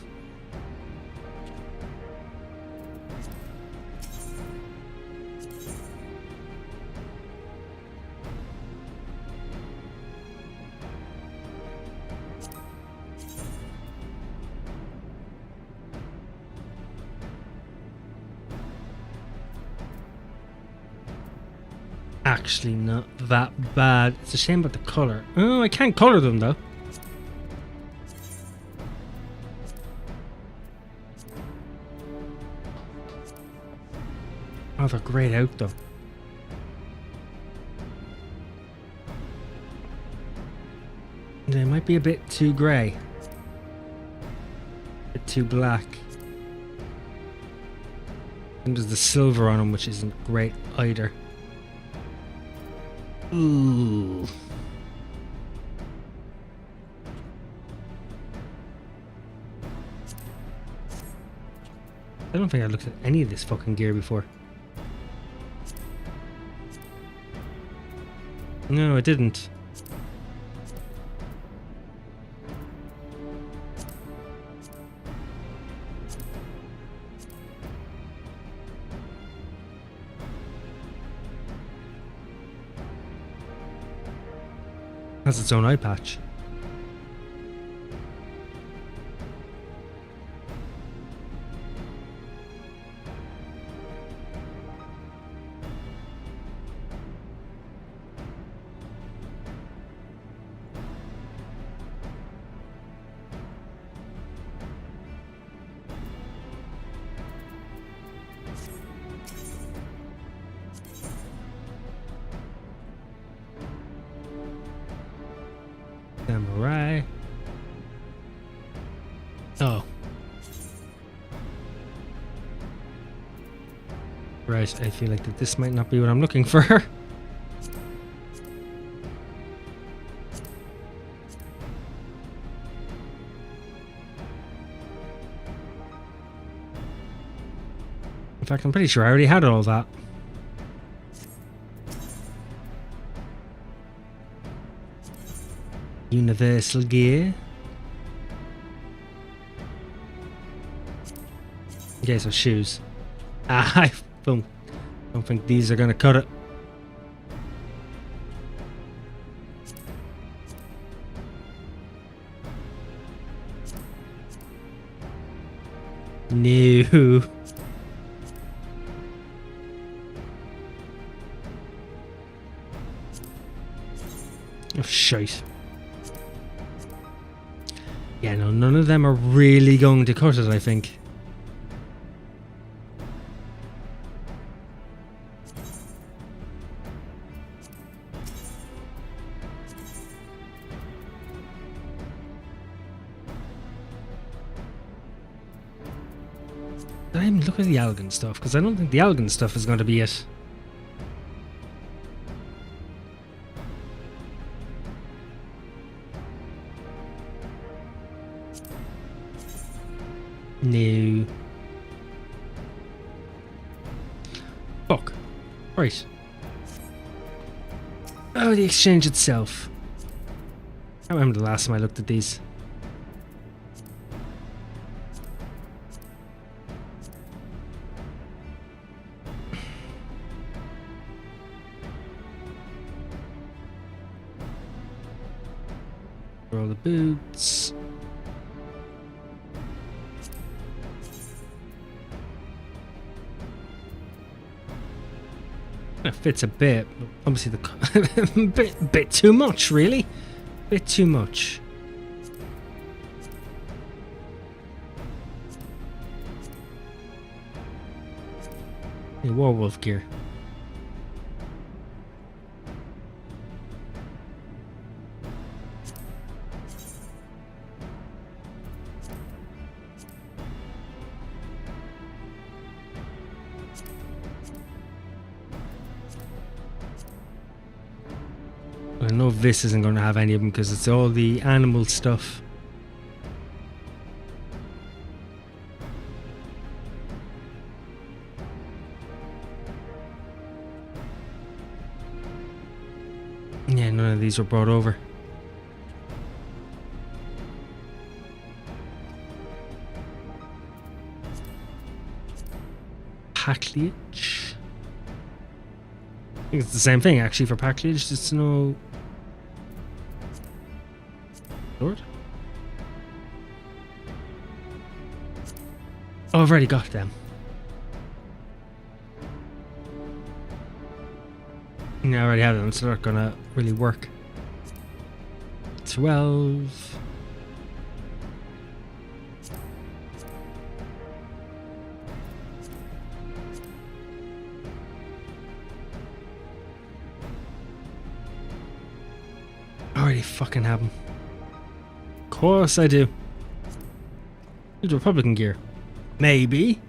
A: Actually not that bad. It's a shame about the colour. Oh, I can't colour them though. Oh, they're greyed out though. They might be a bit too grey. A bit too black. And there's the silver on them, which isn't great either. Ooh. I don't think I looked at any of this fucking gear before. No, I didn't. Has its own eye patch. Samurai. Oh. Right, I feel like that this might not be what I'm looking for. In fact, I'm pretty sure I already had all that. Universal gear. Okay, so shoes. I don't think these are gonna cut it. No. Oh, shite. Yeah, no, none of them are really going to cut it, I think. Did I even look at the Algan stuff? Because I don't think the Algan stuff is going to be it. No. Fuck. Right. Oh, the exchange itself. I remember the last time I looked at these. All the boots. It fits a bit, but obviously the bit too much, really. Bit too much. Hey, werewolf gear. know this isn't going to have any of them because it's all the animal stuff. Yeah, none of these were brought over. Package. I think it's the same thing actually for package, just no Lord. Oh, I've already got them. I already have them, so they're not gonna really work. 12. I already fucking have them. Of course I do. It's Republican gear. Maybe.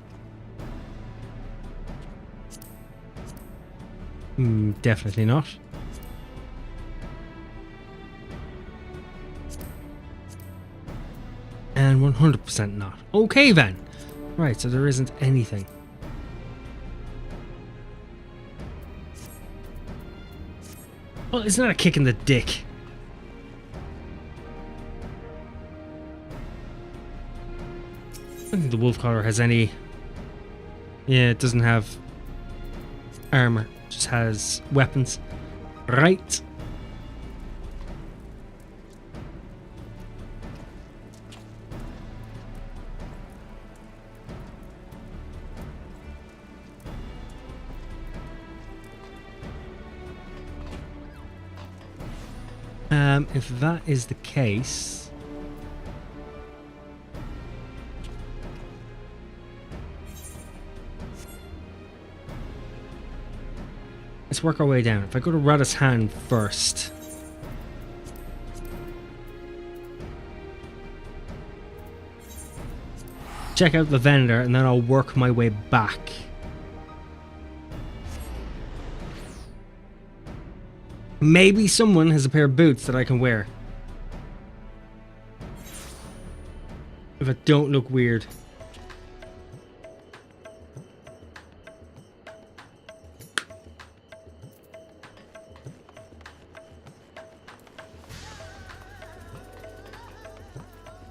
A: Definitely not. And 100% not. Okay then. Right, so there isn't anything. Well, it's not a kick in the dick. I don't think the wolf collar has any. Yeah, it doesn't have armor, it just has weapons. Right. If that is the case, let's work our way down. If I go to Rada's hand first, check out the vendor, and then I'll work my way back. Maybe someone has a pair of boots that I can wear. If it don't look weird.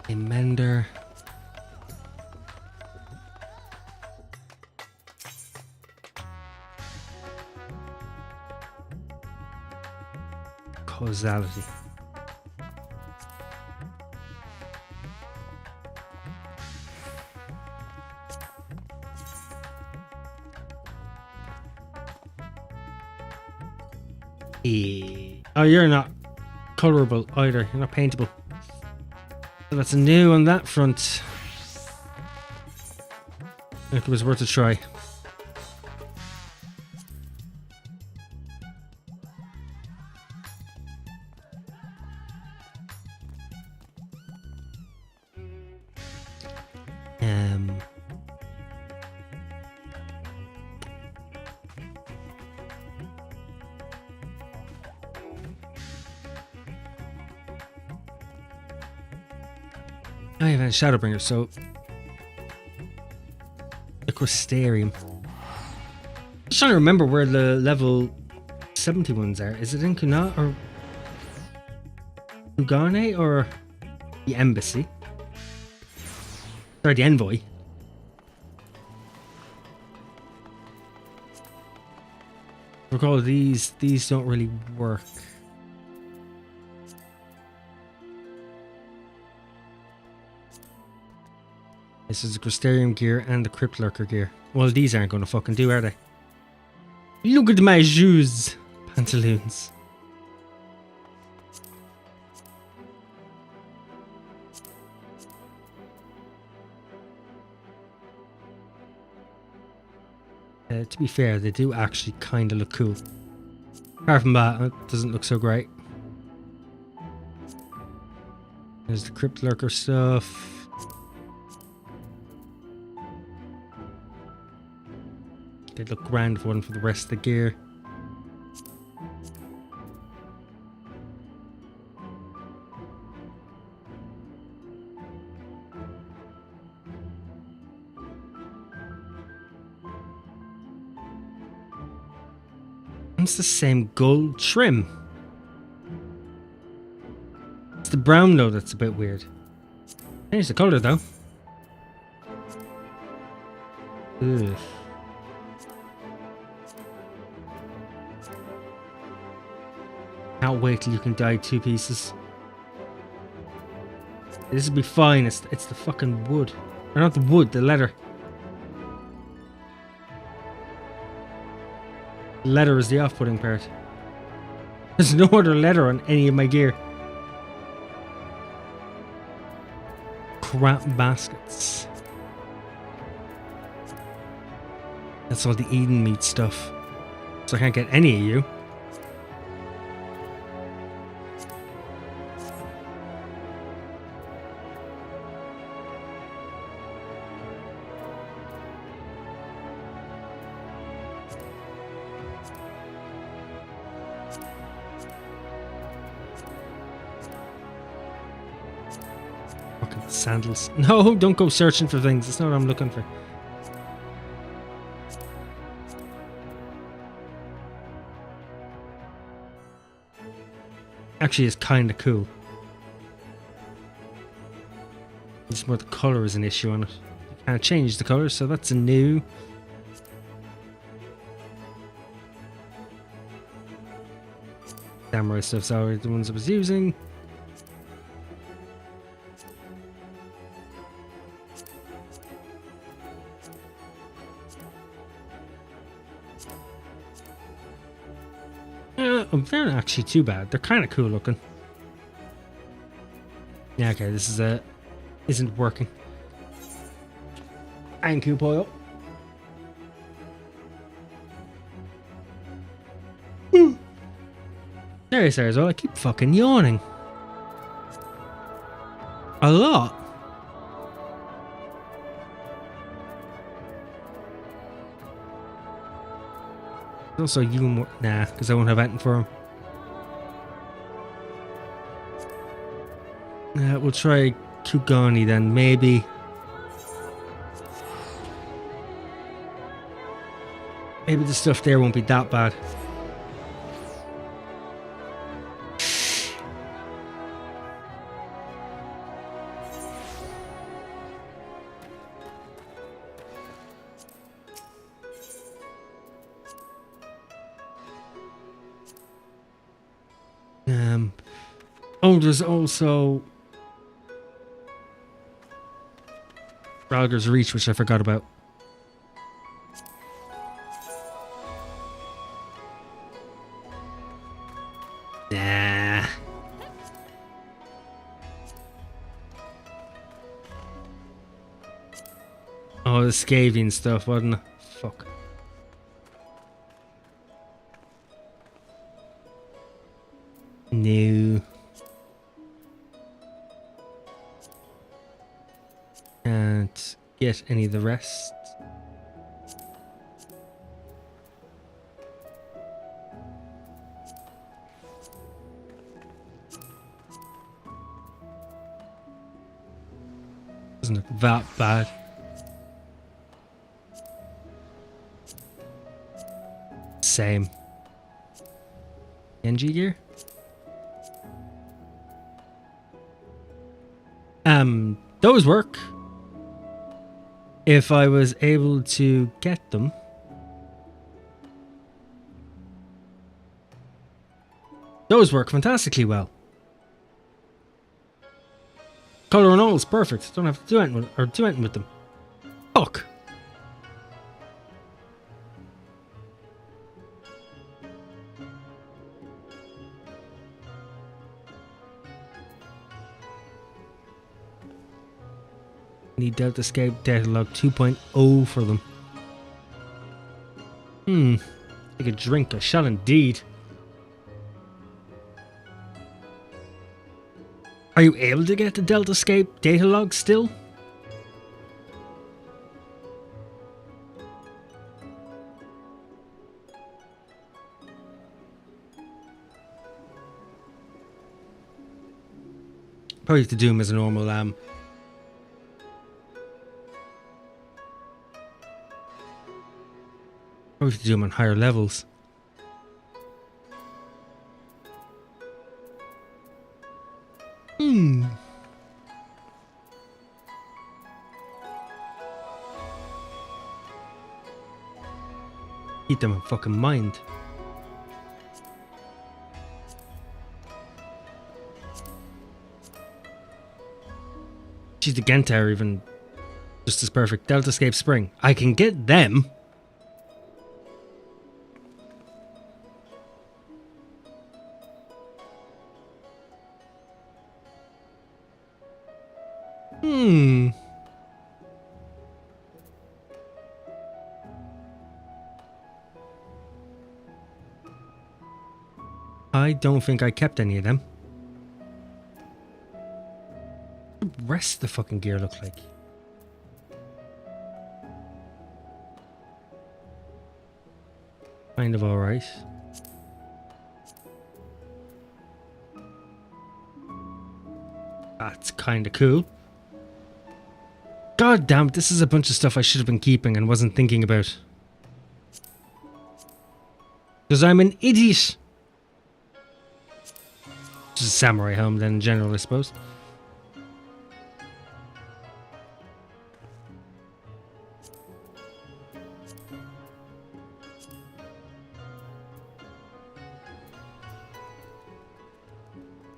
A: A mender. Causality. Oh, you're not colorable either. You're not paintable. So that's new on that front. It was worth a try. I have a Shadowbringer, so the Crystarium. I'm just trying to remember where the level 70 ones are. Is it in Kuna or Ugane or the Embassy? Sorry, the Envoy. Recall these don't really work. This is the Crystarium gear and the Crypt Lurker gear. Well, these aren't going to fucking do, are they? Look at my shoes! Pantaloons. To be fair, they do actually kind of look cool. Apart from that, it doesn't look so great. There's the Crypt Lurker stuff. They'd look grand for one for the rest of the gear. It's the same gold trim. It's the brown though that's a bit weird. Change the colour though. Ugh. Can't wait till you can dye 2 pieces. This will be fine. It's the fucking wood. Or not the wood, the leather. Leather is the off-putting part. There's no other leather on any of my gear. Crap baskets. That's all the Eden meat stuff. So I can't get any of you. Fucking sandals. No, don't go searching for things. That's not what I'm looking for. Actually, it's kind of cool. It's more the colour is an issue on it. You can't change the colour, so that's a new. Samurai stuff's already the ones I was using. They're not actually too bad. They're kind of cool looking. Yeah, okay, this is isn't working. Thank you, Poyo. Seriously, as well, I keep fucking yawning. A lot. Also, you more. Nah, because I won't have anything for him. We'll try Kugani then, maybe. Maybe the stuff there won't be that bad. Oh, there's also Ralger's Reach, which I forgot about. Nah. Oh, the Scavian stuff, wasn't it? Fuck. No. Can't get any of the rest. Doesn't look that bad. Same. Genji gear? Those work. If I was able to get them. Those work fantastically well. Color and all is perfect. Don't have to do anything with them. Fuck. Need Delta Escape Data Log 2.0 for them. Take a drink, I shall indeed. Are you able to get the Delta Escape Data Log still? Probably have to do them as a normal Probably have to do them on higher levels. Hmm. Keep them in fucking mind. Geez, the Ghent are even just as perfect. Deltascape Spring. I can get them. Hmm. I don't think I kept any of them. What the rest of the fucking gear look like? Kind of alright. That's kind of cool. God damn it, this is a bunch of stuff I should have been keeping and wasn't thinking about. Because I'm an idiot. Just a samurai helm then in general, I suppose.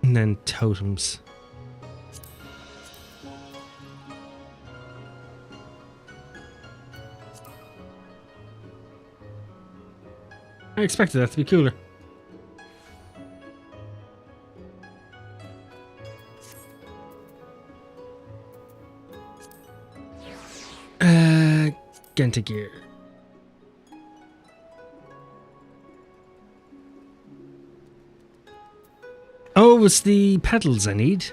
A: And then totems. I expected that to be cooler. Genta gear. Oh, it's the pedals I need.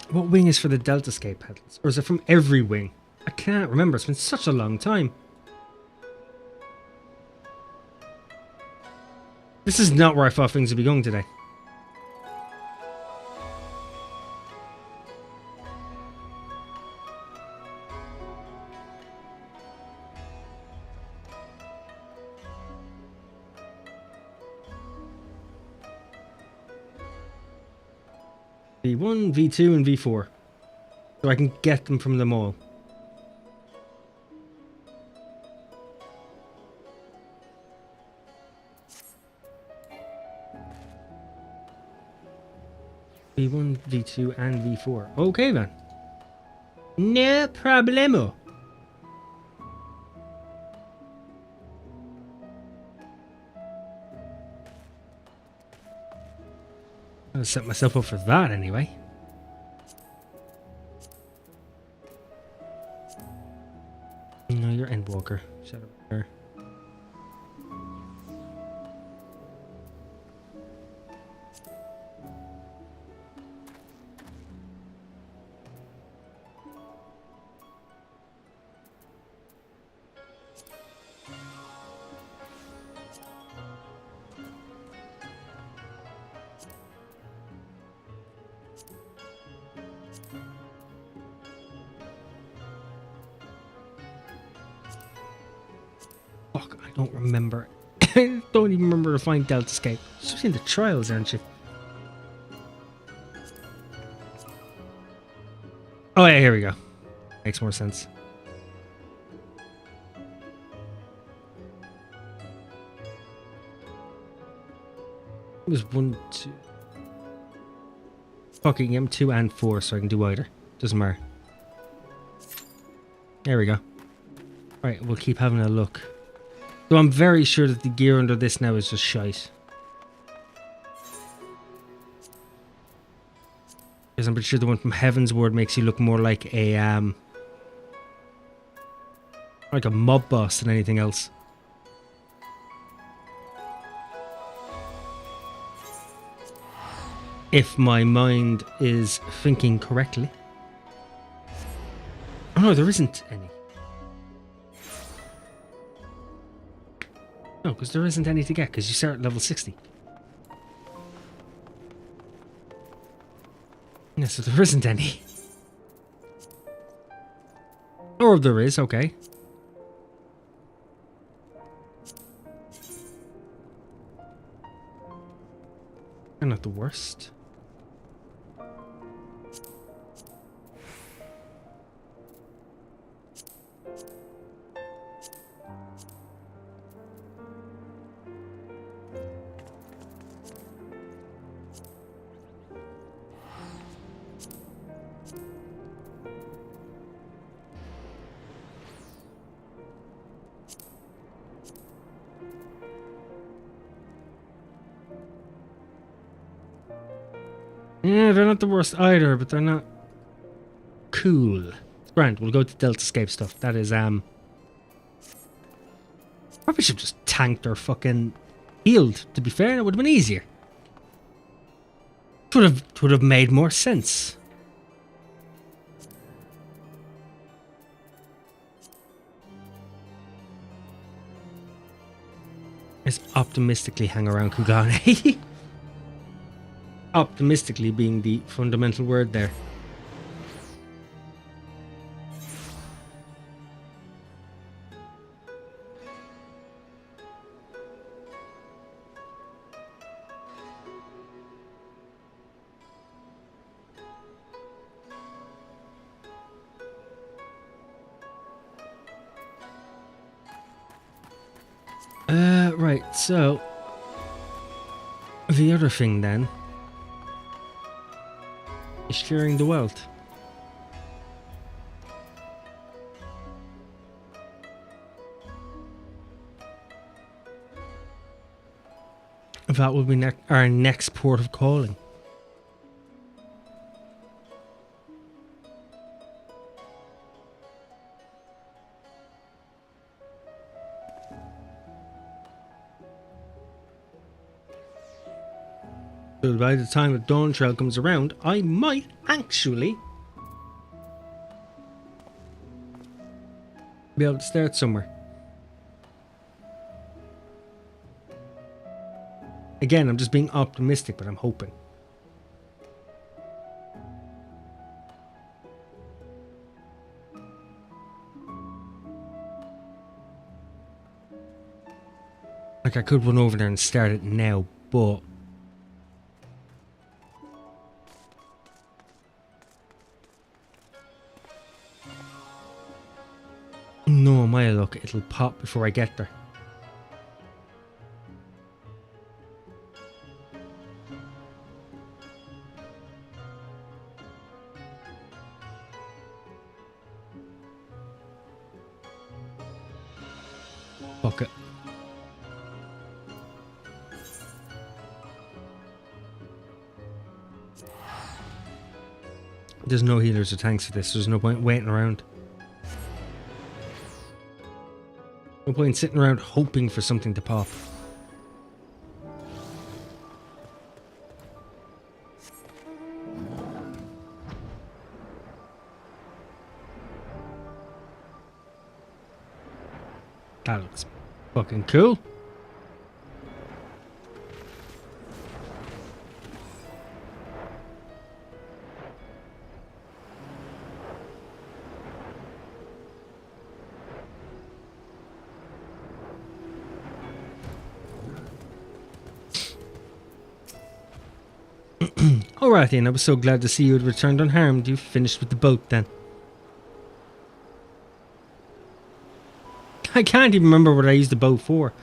A: What wing is for the Deltascape pedals? Or is it from every wing? I can't remember. It's been such a long time. This is not where I thought things would be going today. V1, V2, and V4. So I can get them from them all. V1, V2, and V4. Okay then. No problemo. I'll set myself up for that anyway. No, you're endwalker. Set up there. Fuck, I don't remember. I don't even remember to find Deltascape. She's in the trials, aren't she? Oh yeah, here we go. Makes more sense. It was 1, 2. Fucking M2 and 4, so I can do either. Doesn't matter. There we go. Right, we'll keep having a look. So I'm very sure that the gear under this now is just shite. Because I'm pretty sure the one from Heaven's Word makes you look more like a mob boss than anything else. If my mind is thinking correctly. Oh no, there isn't any. No, because there isn't any to get, because you start at level 60. Yeah, so there isn't any. Or if there is, okay. They're not the worst. Yeah, they're not the worst either, but they're not cool. Grand, we'll go to Delta Escape stuff. That is, probably should have just tanked or fucking healed, to be fair. It would have been easier. It would have made more sense. Let's optimistically hang around Kugane. Optimistically being the fundamental word there. Right, so the other thing then is sharing the wealth. That will be our next port of calling. So by the time the Dawntrail comes around, I might actually be able to start somewhere. Again, I'm just being optimistic, but I'm hoping. Like I could run over there and start it now, but no, my luck, it'll pop before I get there. Fuck it. There's no healers or tanks for this. There's no point waiting around. No point sitting around hoping for something to pop. That looks fucking cool. Alright then, I was so glad to see you had returned unharmed. You finished with the boat then. I can't even remember what I used the boat for.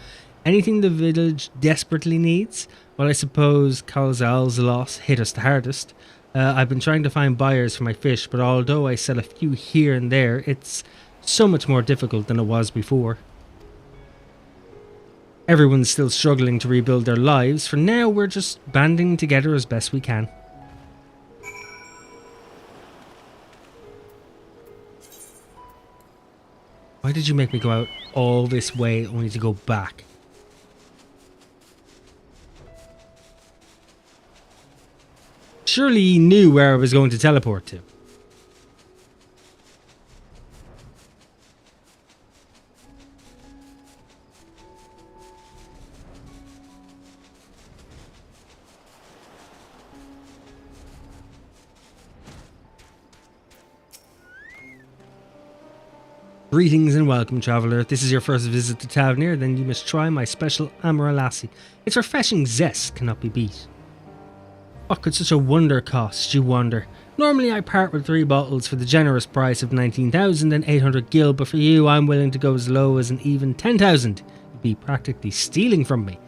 A: Anything the village desperately needs? Well, I suppose Calzal's loss hit us the hardest. I've been trying to find buyers for my fish, but although I sell a few here and there, it's so much more difficult than it was before. Everyone's still struggling to rebuild their lives. For now, we're just banding together as best we can. Why did you make me go out all this way only to go back? Surely you knew where I was going to teleport to. Greetings and welcome, traveller. If this is your first visit to Tavernier, then you must try my special Amara Lassie. Its refreshing zest cannot be beat. What could such a wonder cost, you wonder? Normally I part with 3 bottles for the generous price of 19,800 gil, but for you I'm willing to go as low as an even 10,000. You'd be practically stealing from me.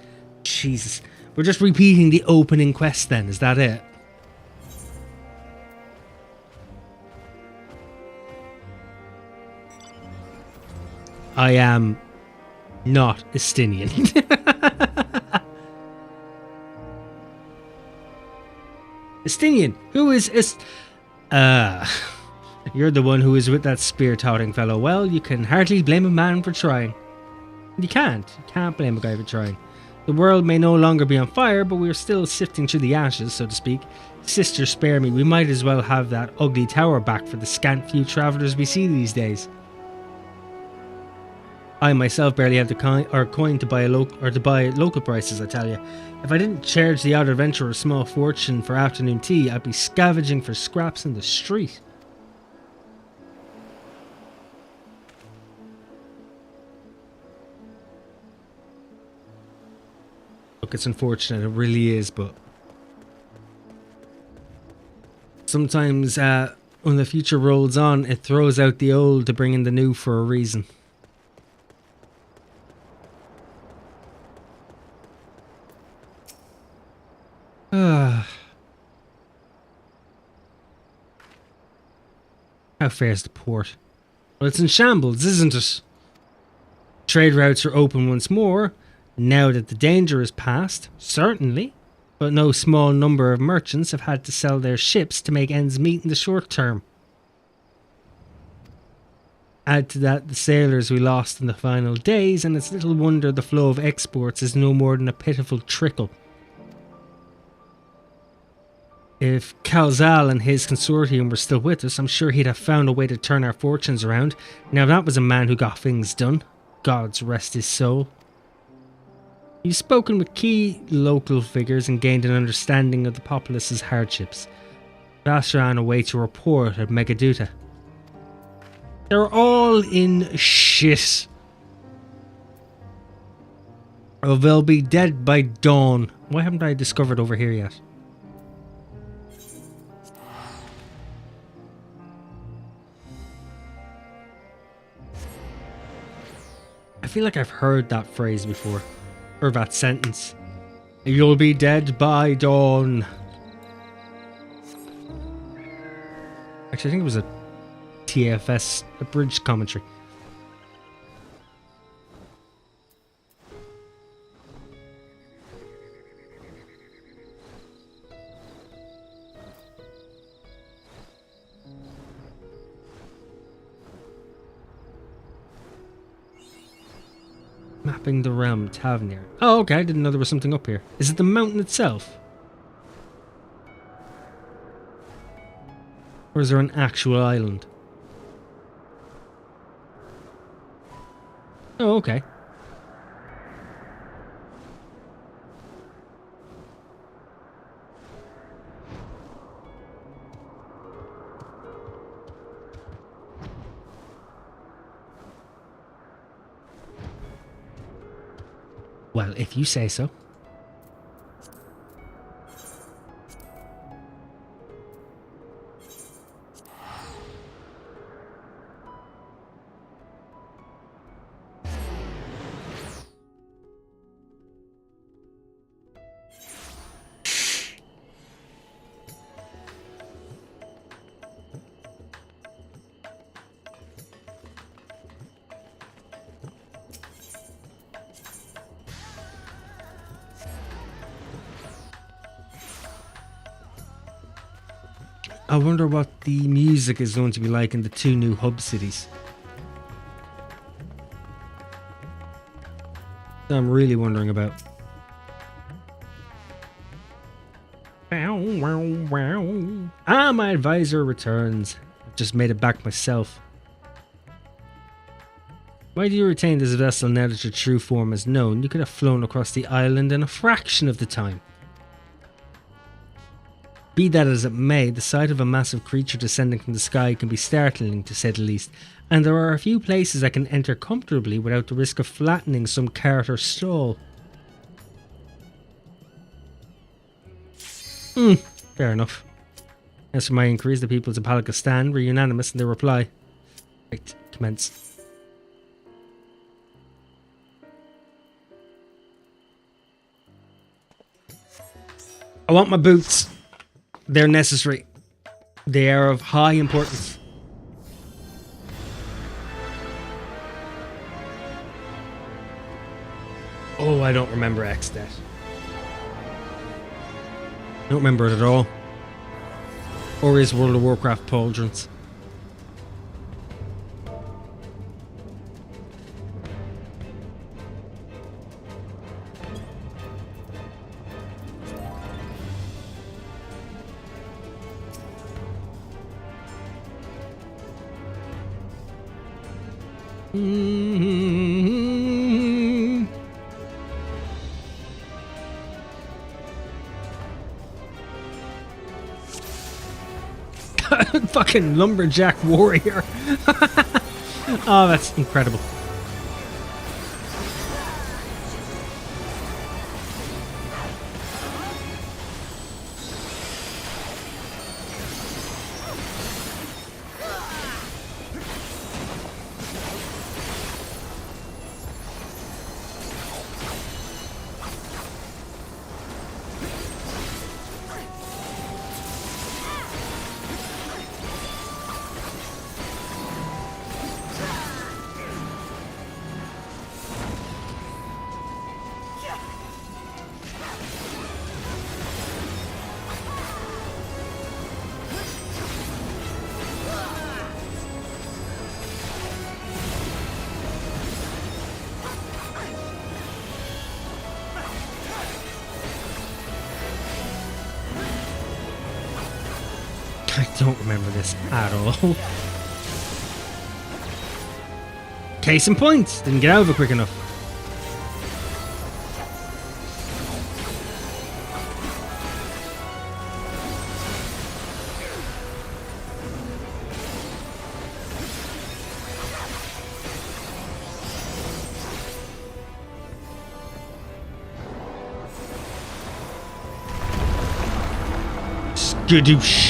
A: Jesus. We're just repeating the opening quest then, is that it? I am not Estinian. Estinian, who is you're the one who is with that spear-toting fellow. Well, you can hardly blame a man for trying. You can't blame a guy for trying. The world may no longer be on fire, but we're still sifting through the ashes, so to speak. Sister, spare me, we might as well have that ugly tower back for the scant few travellers we see these days. I myself barely have the coin to buy local prices, I tell you. If I didn't charge the odd adventurer a small fortune for afternoon tea, I'd be scavenging for scraps in the street. Look, it's unfortunate, it really is, but sometimes when the future rolls on, it throws out the old to bring in the new for a reason. How fares the port? Well, it's in shambles, isn't it? Trade routes are open once more, now that the danger is past, certainly, but no small number of merchants have had to sell their ships to make ends meet in the short term. Add to that the sailors we lost in the final days, and it's little wonder the flow of exports is no more than a pitiful trickle. If Calzal and his consortium were still with us, I'm sure he'd have found a way to turn our fortunes around. Now that was a man who got things done. Gods rest his soul. You've spoken with key local figures and gained an understanding of the populace's hardships. Vashran awaits a report at Megaduta. They're all in shit. Or they'll be dead by dawn. Why haven't I discovered over here yet? I feel like I've heard that phrase before. Or that sentence. You'll be dead by dawn. Actually, I think it was a TFS abridged commentary. Mapping the realm, Tavernier. Oh, okay, I didn't know there was something up here. Is it the mountain itself? Or is there an actual island? Oh, okay. Well, if you say so. I wonder what the music is going to be like in the 2 new hub cities. That I'm really wondering about. Ah, my advisor returns. I've just made it back myself. Why do you retain this vessel now that your true form is known? You could have flown across the island in a fraction of the time. Be that as it may, the sight of a massive creature descending from the sky can be startling, to say the least, and there are a few places I can enter comfortably without the risk of flattening some cart or stall. Fair enough. As for my inquiries, the peoples of Palakistan were unanimous in their reply. Right, commence. I want my boots. They're necessary. They are of high importance. Oh, I don't remember X-Det. I don't remember it at all. Or is World of Warcraft pauldrons. Fucking lumberjack warrior. Oh, that's incredible. I don't remember this at all. Case in point, didn't get out of it quick enough. Skadoosh.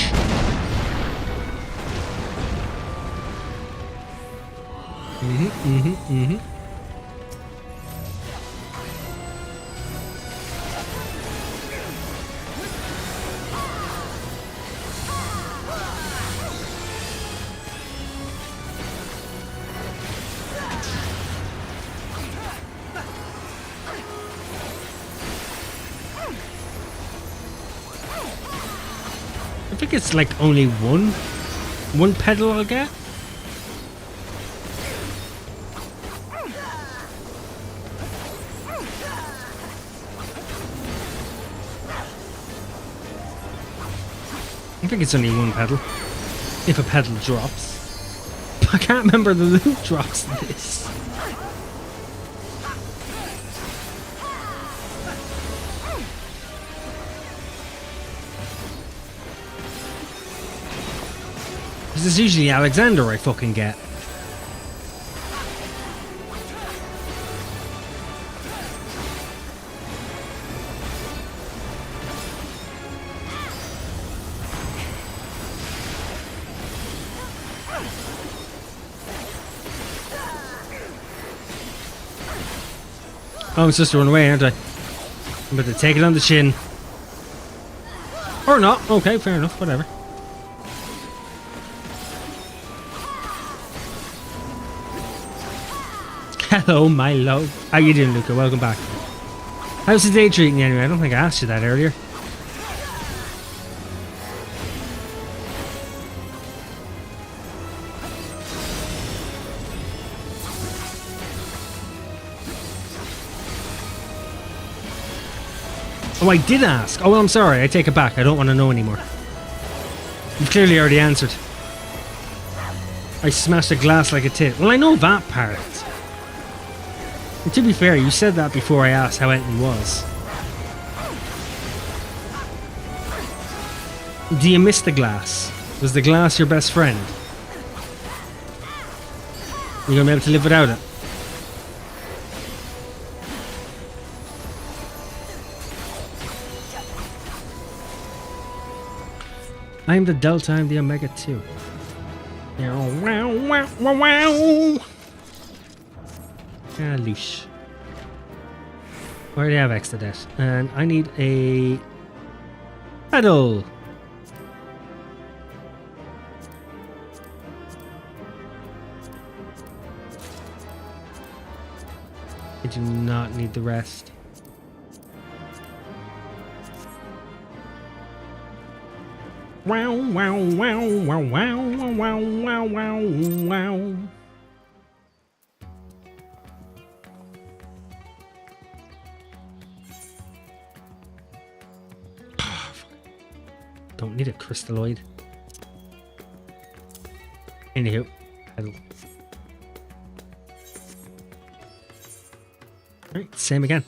A: I think it's like only one pedal I'll get. I think it's only one pedal. If a pedal drops. I can't remember the loot drops in this. This is usually Alexander I fucking get. Oh, I'm supposed to run away, aren't I? I'm about to take it on the chin. Or not. Okay, fair enough. Whatever. Hello, my love. How you doing, Luca? Welcome back. How's the day treating you anyway? I don't think I asked you that earlier. Oh, I did ask. Oh, well, I'm sorry. I take it back. I don't want to know anymore. You've clearly already answered. I smashed a glass like a tit. Well, I know that part. And to be fair, you said that before I asked how anything was. Do you miss the glass? Was the glass your best friend? You gonna be able to live without it? I'm the Delta, I'm the Omega 2. Wow, wow, wow, wow. Ah, loosh. I already have extra debt. And I need a pedal. I do not need the rest. Wow, wow, wow, wow, wow, wow, wow, wow, wow. Don't need a crystalloid. Anywho, pedal. Alright, same again.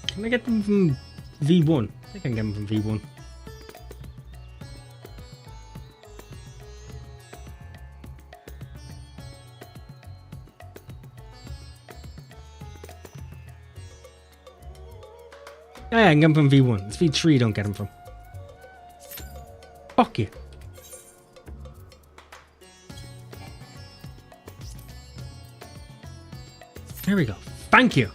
A: Can I get them from V1? I think I can get them from V1. Yeah, I can get them from V1. It's V3 don't get them from. Fuck you. There we go. Thank you.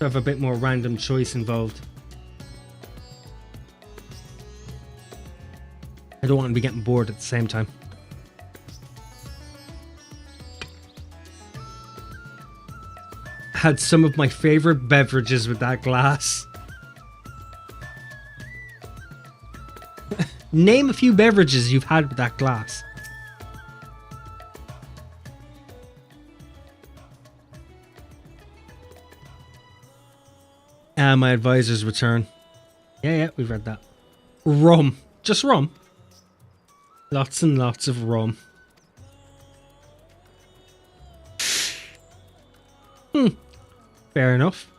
A: Have a bit more random choice involved. I don't want to be getting bored at the same time. Had some of my favorite beverages with that glass. Name a few beverages you've had with that glass. My advisor's return. Yeah, we've read that. Rum. Just rum. Lots and lots of rum. Fair enough.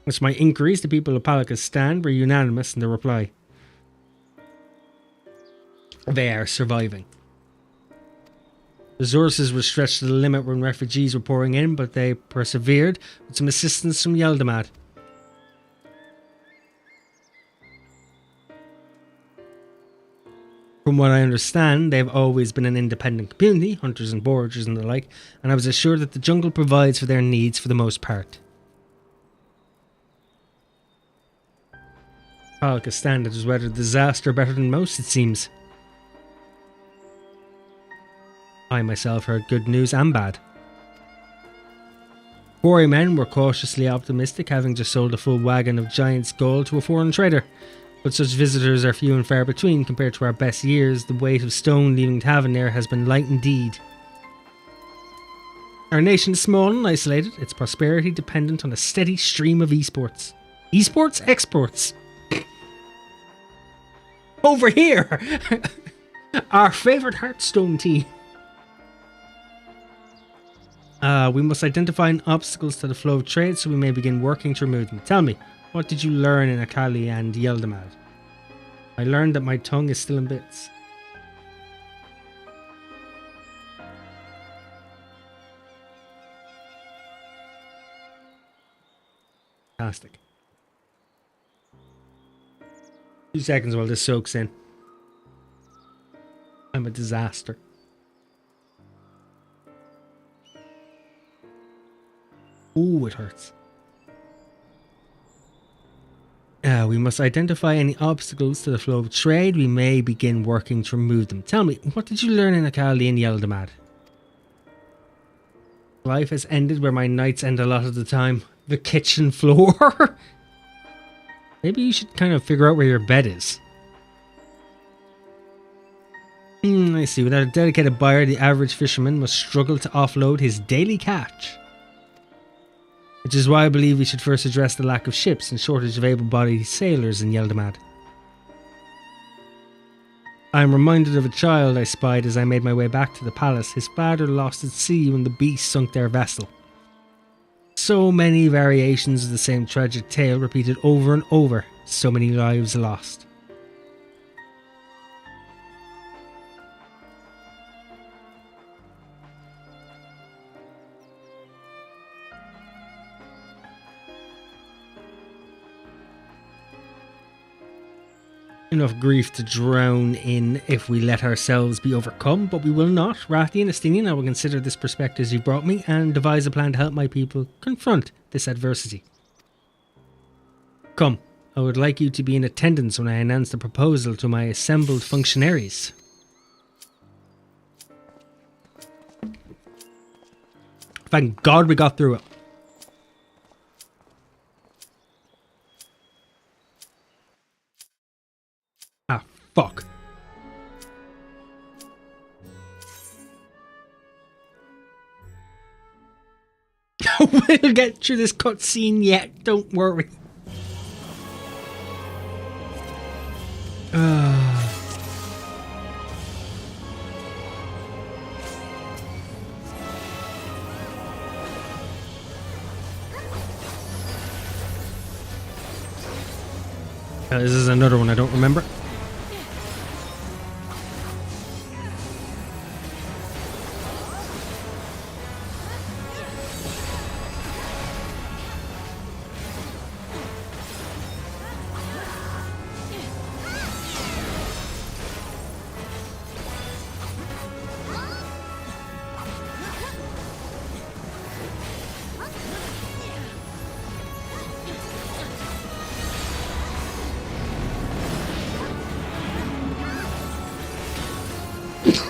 A: With my inquiries, the people of Palika's stand were unanimous in their reply. They are surviving. Resources were stretched to the limit when refugees were pouring in, but they persevered with some assistance from Yeldamad. From what I understand, they've always been an independent community, hunters and foragers and the like, and I was assured that the jungle provides for their needs for the most part. Palika's standard has weathered disaster better than most, it seems. I myself heard good news and bad. Quarrymen were cautiously optimistic, having just sold a full wagon of giant's gold to a foreign trader. But such visitors are few and far between compared to our best years. The weight of stone leaving Tavernier has been light indeed. Our nation is small and isolated, its prosperity dependent on a steady stream of esports. Esports? Exports. Over here! Our favourite Hearthstone team. We must identify obstacles to the flow of trade so we may begin working to remove them. Tell me, what did you learn in Akali and Yeldamad? I learned that my tongue is still in bits. Fantastic. 2 seconds while this soaks in. I'm a disaster. Ooh, it hurts. We must identify any obstacles to the flow of trade. We may begin working to remove them. Tell me, what did you learn in Akali and Yeldamad? Life has ended where my nights end a lot of the time. The kitchen floor? Maybe you should kind of figure out where your bed is. I see. Without a dedicated buyer, the average fisherman must struggle to offload his daily catch. Which is why I believe we should first address the lack of ships and shortage of able-bodied sailors in Yeldamad. I am reminded of a child I spied as I made my way back to the palace. His father lost at sea when the beast sunk their vessel. So many variations of the same tragic tale repeated over and over. So many lives lost. enough grief to drown in if we let ourselves be overcome, but we will not. Rathi and Estinian, I will consider this perspective you brought me and devise a plan to help my people confront this adversity. Come, I would like you to be in attendance when I announce the proposal to my assembled functionaries. Thank God we got through it. Ah, fuck. We'll get through this cutscene yet, don't worry. This is another one I don't remember.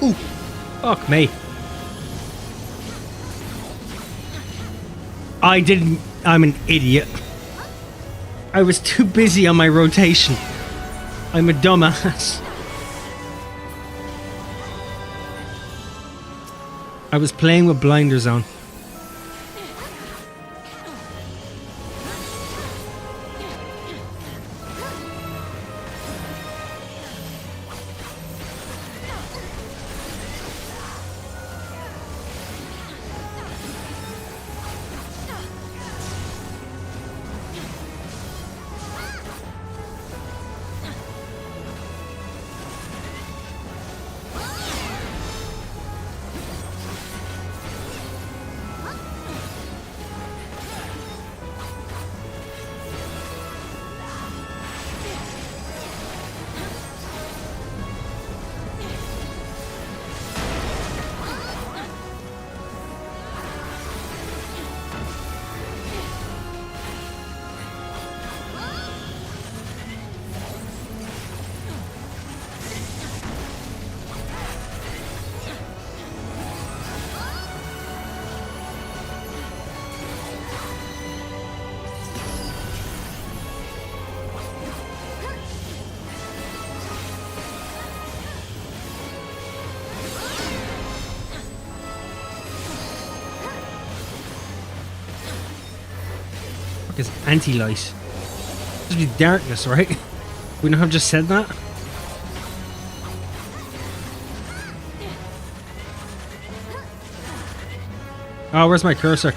A: Ooh, fuck me. I'm an idiot. I was too busy on my rotation. I'm a dumbass. I was playing with blinders on. Is anti-light. This would be darkness, right? We not have just said that? Oh, where's my cursor?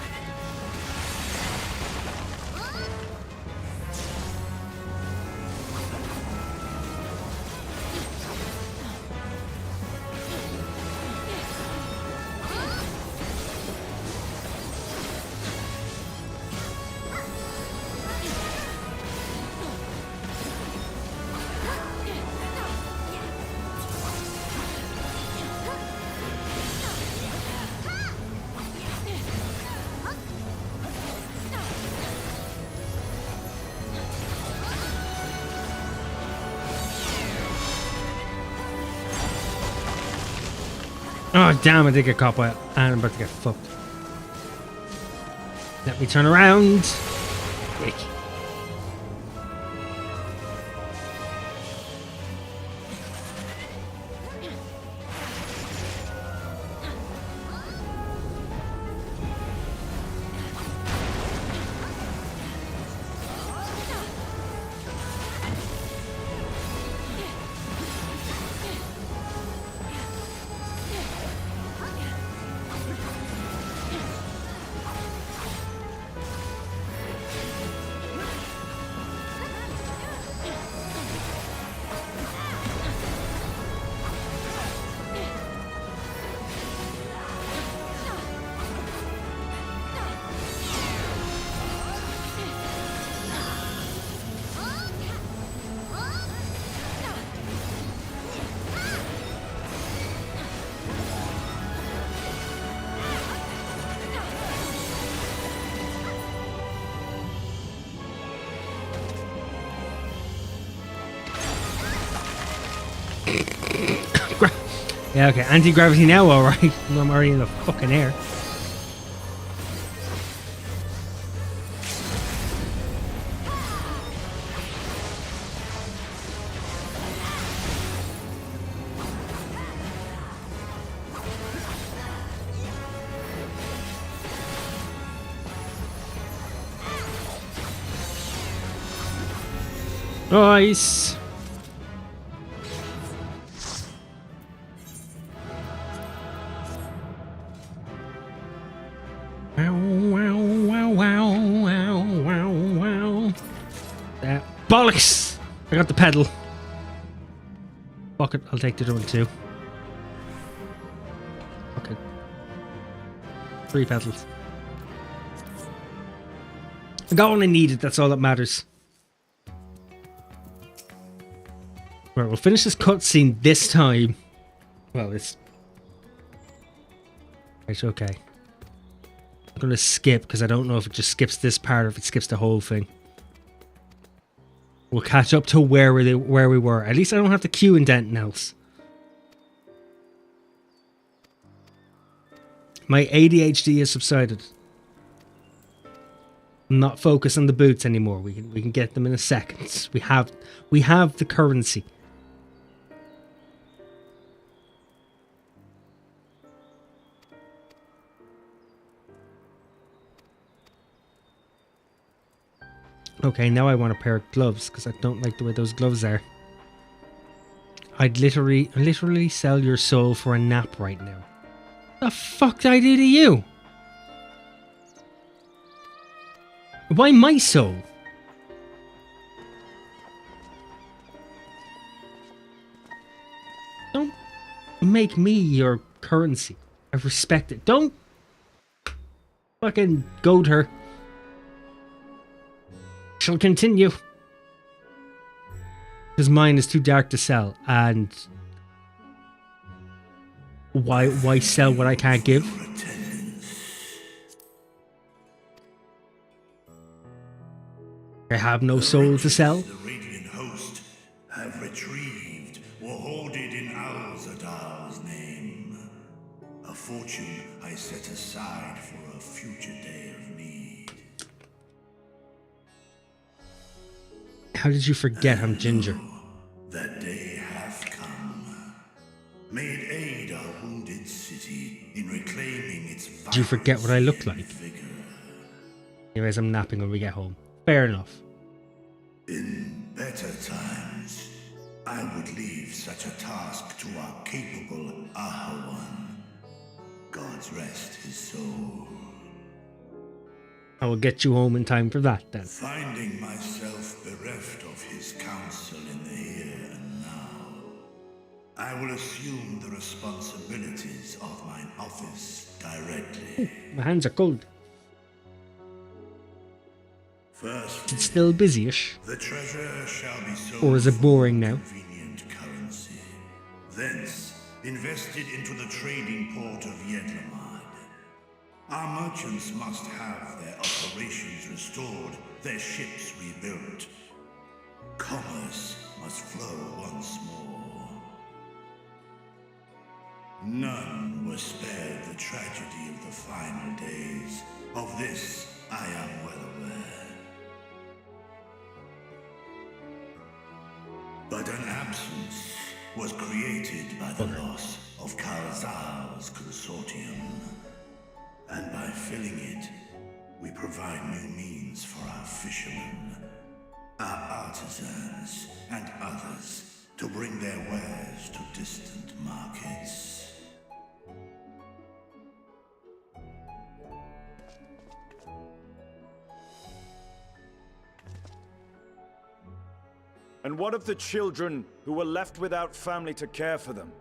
A: Oh damn, I did get caught by it. And I'm about to get fucked. Let me turn around. Quick. Yeah, okay, anti-gravity now, alright. I'm already in the fucking air. Nice. Wow, wow, wow, wow, wow, wow, wow. Bollocks! I got the pedal. Fuck it, I'll take the other one too. Okay. 3 pedals. I got one I needed, that's all that matters. Right, we'll finish this cutscene this time. Well, it's... Right, okay. I'm gonna skip, because I don't know if it just skips this part or if it skips the whole thing. We'll catch up to where we were. At least I don't have to queue and anything else. My ADHD has subsided. I'm not focused on the boots anymore. We can get them in a second. We have the currency. Okay, now I want a pair of gloves because I don't like the way those gloves are. I'd literally sell your soul for a nap right now. The fuck did I do to you? Why my soul? Don't make me your currency. I respect it. Don't fucking goad her. Shall continue. Because mine is too dark to sell, and why sell what I can't give? I have no soul to sell.
G: The radiant host have retrieved or hoarded in Al-Zadar's name. A fortune I set aside for a future day of need.
A: How did you forget I'm ginger?
G: That day hath come. May it aid our wounded city in reclaiming its vibrance.
A: Did you forget what I look like?
G: Vigor.
A: Anyways, I'm napping when we get home. Fair enough.
G: In better times, I would leave such a task to our capable Ahawan. God's rest his soul.
A: I will get you home in time for that then.
G: Finding myself bereft of his counsel in the here and now, I will assume the responsibilities of mine office directly.
A: My hands are cold.
G: First,
A: It's still busy-ish.
G: the treasure shall be sold
A: Or is it boring
G: for
A: now?
G: convenient currency. Thence, invested into the trading port of Yedlamad. Our merchants must have their operations restored, their ships rebuilt. Commerce must flow once more. None were spared the tragedy of the final days. Of this, I am well aware. But an absence was created by the loss of Kalzal's consortium. And by filling it, we provide new means for our fishermen, our artisans, and others to bring their wares to distant markets.
E: And what of the children who were left without family to care for them?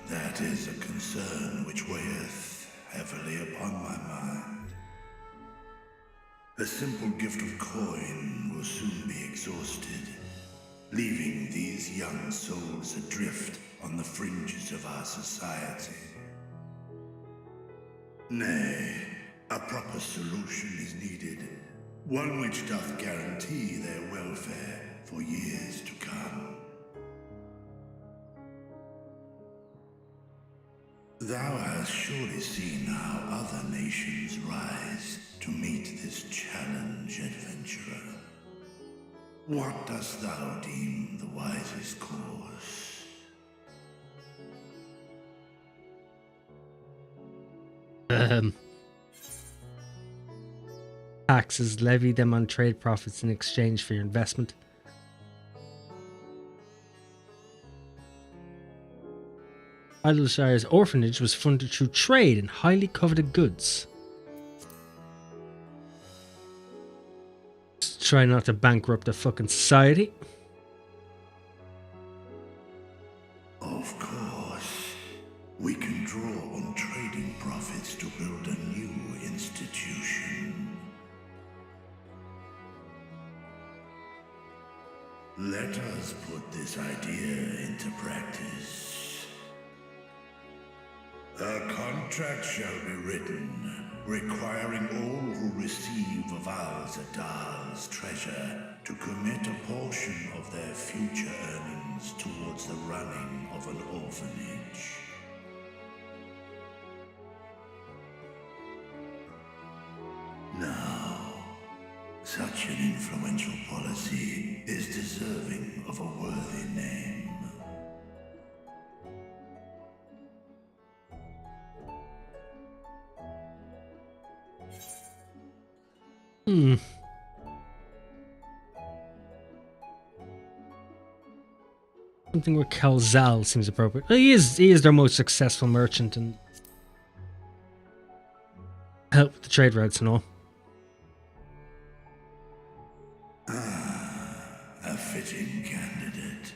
G: That is a concern which weigheth heavily upon my mind. A simple gift of coin will soon be exhausted, leaving these young souls adrift on the fringes of our society. Nay, a proper solution is needed, one which doth guarantee their welfare for years to come. Thou hast surely seen how other nations rise to meet this challenge, adventurer. What dost thou deem the wisest course?
A: Taxes, levy them on trade profits in exchange for your investment. Idleshire's orphanage was funded through trade in highly coveted goods. Just try not to bankrupt the fucking society.
G: Of course, we can draw on trading profits to build a new institution. Let us put this idea into practice. A contract shall be written, requiring all who receive Val Zadal's treasure to commit a portion of their future earnings towards the running of an orphanage. Now, such an influential policy is deserving of a worthy name.
A: Something where Calzal seems appropriate. Well, he is their most successful merchant and help with the trade routes and all.
G: A fitting candidate.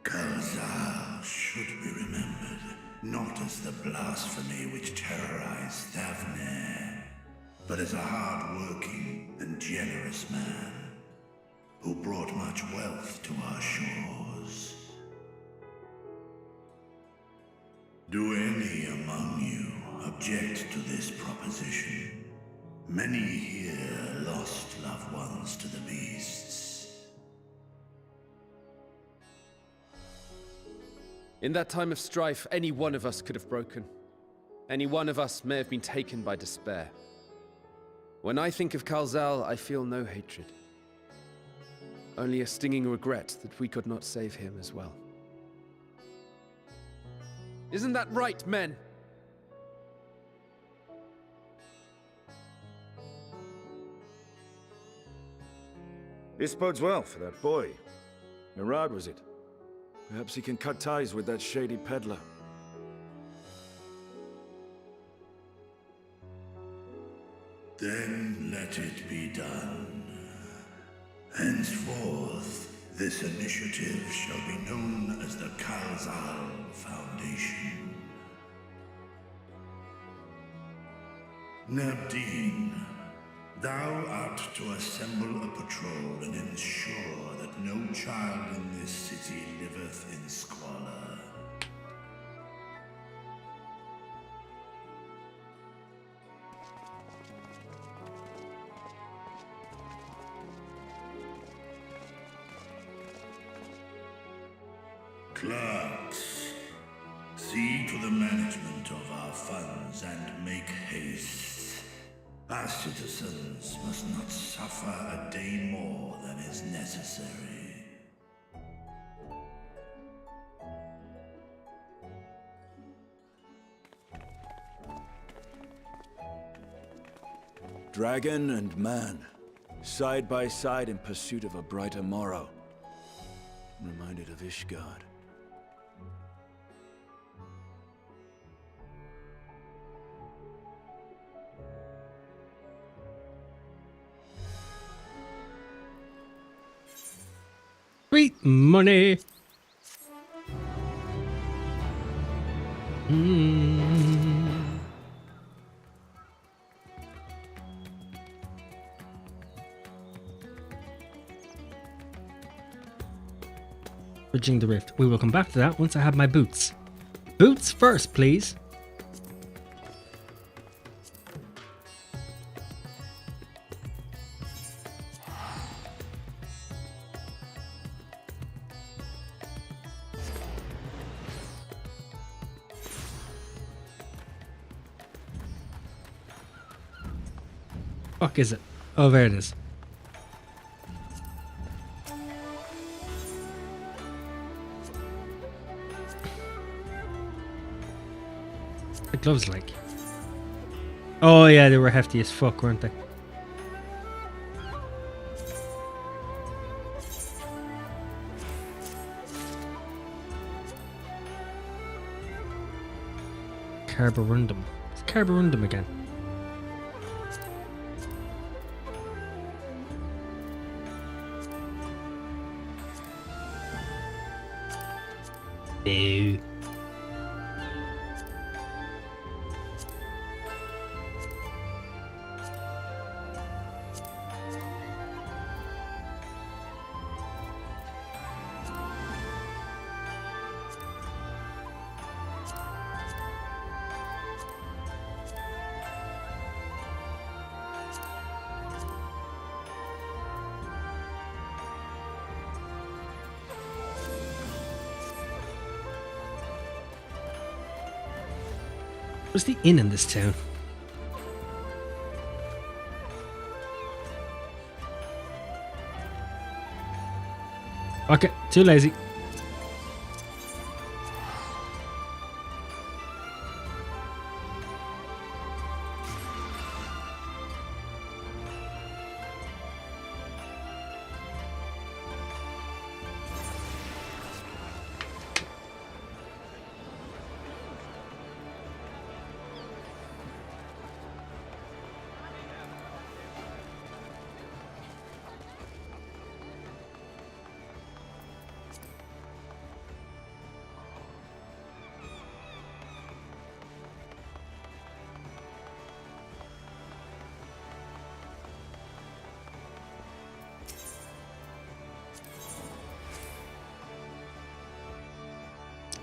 G: Calzal should be remembered, not as the blasphemy which terrorized Thavne, but as a hard-working and generous man who brought much wealth to our shores. Do any among you object to this proposition? Many here lost loved ones to the beasts.
H: In that time of strife, any one of us could have broken. Any one of us may have been taken by despair. When I think of Calzal, I feel no hatred. Only a stinging regret that we could not save him as well. Isn't that right, men?
E: This bodes well for that boy. Mirad, was it? Perhaps he can cut ties with that shady peddler.
G: Then let it be done. Henceforth, this initiative shall be known as the Calzal Foundation. Nabdeen, thou art to assemble a patrol and ensure that no child in this city liveth in squalor. Clerks, see to the management of our funds and make haste. Our citizens must not suffer a day more than is necessary.
E: Dragon and man, side by side in pursuit of a brighter morrow. I'm reminded of Ishgard.
A: Sweet money. Bridging the rift. We will come back to that once I have my boots. Boots first, please. fuck is it? Oh, there it is. The gloves like. Oh yeah, they were hefty as fuck, weren't they? Carborundum. It's carborundum again. Ew. What's the inn in this town? Okay, too lazy.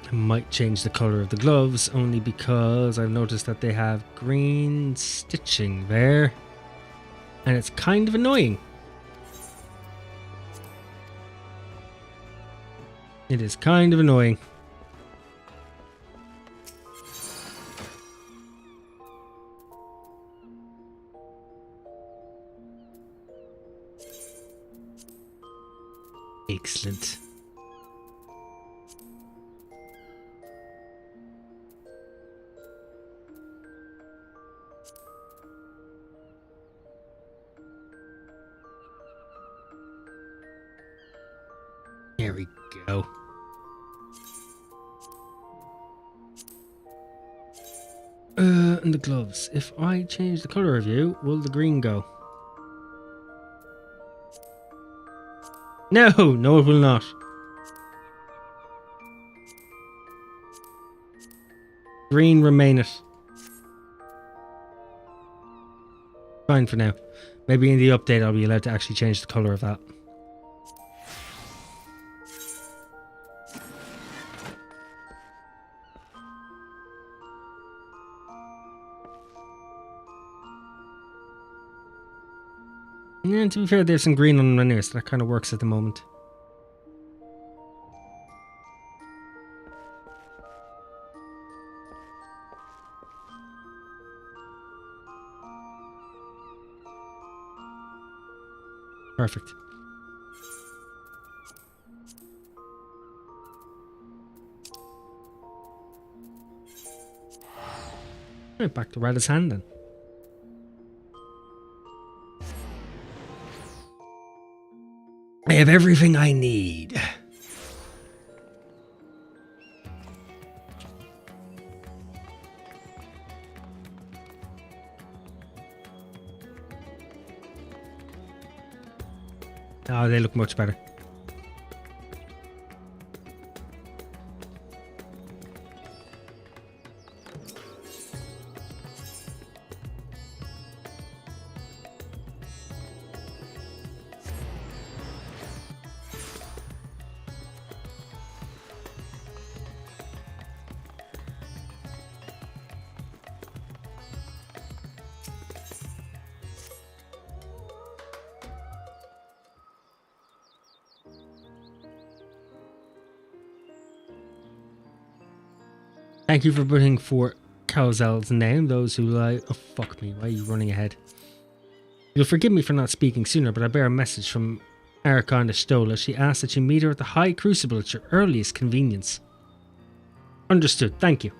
A: I might change the color of the gloves only because I've noticed that they have green stitching there. And it's kind of annoying. It is kind of annoying. Excellent. There we go. And the gloves. If I change the color of you, will the green go? No, no it will not. Green remaineth. Fine for now. Maybe in the update I'll be allowed to actually change the color of that. Yeah, to be fair, there's some green on them anyway, so that kind of works at the moment. Perfect. Right, back to Rada's hand then. I have everything I need. Oh, they look much better. Thank you for putting for Calzel's name. Those who like. Oh, fuck me. Why are you running ahead? You'll forgive me for not speaking sooner, but I bear a message from Archon Stola. She asks that you meet her at the High Crucible at your earliest convenience. Understood, thank you.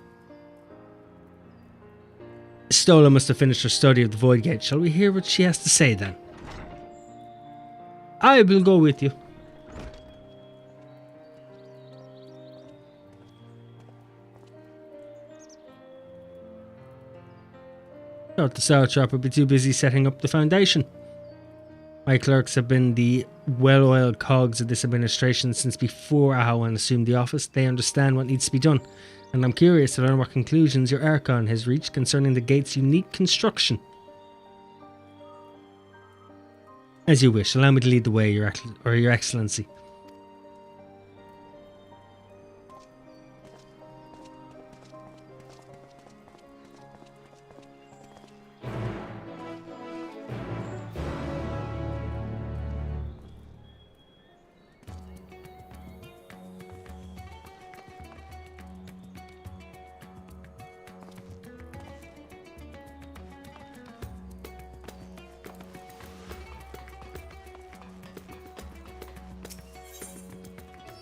A: Stola must have finished her study of the Void Gate. Shall we hear what she has to say then? I will go with you. Thought the South Shop would be too busy setting up the foundation. My clerks have been the well-oiled cogs of this administration since before Ahawan assumed the office. They understand what needs to be done, and I'm curious to learn what conclusions your Archon has reached concerning the gate's unique construction. As you wish. Allow me to lead the way, Your Excellency.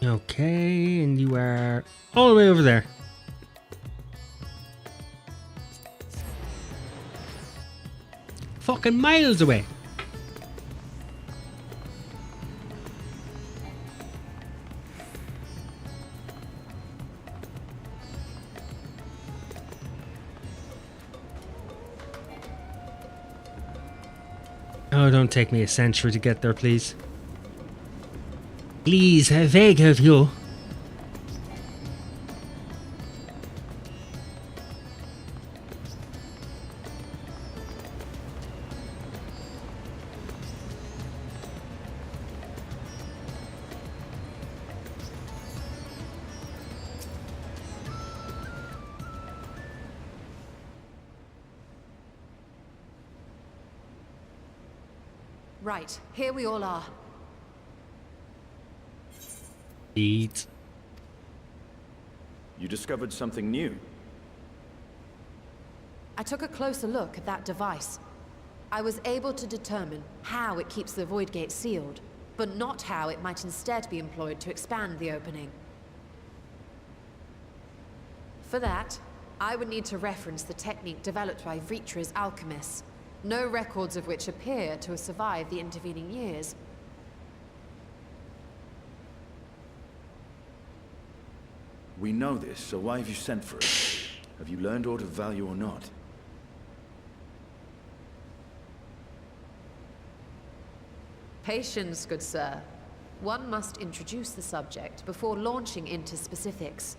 A: Okay, and you are all the way over there. Fucking miles away. Oh, don't take me a century to get there, please. Please, I beg of you.
I: Right, here we all are.
A: Eat.
E: You discovered something new.
I: I took a closer look at that device. I was able to determine how it keeps the Void Gate sealed, but not how it might instead be employed to expand the opening. For that, I would need to reference the technique developed by Vritra's alchemists, no records of which appear to have survived the intervening years.
E: We know this, so why have you sent for it? Have you learned aught of value or not?
I: Patience, good sir. One must introduce the subject before launching into specifics.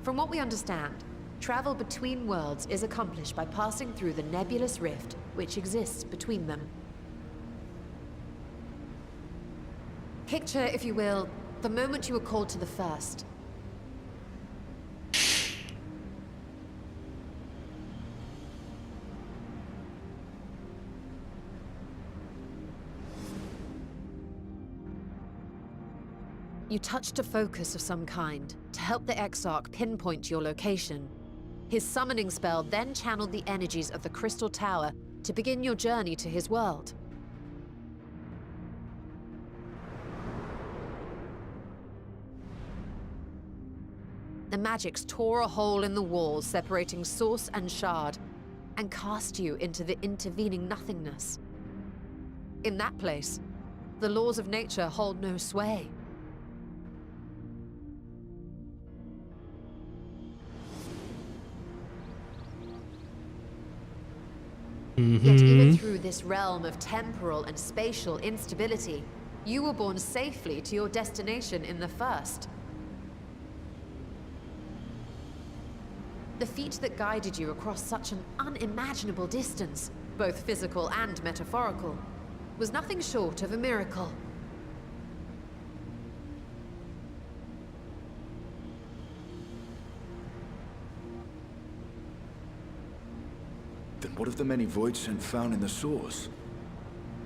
I: From what we understand, travel between worlds is accomplished by passing through the nebulous rift which exists between them. Picture, if you will, the moment you were called to the first. You touched a focus of some kind to help the Exarch pinpoint your location. His summoning spell then channeled the energies of the Crystal Tower to begin your journey to his world. The magics tore a hole in the walls separating source and shard, and cast you into the intervening nothingness. In that place, the laws of nature hold no sway. Yet even through this realm of temporal and spatial instability, you were borne safely to your destination in the first. The feat that guided you across such an unimaginable distance, both physical and metaphorical, was nothing short of a miracle.
E: Then what of the many Voidsent found in the source?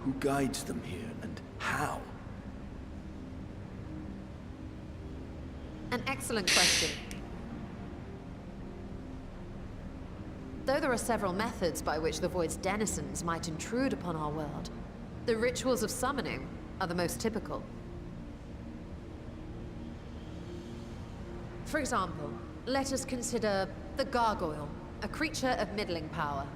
E: Who guides them here, and how?
I: An excellent question. Though there are several methods by which the Void's denizens might intrude upon our world, the rituals of summoning are the most typical. For example, let us consider the Gargoyle, a creature of middling power.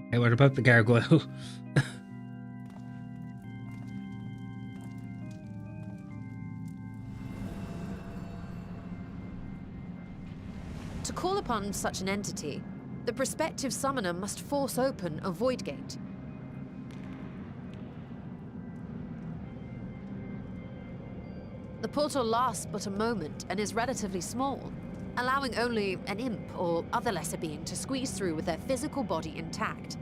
A: Hey, what about the gargoyle?
I: To call upon such an entity, the prospective summoner must force open a void gate. The portal lasts but a moment and is relatively small, allowing only an imp or other lesser being to squeeze through with their physical body intact.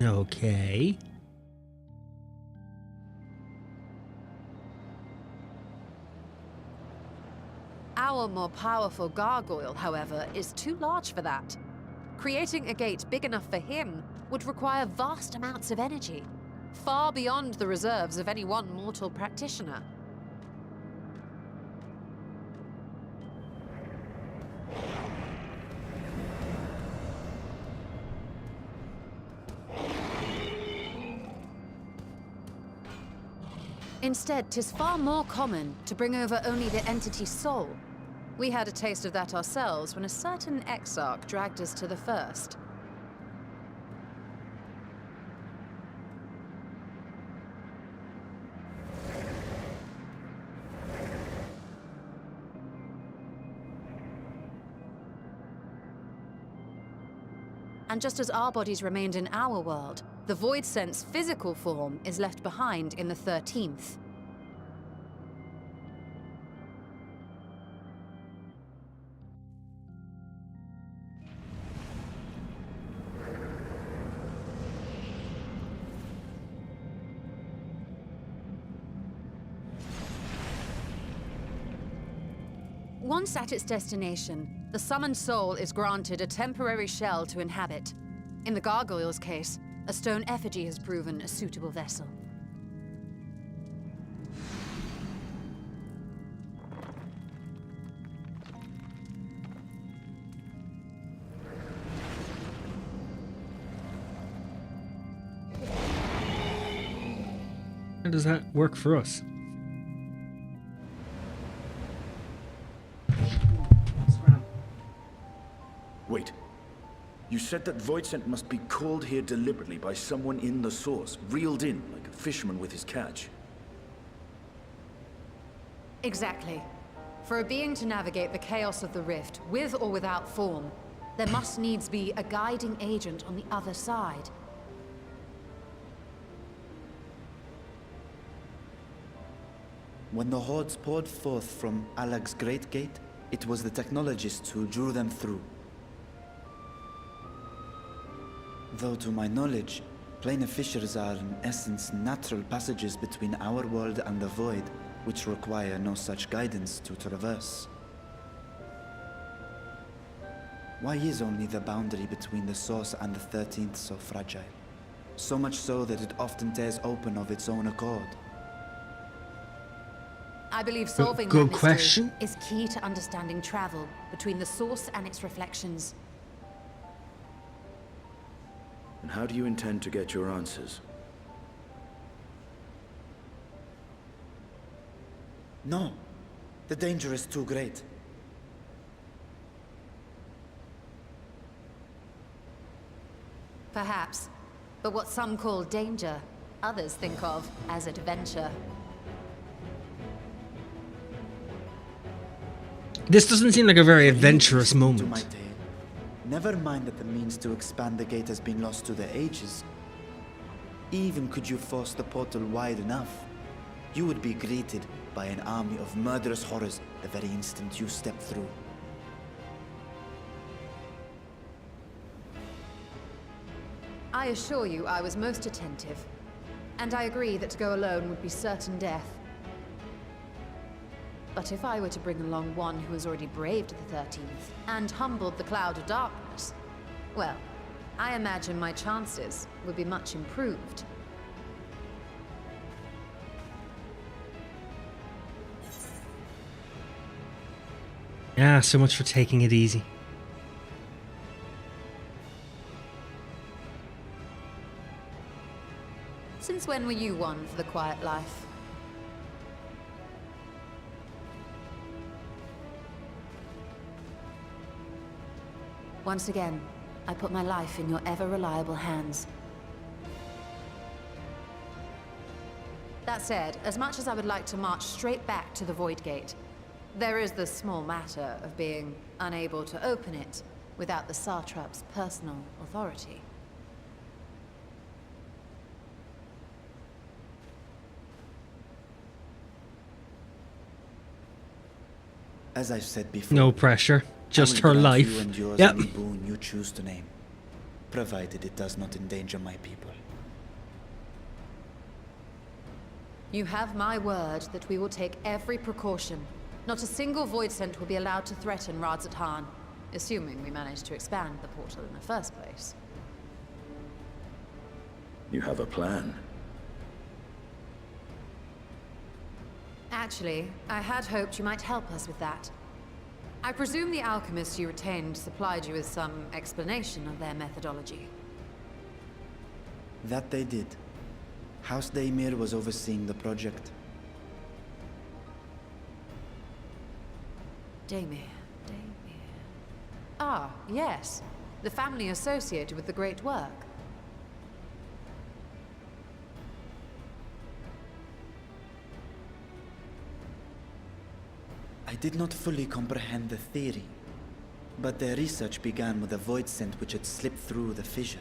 A: Okay.
I: Our more powerful gargoyle, however, is too large for that. Creating a gate big enough for him would require vast amounts of energy, far beyond the reserves of any one mortal practitioner. Instead, 'tis far more common to bring over only the entity's soul. We had a taste of that ourselves when a certain exarch dragged us to the first. And just as our bodies remained in our world, the Void Sense physical form is left behind in the 13th. Once at its destination, the summoned soul is granted a temporary shell to inhabit. In the gargoyle's case, a stone effigy has proven a suitable vessel.
A: How does that work for us?
E: Wait. You said that Voidsent must be called here deliberately by someone in the source, reeled in like a fisherman with his catch.
I: Exactly. For a being to navigate the chaos of the rift, with or without form, there must needs be a guiding agent on the other side.
J: When the hordes poured forth from Alag's Great Gate, it was the technologists who drew them through. Though to my knowledge, planar fissures are in essence natural passages between our world and the void, which require no such guidance to traverse. Why is only the boundary between the source and the 13th so fragile? So much so that it often tears open of its own accord.
I: I believe solving
A: Good
I: that mystery
A: question.
I: is key to understanding travel between the source and its reflections.
E: And how do you intend to get your answers?
J: No, the danger is too great.
I: Perhaps. But what some call danger, others think of as adventure.
A: This doesn't seem like a very adventurous
J: To my
A: moment.
J: tale. Never mind that the means to expand the gate has been lost to the ages. Even could you force the portal wide enough, you would be greeted by an army of murderous horrors the very instant you step through.
I: I assure you I was most attentive. And I agree that to go alone would be certain death. But if I were to bring along one who has already braved the 13th, and humbled the cloud of darkness, well, I imagine my chances would be much improved.
A: Yeah, so much for taking it easy.
I: Since when were you one for the quiet life? Once again, I put my life in your ever-reliable hands. That said, as much as I would like to march straight back to the Void Gate, there is the small matter of being unable to open it without the Satrap's personal authority.
J: As I've said before,
A: No pressure, just
J: I
A: her
J: will grant
A: life.
J: You and yours
A: Yep.
J: any boon you choose to name, provided it does not endanger my people.
I: You have my word that we will take every precaution. Not a single void scent will be allowed to threaten Radzatan, assuming we manage to expand the portal in the first place.
E: You have a plan.
I: Actually, I had hoped you might help us with that. I presume the alchemists you retained supplied you with some explanation of their methodology.
J: That they did. House Daymir was overseeing the project.
I: Daymir. Ah, yes. The family associated with the great work.
J: I did not fully comprehend the theory, but their research began with a void scent which had slipped through the fissure.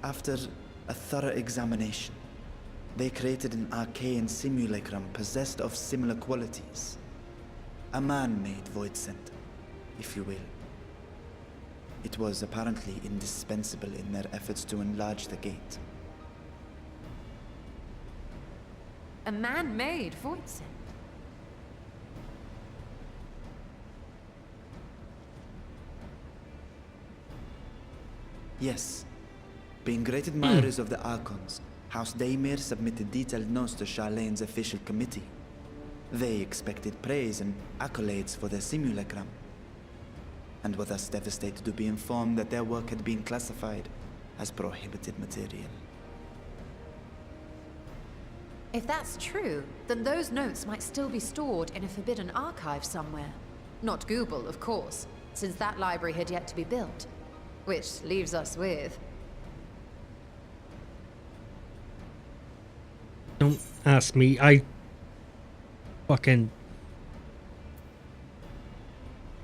J: After a thorough examination, they created an arcane simulacrum possessed of similar qualities. A man-made void scent, if you will. It was apparently indispensable in their efforts to enlarge the gate.
I: A man-made void scent?
J: Yes. Being great admirers of the Archons, House Daymir submitted detailed notes to Charlene's official committee. They expected praise and accolades for their simulacrum, and were thus devastated to be informed that their work had been classified as prohibited material.
I: If that's true, then those notes might still be stored in a forbidden archive somewhere. Not Google, of course, since that library had yet to be built. Which leaves us with...
A: Don't ask me. I fucking...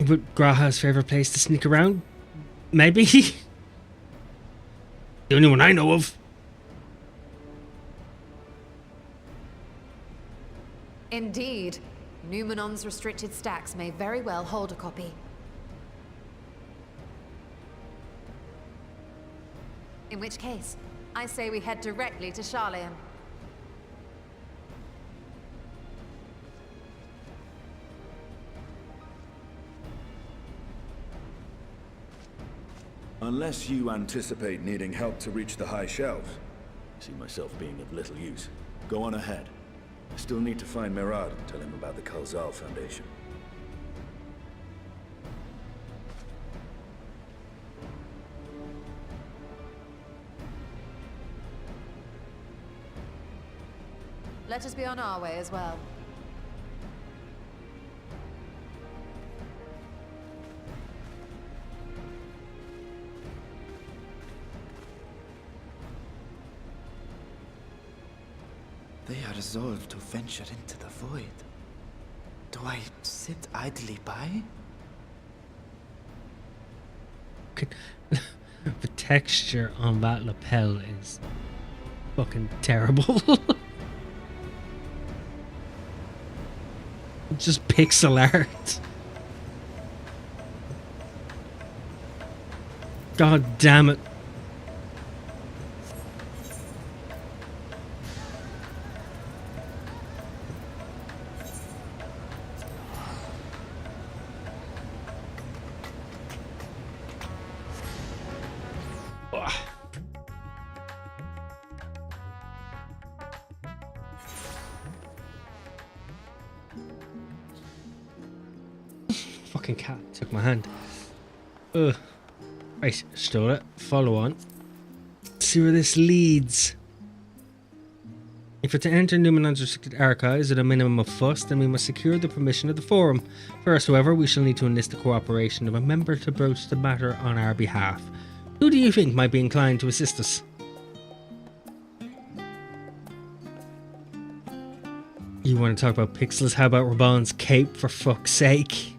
A: Would Graha's favorite place to sneak around? Maybe? The only one I know of.
I: Indeed. Numenon's restricted stacks may very well hold a copy. In which case, I say we head directly to Charlene.
E: Unless you anticipate needing help to reach the high shelves. I see myself being of little use. Go on ahead. I still need to find Mirad and tell him about the Kalzal Foundation.
I: Let us be on our way as well.
J: They are resolved to venture into the void. Do I sit idly by?
A: The texture on that lapel is fucking terrible. Just pixel art. God damn it. fucking cat took my hand. Ugh. Right, stole it. Follow on. See where this leads. If we're to enter Newman unrestricted archives at a minimum of fuss, then we must secure the permission of the forum. First, however, we shall need to enlist the cooperation of a member to broach the matter on our behalf. Who do you think might be inclined to assist us? You want to talk about pixels? How about Raban's cape, for fuck's sake?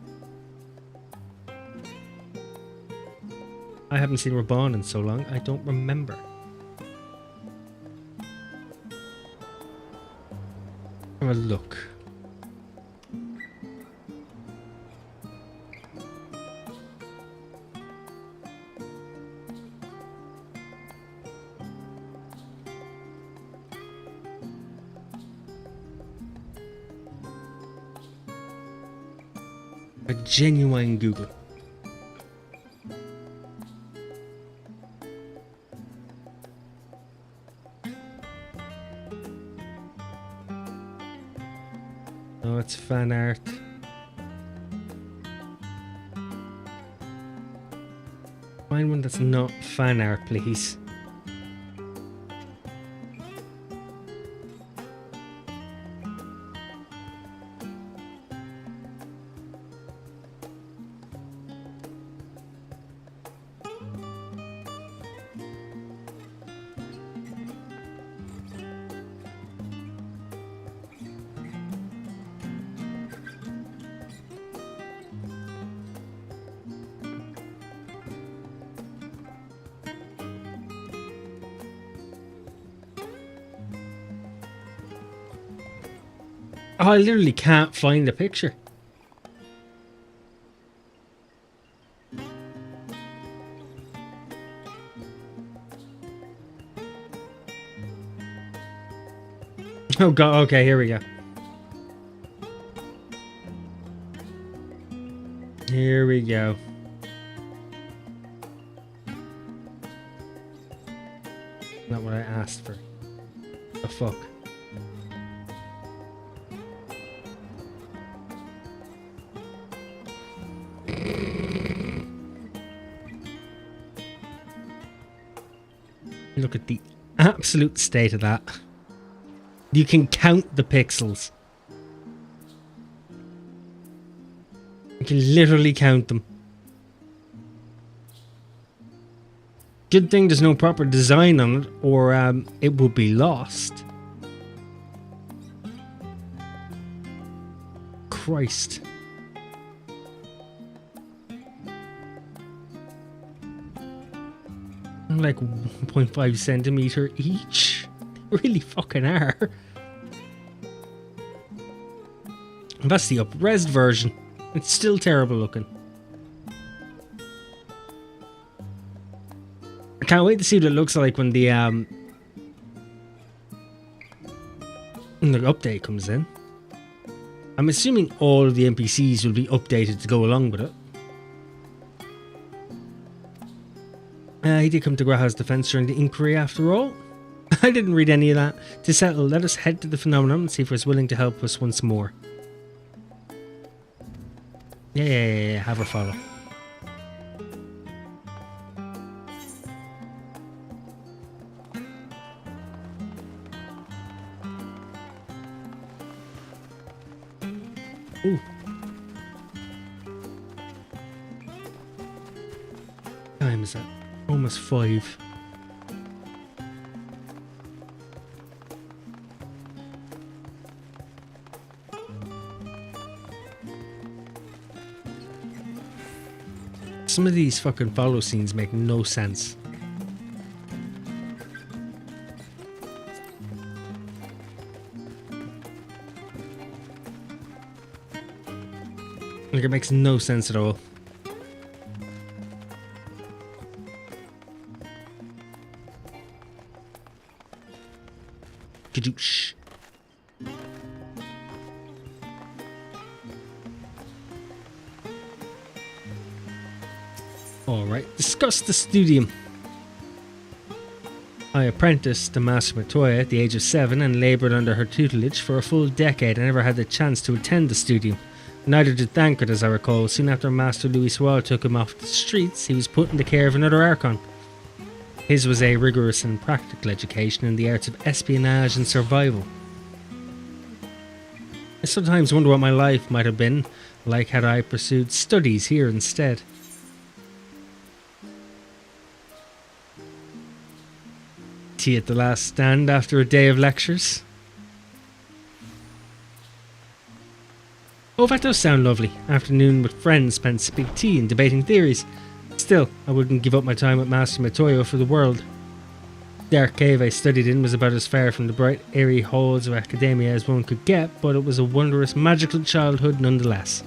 A: I haven't seen Raban in so long, I don't remember. Have a look. A genuine Google. Oh, it's fan art. Find one that's not fan art, please. Oh, I literally can't find the picture. Oh god, okay, here we go. Here we go. Not what I asked for. The fuck. Look at the absolute state of that. You can count the pixels. You can literally count them. Good thing there's no proper design on it, or it would be lost. Christ. Like 1.5 centimeter each. They really fucking are. And that's the up-res version. It's still terrible looking. I can't wait to see what it looks like when the update comes in. I'm assuming all of the NPCs will be updated to go along with it. He did come to Graha's defense during the inquiry after all. I didn't read any of that. To settle, let us head to the phenomenon and see if it's willing to help us once more. Yeah, have her follow. Ooh. What time is that? Almost 5. Some of these fucking follow scenes make no sense. Like, it makes no sense at all. Kadoosh. Alright, discuss the studium. I apprenticed to Master Matoya at the age of 7 and laboured under her tutelage for a full decade. I never had the chance to attend the studium. Neither did Thancred, as I recall. Soon after Master Louis Swall took him off the streets, he was put in the care of another Archon. His was a rigorous and practical education in the arts of espionage and survival. I sometimes wonder what my life might have been like had I pursued studies here instead. Tea at the last stand after a day of lectures. Oh, that does sound lovely. Afternoon with friends spent sipping tea and debating theories. Still, I wouldn't give up my time with Master Matoyo for the world. The dark cave I studied in was about as far from the bright, airy halls of academia as one could get, but it was a wondrous, magical childhood nonetheless.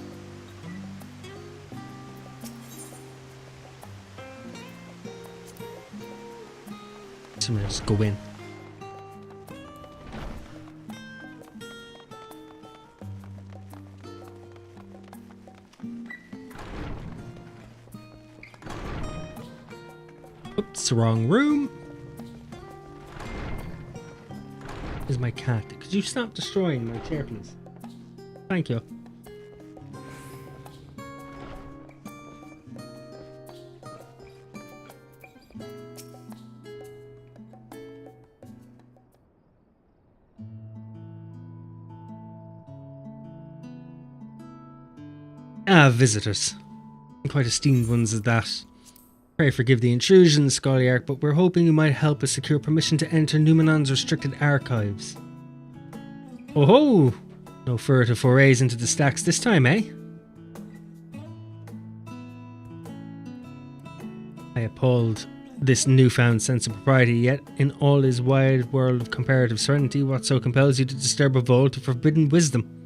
A: So let's go in. Oops, wrong room. Is my cat. Could you stop destroying my chair, please? Thank you. Visitors. Quite esteemed ones at that. Pray forgive the intrusion, Scoliarch, but we're hoping you might help us secure permission to enter Numenon's restricted archives. Oh ho! No furtive forays into the stacks this time, eh? I appalled this newfound sense of propriety, yet in all his wide world of comparative serenity, what so compels you to disturb a vault of forbidden wisdom?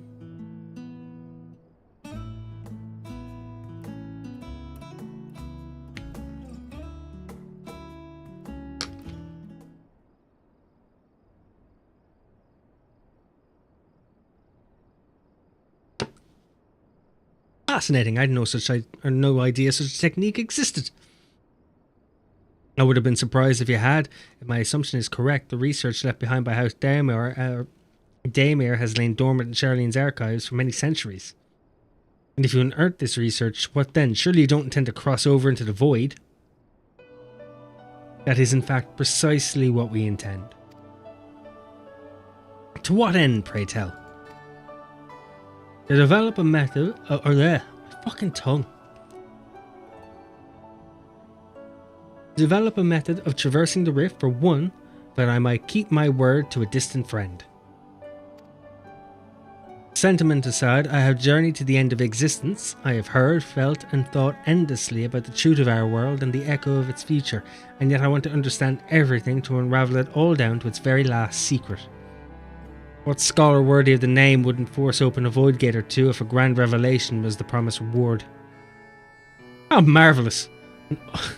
A: Fascinating. I had no idea such a technique existed. I would have been surprised if you had. If my assumption is correct, the research left behind by House Daymare has lain dormant in Charlene's archives for many centuries. And if you unearth this research, what then? Surely you don't intend to cross over into the void? That is in fact precisely what we intend. To what end, pray tell? To develop a method, my fucking tongue. Develop a method of traversing the rift for one, that I might keep my word to a distant friend. Sentiment aside, I have journeyed to the end of existence. I have heard, felt, and thought endlessly about the truth of our world and the echo of its future, and yet I want to understand everything to unravel it all down to its very last secret. What scholar worthy of the name wouldn't force open a void gate or two if a grand revelation was the promised reward? How marvellous!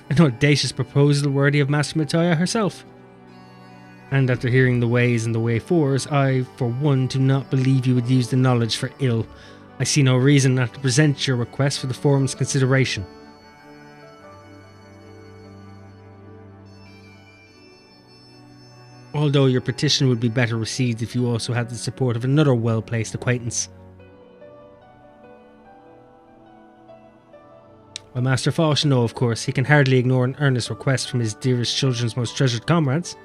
A: An audacious proposal worthy of Master Matoya herself. And after hearing the ways and the way fors, I, for one, do not believe you would use the knowledge for ill. I see no reason not to present your request for the forum's consideration. Although your petition would be better received if you also had the support of another well-placed acquaintance. Well, Master Foch, no, of course, he can hardly ignore an earnest request from his dearest children's most treasured comrades.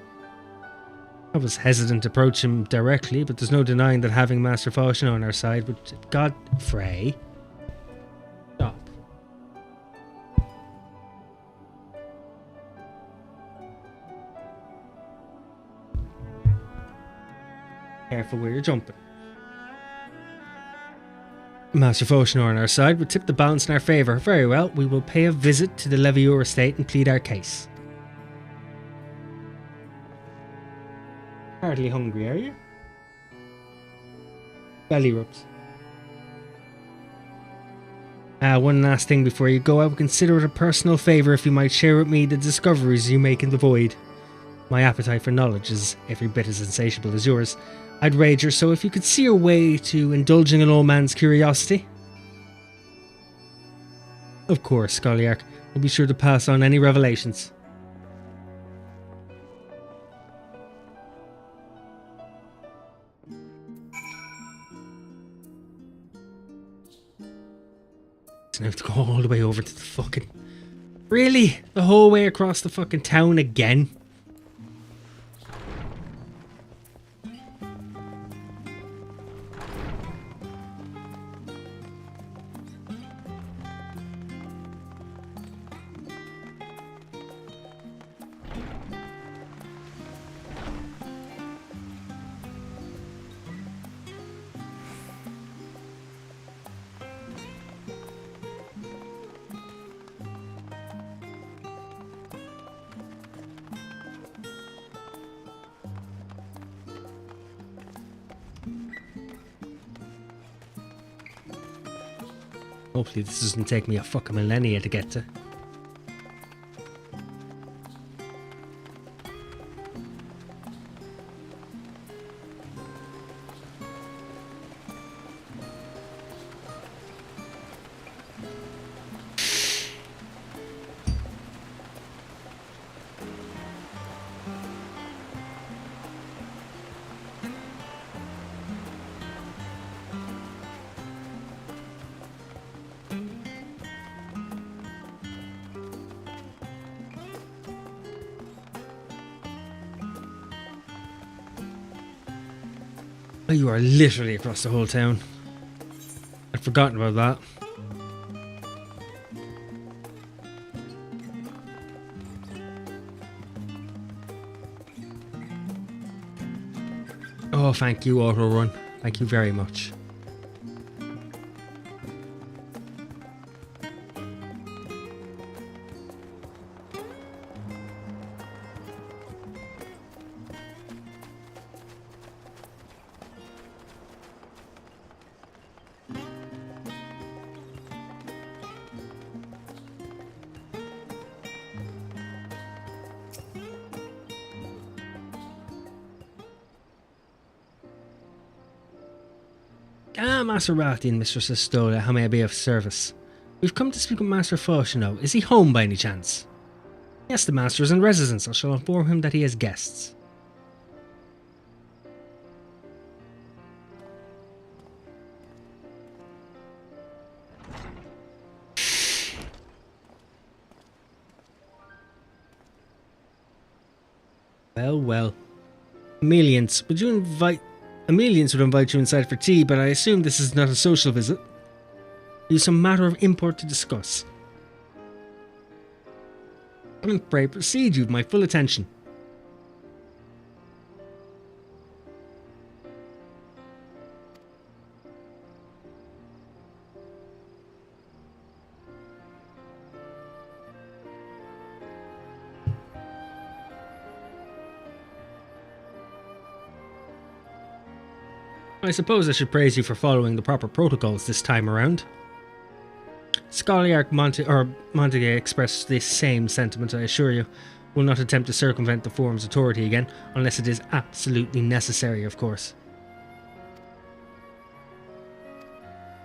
A: I was hesitant to approach him directly, but there's no denying that having Master Foch on our side would... Godfrey... Stop. Careful where you're jumping. Master Foshnor on our side would tip the balance in our favour. Very well, we will pay a visit to the Levior estate and plead our case. Hardly hungry, are you? Belly rubs. One last thing before you go. I would consider it a personal favour if you might share with me the discoveries you make in the void. My appetite for knowledge is every bit as insatiable as yours. I'd wager so if you could see your way to indulging an old man's curiosity. Of course, Scoliarch. I'll be sure to pass on any revelations. So I have to go all the way over to the fucking... Really? The whole way across the fucking town again? Hopefully this doesn't take me a fucking millennia to get to. Oh, you are literally across the whole town. I'd forgotten about that. Oh, thank you, auto run. Thank you very much. Ah, Master Rati and Mistress Estola, how may I be of service? We've come to speak with Master Foshino. Is he home by any chance? Yes, the Master is in residence. I shall inform him that he has guests. Well, well. Emelians, would you invite... Emelians would invite you inside for tea, but I assume this is not a social visit. You have some matter of import to discuss. Pray proceed, you have my full attention. I suppose I should praise you for following the proper protocols this time around. Scoliarch Montague expressed this same sentiment, I assure you. Will not attempt to circumvent the Forum's authority again, unless it is absolutely necessary, of course.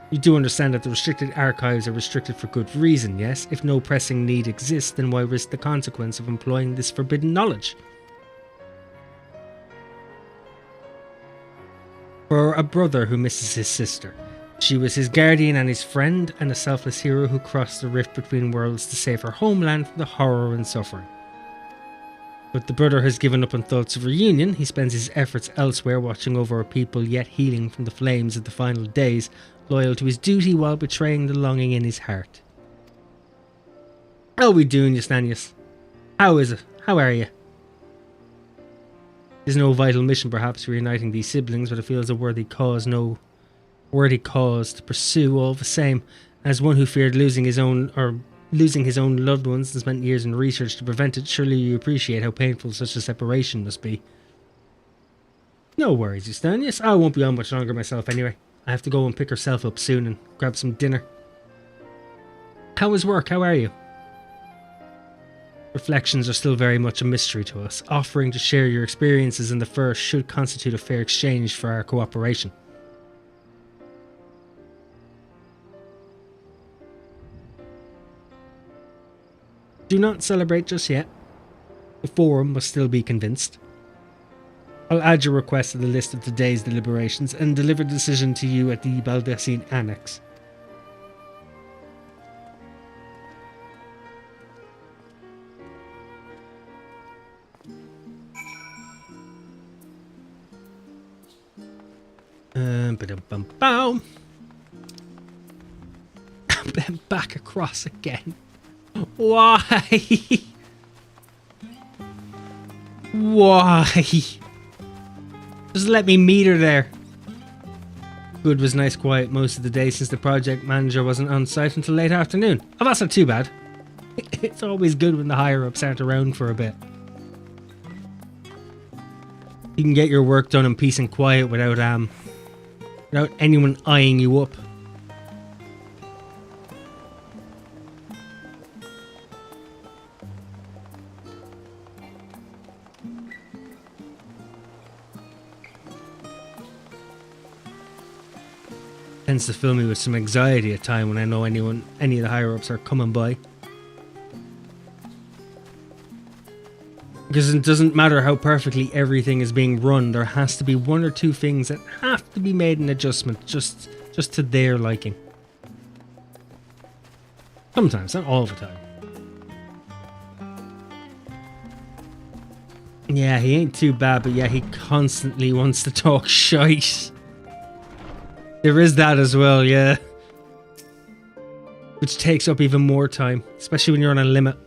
A: You do understand that the restricted archives are restricted for good reason, yes? If no pressing need exists, then why risk the consequence of employing this forbidden knowledge? For a brother who misses his sister. She was his guardian and his friend, and a selfless hero who crossed the rift between worlds to save her homeland from the horror and suffering. But the brother has given up on thoughts of reunion. He spends his efforts elsewhere, watching over a people yet healing from the flames of the final days, loyal to his duty while betraying the longing in his heart. How are we doing, Justinius? How is it? How are you? There's no vital mission perhaps reuniting these siblings, but it feels a worthy cause to pursue all the same. As one who feared losing his own loved ones and spent years in research to prevent it, surely you appreciate how painful such a separation must be. No worries, Justinius. I won't be on much longer myself anyway. I have to go and pick herself up soon and grab some dinner. How is work? How are you? Reflections are still very much a mystery to us. Offering to share your experiences in the first should constitute a fair exchange for our cooperation. Do not celebrate just yet. The Forum must still be convinced. I'll add your request to the list of today's deliberations and deliver the decision to you at the Baldessine Annex. Bum-ba-dum-bum-bow. Then back across again. Why? Why? Just let me meet her there. Food was nice quiet most of the day since the project manager wasn't on site until late afternoon. Oh, that's not too bad. It's always good when the higher-ups aren't around for a bit. You can get your work done in peace and quiet without anyone eyeing you up. Tends to fill me with some anxiety at time when I know any of the higher-ups are coming by. Because it doesn't matter how perfectly everything is being run, there has to be one or two things that have to be made an adjustment just to their liking. Sometimes, not all the time. Yeah, he ain't too bad, but yeah, he constantly wants to talk shite. There is that as well, yeah. Which takes up even more time, especially when you're on a limit.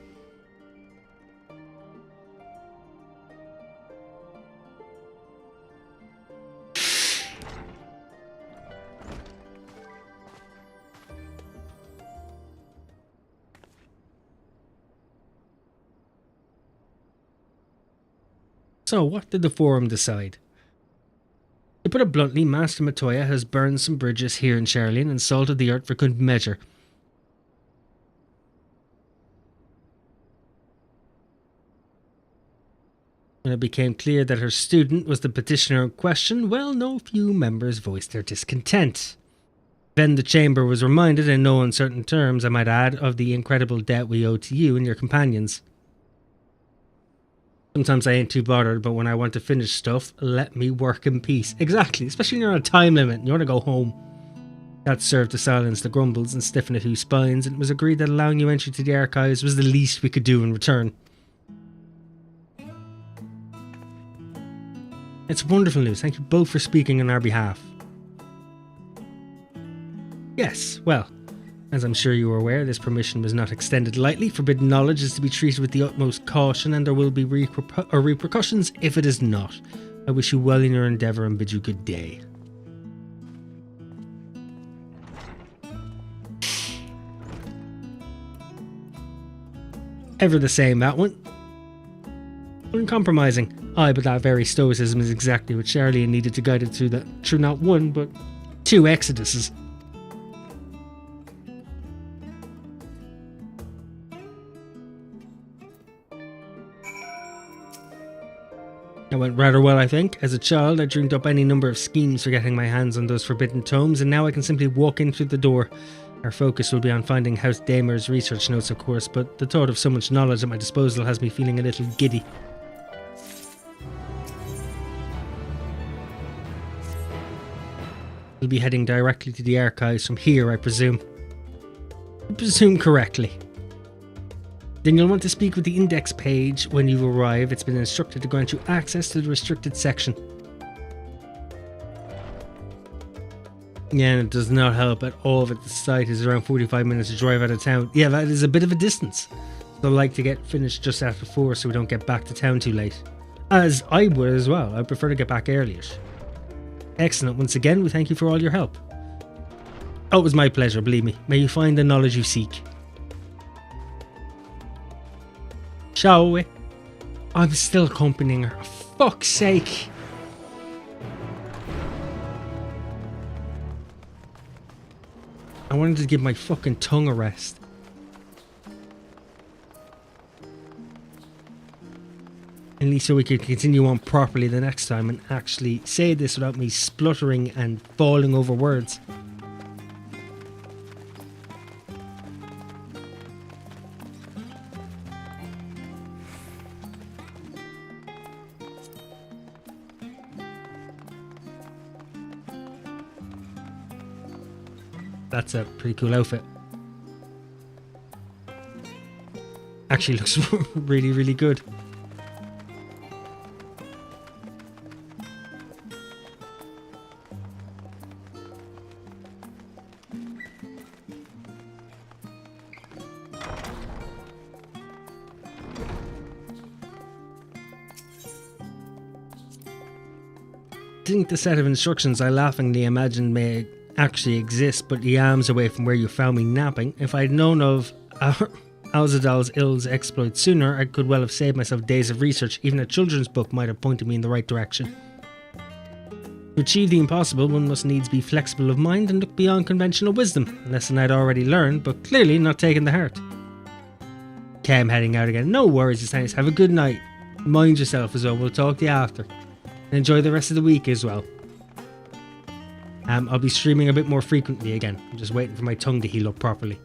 A: So, what did the forum decide? To put it bluntly, Master Matoya has burned some bridges here in Sherlin and salted the earth for good measure. When it became clear that her student was the petitioner in question, well, no few members voiced their discontent. Then the chamber was reminded, in no uncertain terms, I might add, of the incredible debt we owe to you and your companions. Sometimes I ain't too bothered, but when I want to finish stuff, let me work in peace. Exactly, especially when you're on a time limit and you want to go home. That served to silence the grumbles and stiffen a few spines, and it was agreed that allowing you entry to the archives was the least we could do in return. It's wonderful news. Thank you both for speaking on our behalf. Yes, well, as I'm sure you are aware, this permission was not extended lightly. Forbidden knowledge is to be treated with the utmost caution, and there will be repercussions if it is not. I wish you well in your endeavour and bid you good day. Ever the same, that one. Uncompromising. Aye, but that very stoicism is exactly what Charlian needed to guide it through not one, but 2 exoduses. It went rather well, I think. As a child, I dreamed up any number of schemes for getting my hands on those forbidden tomes, and now I can simply walk in through the door. Our focus will be on finding House Damer's research notes, of course, but the thought of so much knowledge at my disposal has me feeling a little giddy. We'll be heading directly to the archives from here, I presume. I presume correctly. Then you'll want to speak with the index page when you arrive. It's been instructed to grant you access to the restricted section. Yeah, and it does not help at all that the site is around 45 minutes to drive out of town. Yeah, that is a bit of a distance. So I'd like to get finished just after 4 so we don't get back to town too late. As I would as well. I'd prefer to get back earlier. Excellent. Once again, we thank you for all your help. Oh, it was my pleasure, believe me. May you find the knowledge you seek. Shall we? I'm still accompanying her. For fuck's sake. I wanted to give my fucking tongue a rest. At least so we could continue on properly the next time and actually say this without me spluttering and falling over words. That's a pretty cool outfit. Actually looks really, really good. think the set of instructions I laughingly imagined may actually exist, but the arms away from where you found me napping. If I'd known of Alzadal's Ill's exploits sooner, I could well have saved myself days of research. Even a children's book might have pointed me in the right direction. To achieve the impossible, one must needs be flexible of mind and look beyond conventional wisdom. A lesson I'd already learned, but clearly not taken to heart. Okay, I'm heading out again. No worries, it's nice. Have a good night. Mind yourself as well. We'll talk to you after. And enjoy the rest of the week as well. I'll be streaming a bit more frequently again. I'm just waiting for my tongue to heal up properly.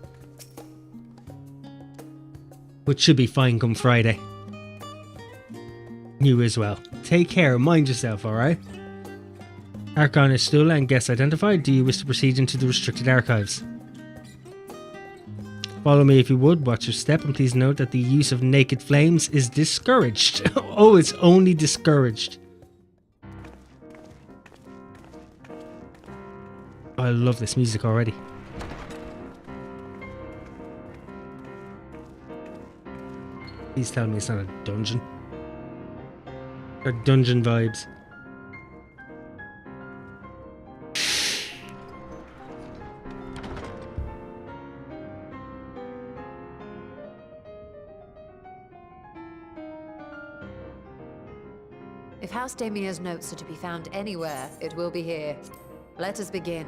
A: Which should be fine come Friday. You as well. Take care. Mind yourself, alright? Archon is still and guest identified. Do you wish to proceed into the restricted archives? Follow me if you would. Watch your step, and please note that the use of naked flames is discouraged. Oh, it's only discouraged. I love this music already. Please tell me it's not a dungeon. Or dungeon vibes.
I: If House Damia's notes are to be found anywhere, it will be here. Let us begin.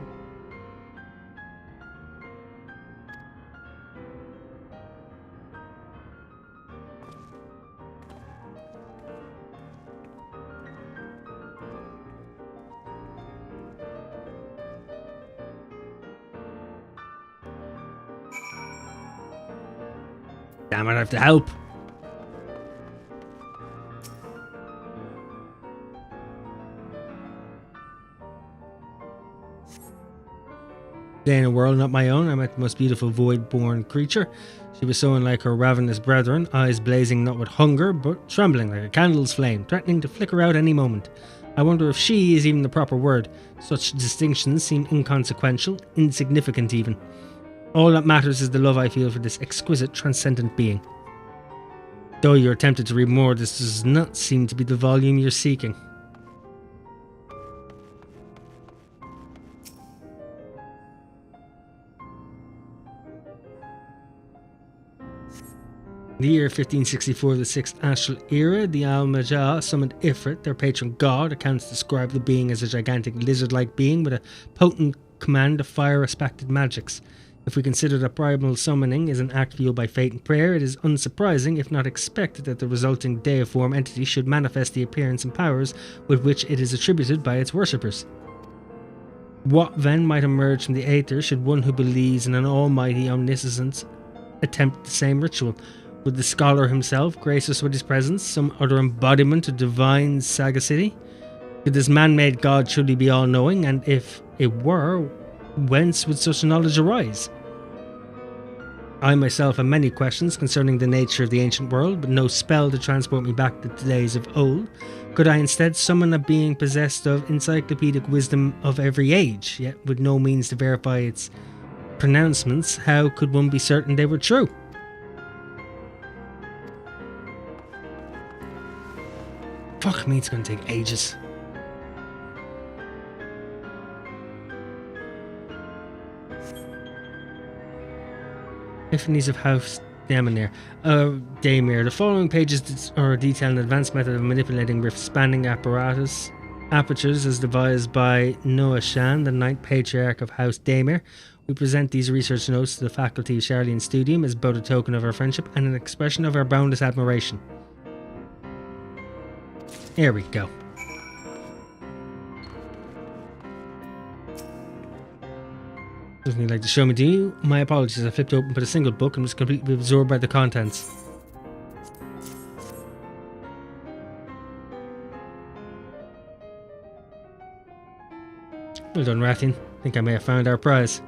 A: Damn it, I have to help. In a world not my own, I met the most beautiful void-born creature. She was so unlike her ravenous brethren, eyes blazing not with hunger, but trembling like a candle's flame, threatening to flicker out any moment. I wonder if she is even the proper word. Such distinctions seem inconsequential, insignificant even. All that matters is the love I feel for this exquisite, transcendent being. Though you're tempted to read more, this does not seem to be the volume you're seeking. In the year 1564 of the 6th Astral Era, the Al-Majah summoned Ifrit, their patron god. Accounts describe the being as a gigantic lizard-like being with a potent command of fire-aspected magics. If we consider that primal summoning is an act fueled by fate and prayer, it is unsurprising, if not expected, that the resulting deiform entity should manifest the appearance and powers with which it is attributed by its worshippers. What then might emerge from the Aether should one who believes in an almighty omniscience attempt the same ritual? Would the scholar himself grace us with his presence, some other embodiment of divine sagacity? Could this man-made god truly be all-knowing, and if it were, whence would such knowledge arise? I myself have many questions concerning the nature of the ancient world, but no spell to transport me back to the days of old. Could I instead summon a being possessed of encyclopedic wisdom of every age, yet with no means to verify its pronouncements? How could one be certain they were true? Fuck me, it's gonna take ages. Epiphanies of House Daemir. The following pages are detail an advanced method of manipulating rift spanning apertures as devised by Noah Shan, the 9th Patriarch of House Daemir. We present these research notes to the faculty of Charlian Studium as both a token of our friendship and an expression of our boundless admiration. Here we go. Doesn't he like to show me to you? My apologies, I flipped open but a single book and was completely absorbed by the contents. Well done, Rathian. I think I may have found our prize.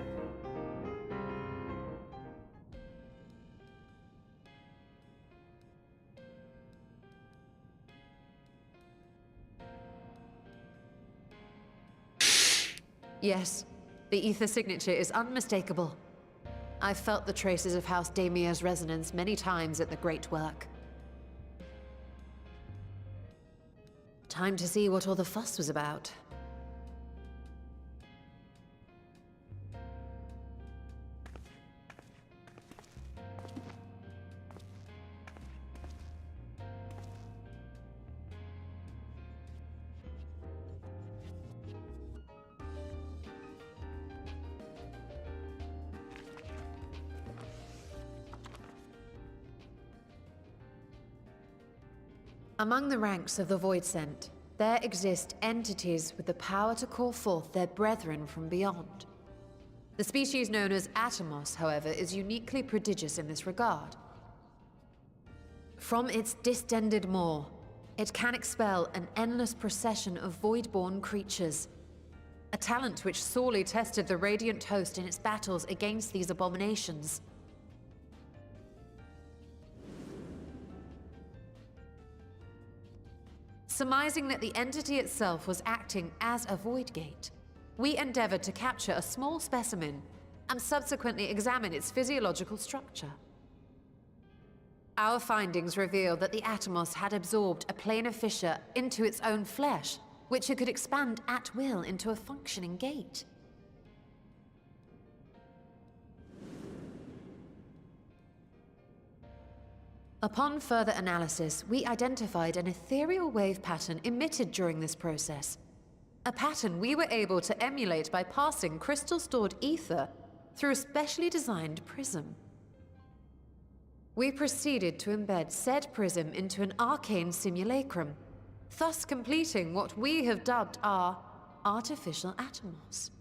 I: Yes, the ether signature is unmistakable. I've felt the traces of House Damir's resonance many times at the Great Work. Time to see what all the fuss was about. Among the ranks of the Voidsent, there exist entities with the power to call forth their brethren from beyond. The species known as Atomos, however, is uniquely prodigious in this regard. From its distended maw, it can expel an endless procession of void-born creatures, a talent which sorely tested the Radiant Host in its battles against these abominations. Surmising that the entity itself was acting as a void gate, we endeavored to capture a small specimen and subsequently examine its physiological structure. Our findings revealed that the Atomos had absorbed a planar fissure into its own flesh, which it could expand at will into a functioning gate. Upon further analysis, we identified an ethereal wave pattern emitted during this process. A pattern we were able to emulate by passing crystal-stored ether through a specially designed prism. We proceeded to embed said prism into an arcane simulacrum, thus completing what we have dubbed our artificial Atomos.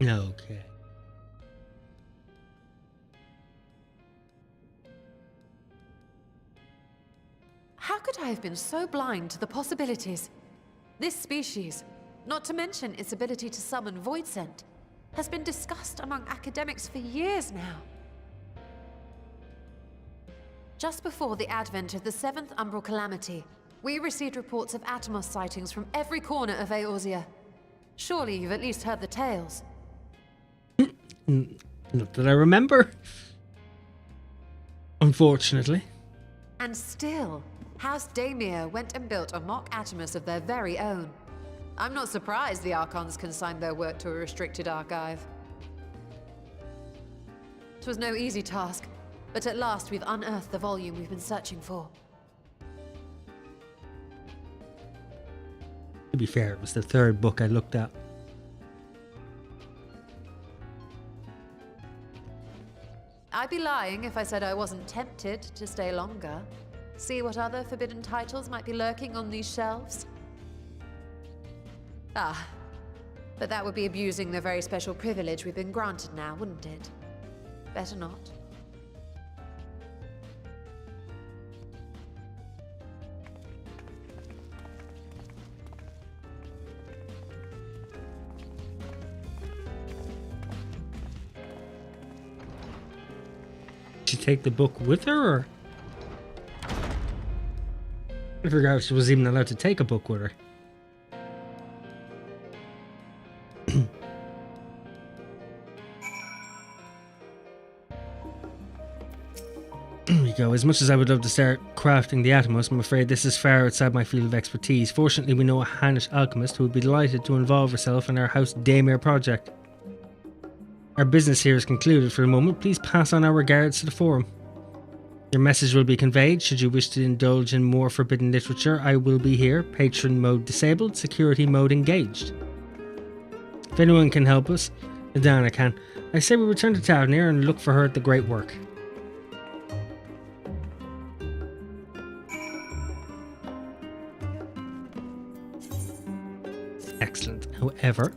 A: Okay.
I: How could I have been so blind to the possibilities? This species, not to mention its ability to summon Voidsent, has been discussed among academics for years now. Just before the advent of the 7th Umbral Calamity, we received reports of Atomos sightings from every corner of Eorzea. Surely you've at least heard the tales.
A: Not that I remember. Unfortunately.
I: And still, House Daemir went and built a mock Atomos of their very own. I'm not surprised the Archons consigned their work to a restricted archive. It was no easy task, but at last we've unearthed the volume we've been searching for.
A: To be fair, it was the third book I looked at.
I: I'd be lying if I said I wasn't tempted to stay longer. See what other forbidden titles might be lurking on these shelves. Ah, but that would be abusing the very special privilege we've been granted now, wouldn't it? Better not.
A: Did she take the book with her, or? I forgot if she was even allowed to take a book with her. There we go. As much as I would love to start crafting the Atomos, I'm afraid this is far outside my field of expertise. Fortunately, we know a Hannish alchemist who would be delighted to involve herself in our House Daemir project. Our business here is concluded for the moment. Please pass on our regards to the forum. Your message will be conveyed. Should you wish to indulge in more forbidden literature, I will be here. Patron mode disabled, security mode engaged. If anyone can help us, Adana can. I say we return to Tavenir and look for her at the Great Work. Excellent. However,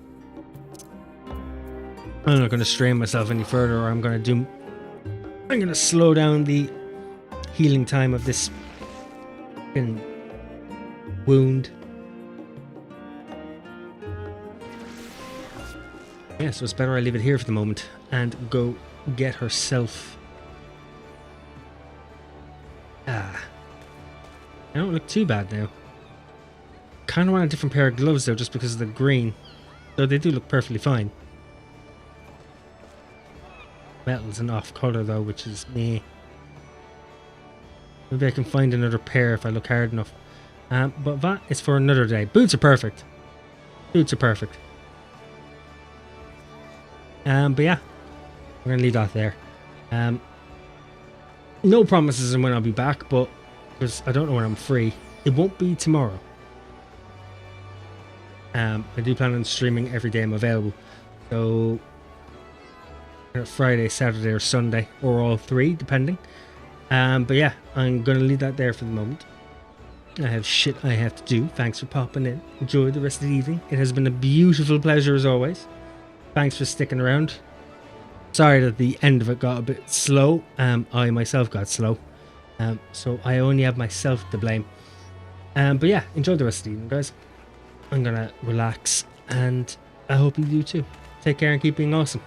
A: I'm not going to strain myself any further, or I'm going to slow down the healing time of this fucking wound. Yeah, so it's better I leave it here for the moment and go get herself. I don't look too bad now. Kind of want a different pair of gloves though, just because of the green. Though they do look perfectly fine. Metal's an off color though, which is meh. Maybe I can find another pair if I look hard enough. But that is for another day. Boots are perfect. Boots are perfect. But yeah, we're gonna leave that there. No promises on when I'll be back, but because I don't know when I'm free, it won't be tomorrow. I do plan on streaming every day I'm available, so Friday, Saturday, or Sunday, or all three, depending. But yeah, I'm gonna leave that there for the moment. I have shit I have to do. Thanks for popping in. Enjoy the rest of the evening. It has been a beautiful pleasure as always. Thanks for sticking around. Sorry that the end of it got a bit slow. I myself got slow. So I only have myself to blame. But yeah, enjoy the rest of the evening, guys. I'm gonna relax, and I hope you do too. Take care and keep being awesome.